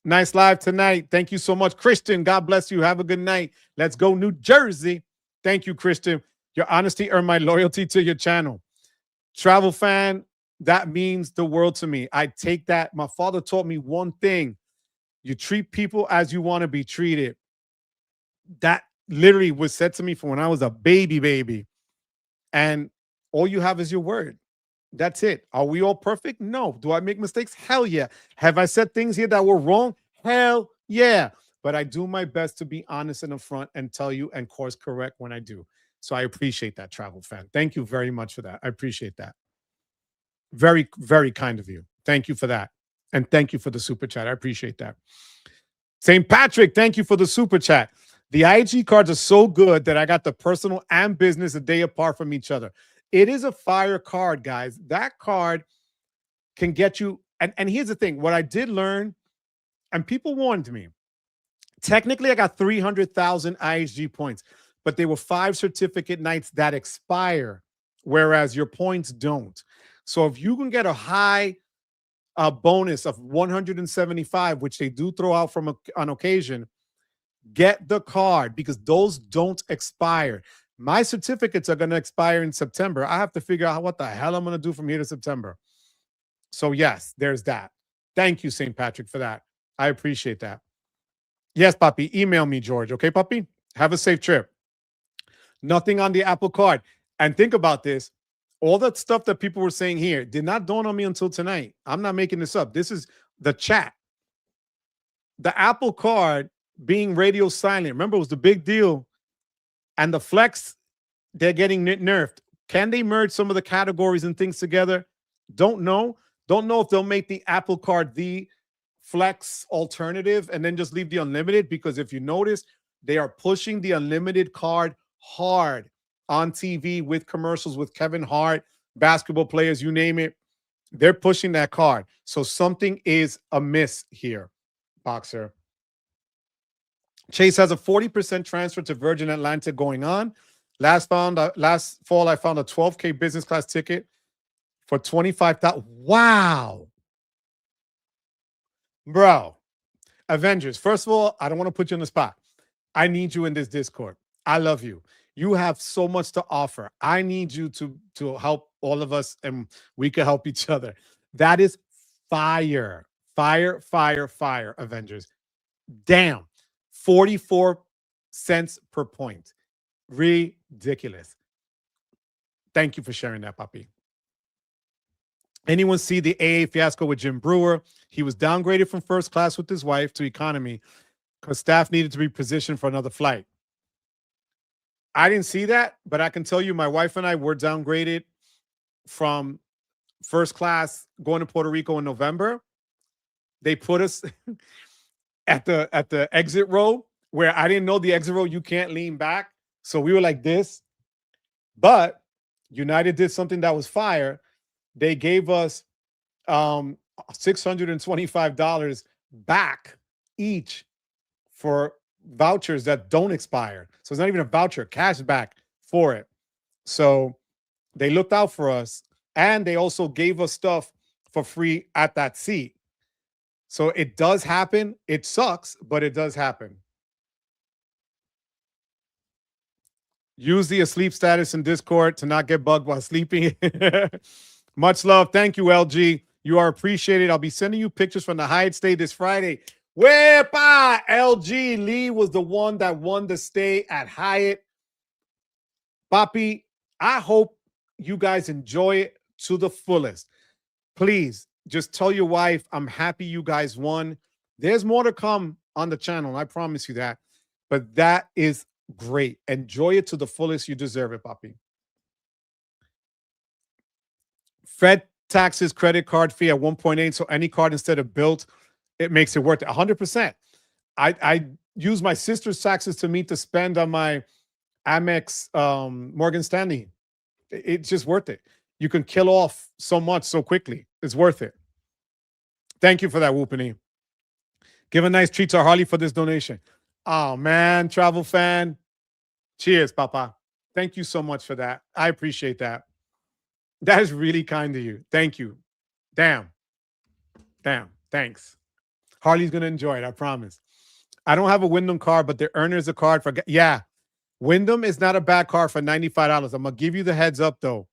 Speaker 2: Nice live tonight. Thank you so much. Christian, God bless you. Have a good night. Let's go, New Jersey. Thank you, Christian. Your honesty earned my loyalty to your channel. Travel fan, that means the world to me. I take that. My father taught me one thing. You treat people as you want to be treated. That literally was said to me from when I was a baby. And all you have is your word. That's it. Are we all perfect? No. Do I make mistakes? Hell yeah. Have I said things here that were wrong? Hell yeah. But I do my best to be honest and upfront and tell you and course correct when I do. So I appreciate that, travel fan. Thank you very much for that. I appreciate that. Very, very kind of you. Thank you for that. And thank you for the super chat. I appreciate that. St. Patrick, thank you for the super chat. The IG cards are so good that I got the personal and business a day apart from each other. It is a fire card, guys. That card can get you. And here's the thing. What I did learn, and people warned me, technically I got 300,000 IHG points, but they were 5 certificate nights that expire, whereas your points don't. So if you can get a high bonus of 175, which they do throw out on occasion, get the card because those don't expire. My certificates are going to expire in September. I have to figure out what the hell I'm going to do from here to September. So yes, there's that. Thank you, St. Patrick, for that. I appreciate that. Yes, Papi, email me, George. Okay, Papi? Have a safe trip. Nothing on the Apple card. And think about this. All that stuff that people were saying here did not dawn on me until tonight. I'm not making this up. This is the chat. The Apple card being radio silent. Remember, it was the big deal. And the Flex, they're getting nerfed. Can they merge some of the categories and things together? Don't know. Don't know if they'll make the Apple card the Flex alternative and then just leave the unlimited, because if you notice, they are pushing the unlimited card hard on TV with commercials with Kevin Hart, basketball players, you name it. They're pushing that card. So something is amiss here, Boxer. Chase has a 40% transfer to Virgin Atlantic going on. Last fall, I found a 12K business class ticket for $25,000. Wow. Bro, Avengers. First of all, I don't want to put you on the spot. I need you in this Discord. I love you. You have so much to offer. I need you to help all of us, and we can help each other. That is fire. Fire, fire, fire, Avengers. Damn. 44 cents per point. Ridiculous. Thank you for sharing that, Papi. Anyone see the AA fiasco with Jim Brewer? He was downgraded from first class with his wife to economy because staff needed to be positioned for another flight. I didn't see that, but I can tell you my wife and I were downgraded from first class going to Puerto Rico in November. They put us at the exit row where I didn't know the exit row, you can't lean back. So we were like this. But United did something that was fire. They gave us $625 back each for vouchers that don't expire. So it's not even a voucher, cash back for it. So they looked out for us, and they also gave us stuff for free at that seat. So it does happen. It sucks, but it does happen. Use the asleep status in Discord to not get bugged while sleeping. Much love. Thank you, LG. You are appreciated. I'll be sending you pictures from the Hyatt stay this Friday. Wepa! LG Lee was the one that won the stay at Hyatt. Papi, I hope you guys enjoy it to the fullest. Please just tell your wife I'm happy you guys won. There's more to come on the channel. I promise you that. But that is great. Enjoy it to the fullest. You deserve it, Papi. Fed taxes credit card fee at 1.8. So any card instead of Bilt, it makes it worth it. 100%. I use my sister's taxes to meet the spend on my Amex Morgan Stanley. It's just worth it. You can kill off so much so quickly. It's worth it. Thank you for that, Whoopany. Give a nice treat to Harley for this donation. Oh, man, travel fan. Cheers, Papa. Thank you so much for that. I appreciate that. That is really kind of you. Thank you. Damn. Thanks. Harley's going to enjoy it, I promise. I don't have a Wyndham card, but the earner is a card for... Yeah, Wyndham is not a bad card for $95. I'm going to give you the heads up, though.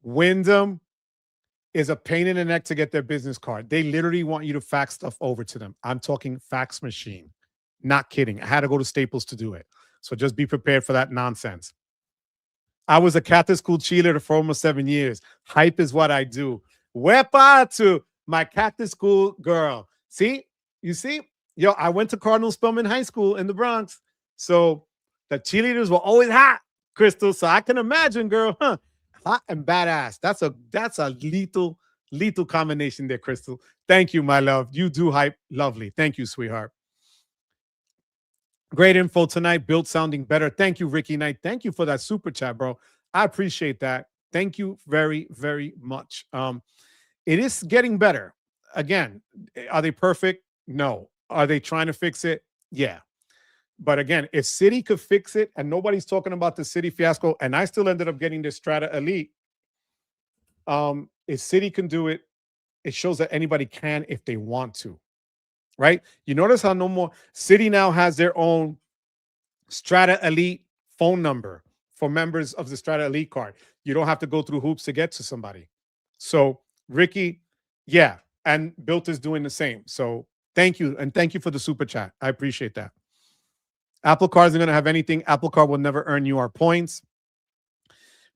Speaker 2: Wyndham is a pain in the neck to get their business card. They literally want you to fax stuff over to them. I'm talking fax machine. Not kidding. I had to go to Staples to do it. So just be prepared for that nonsense. I was a Catholic school cheerleader for almost 7 years. Hype is what I do. Wepa to my Catholic school girl. See? You see? Yo, I went to Cardinal Spellman High School in the Bronx. So the cheerleaders were always hot, Crystal. So I can imagine, girl, huh? Hot and badass. That's a lethal combination there, Crystal. Thank you, my love. You do hype. Lovely. Thank you, sweetheart. Great info tonight. Bilt sounding better. Thank you, Ricky Knight. Thank you for that super chat, bro. I appreciate that. Thank you very, very much. It is getting better. Again, are they perfect? No. Are they trying to fix it? Yeah. But again, if City could fix it, and nobody's talking about the City fiasco, and I still ended up getting this Strata Elite. If City can do it, it shows that anybody can if they want to. Right? You notice how no more City now has their own Strata Elite phone number for members of the Strata Elite card. You don't have to go through hoops to get to somebody. So Ricky, yeah, and Bilt is doing the same. So thank you, and thank you for the super chat. I appreciate that. Apple Card isn't going to have anything. Apple Card will never earn you our points.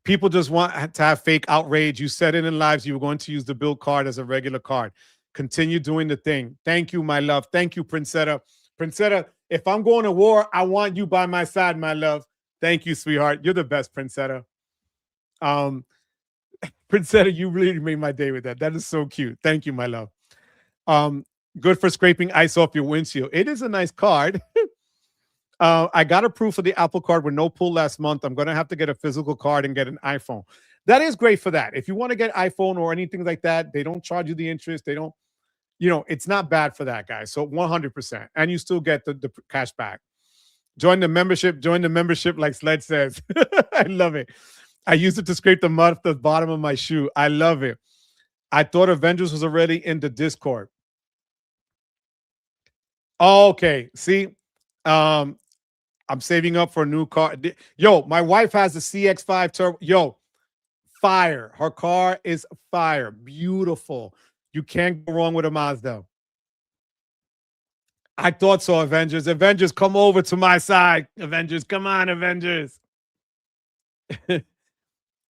Speaker 2: People just want to have fake outrage. You said it in lives you were going to use the Bilt card as a regular card. Continue doing the thing. Thank you, my love. Thank you, Princetta. Princetta, if I'm going to war, I want you by my side, my love. Thank you, sweetheart. You're the best, Princetta. Princetta, you really made my day with that. That is so cute. Thank you, my love. Good for scraping ice off your windshield. It is a nice card. I got approved for the Apple Card with no pull last month. I'm going to have to get a physical card and get an iPhone. That is great for that. If you want to get iPhone or anything like that, they don't charge you the interest. They don't, it's not bad for that, guys. So 100%. And you still get the cash back. Join the membership, like Sledge says. I love it. I used it to scrape the mud off the bottom of my shoe. I love it. I thought Avengers was already in the Discord. Okay. See, I'm saving up for a new car. Yo, my wife has a CX-5 Turbo. Yo, fire. Her car is fire. Beautiful. You can't go wrong with a Mazda. I thought so, Avengers. Avengers, come over to my side. Avengers, come on, Avengers.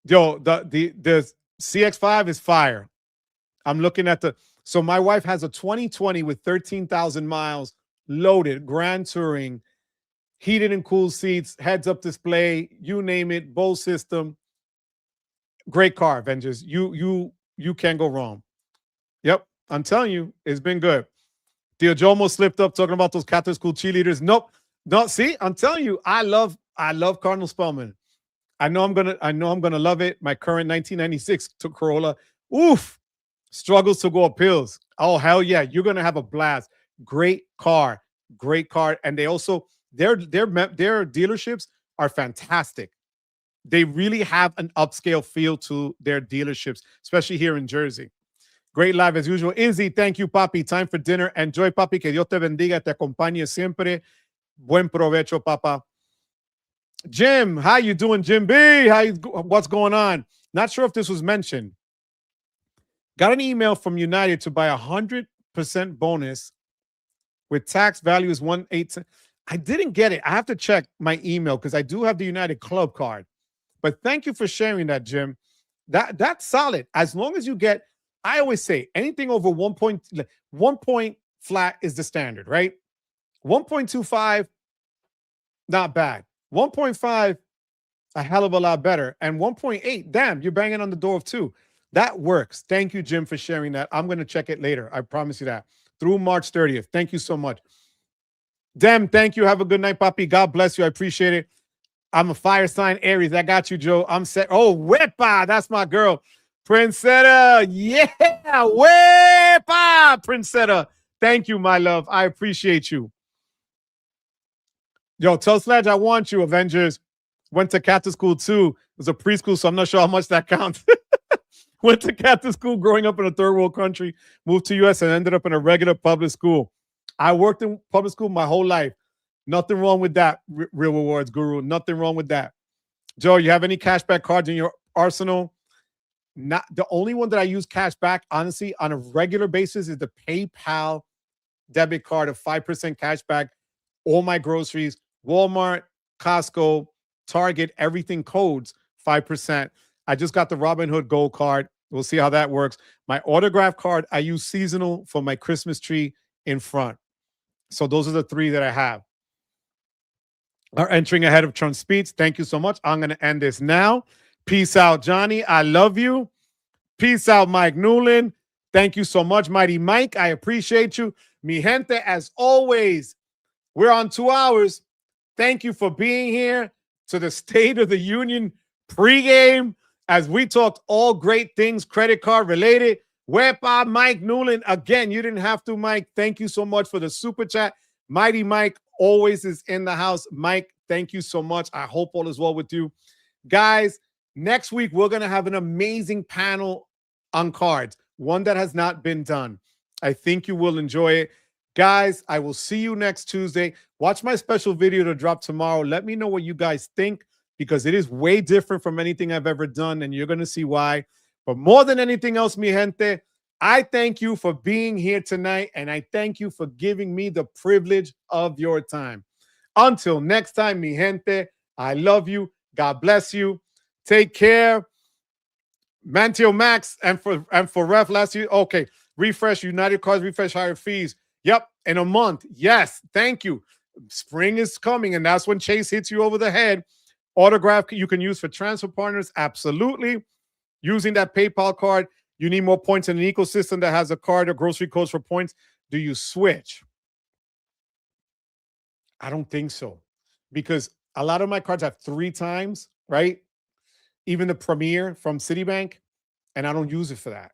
Speaker 2: Yo, the CX-5 is fire. I'm looking at so my wife has a 2020 with 13,000 miles, loaded, Grand Touring, heated and cooled seats, heads-up display, you name it, Bose system. Great car, Avengers. You can't go wrong. Yep, I'm telling you, it's been good. Theo Jomo slipped up talking about those Catholic school cheerleaders. Nope. No, see, I'm telling you, I love Cardinal Spellman. I know I'm gonna love it. My current 1996 Corolla. Oof. Struggles to go up hills. Oh, hell yeah. You're gonna have a blast. Great car. Great car. And they also their dealerships are fantastic. They really have an upscale feel to their dealerships, especially here in Jersey. Great live as usual. Izzy, thank you, papi. Time for dinner. Enjoy, papi. Que Dios te bendiga, te acompañe siempre. Buen provecho, papa. Jim, how you doing, Jim B? What's going on? Not sure if this was mentioned. Got an email from United to buy 100% bonus with tax value is 1.8. I didn't get it. I have to check my email because I do have the United Club card. But thank you for sharing that, Jim. That's solid. As long as you get, I always say anything over 1 point flat is the standard, right? 1.25, not bad. 1.5, a hell of a lot better. And 1.8, damn, you're banging on the door of 2. That works. Thank you, Jim, for sharing that. I'm going to check it later. I promise you that. Through March 30th. Thank you so much. Dem, thank you. Have a good night, Papi. God bless you. I appreciate it. I'm a fire sign Aries. I got you, Joe. I'm set. Oh, Wepa. That's my girl. Princetta. Yeah. Wepa. Princetta. Thank you, my love. I appreciate you. Yo, tell Sledge I want you, Avengers. Went to Catholic school too. It was a preschool, so I'm not sure how much that counts. Went to Catholic school growing up in a third world country, moved to US and ended up in a regular public school. I worked in public school my whole life. Nothing wrong with that, Real Rewards Guru. Nothing wrong with that. Joe, you have any cashback cards in your arsenal? Not the only one that I use cashback, honestly, on a regular basis is the PayPal debit card of 5% cashback. All my groceries, Walmart, Costco, Target, everything codes 5%. I just got the Robinhood Gold card. We'll see how that works. My autograph card, I use seasonal for my Christmas tree in front. So those are the 3 that I have. Are entering ahead of Trump Speeds. Thank you so much. I'm going to end this now. Peace out, Johnny. I love you. Peace out, Mike Newland. Thank you so much, Mighty Mike. I appreciate you. Mi gente, as always, we're on 2 hours. Thank you for being here to the State of the Union pregame as we talked all great things credit card related. Wepa, Mike Newland. Again, you didn't have to, Mike. Thank you so much for the super chat. Mighty Mike always is in the house. Mike, thank you so much. I hope all is well with you. Guys, next week, we're going to have an amazing panel on cards, one that has not been done. I think you will enjoy it. Guys, I will see you next Tuesday. Watch my special video to drop tomorrow. Let me know what you guys think because it is way different from anything I've ever done, and you're going to see why. But more than anything else, mi gente, I thank you for being here tonight, and I thank you for giving me the privilege of your time. Until next time, mi gente, I love you. God bless you. Take care. Mantio Max and for Ref last year. Okay, refresh United Cards, refresh higher fees. Yep, in a month. Yes, thank you. Spring is coming, and that's when Chase hits you over the head. Autograph you can use for transfer partners. Absolutely. Using that PayPal card, you need more points in an ecosystem that has a card or grocery codes for points. Do you switch? I don't think so. Because a lot of my cards have 3 times, right? Even the Premier from Citibank, and I don't use it for that.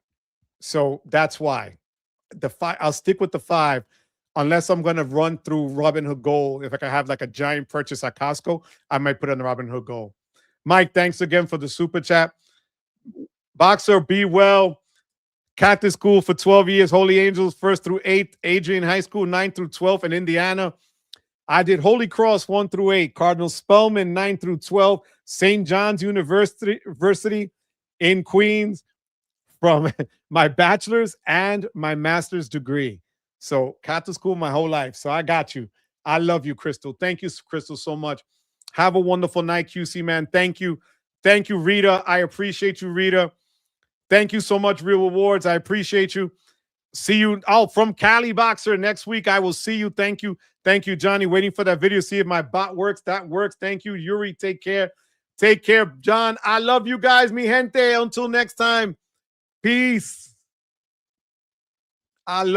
Speaker 2: So that's why. The 5, I'll stick with the 5 unless I'm going to run through Robinhood Gold. If I can have like a giant purchase at Costco, I might put it on the Robinhood Gold. Mike, thanks again for the super chat. Boxer, be well. Cactus School for 12 years. Holy Angels, 1st through 8th. Adrian High School, 9th through 12th in Indiana. I did Holy Cross 1 through 8. Cardinal Spellman, 9 through 12. St. John's University in Queens from my bachelor's and my master's degree. So Catholic school my whole life. So I got you. I love you, Crystal. Thank you, Crystal, so much. Have a wonderful night, QC, man. Thank you. Thank you, Rita. I appreciate you, Rita. Thank you so much, Real Rewards. I appreciate you. See you. Oh, from Cali Boxer next week. I will see you. Thank you. Thank you, Johnny. Waiting for that video. See if my bot works. That works. Thank you, Yuri. Take care. Take care, John. I love you guys, mi gente. Until next time. Peace. I love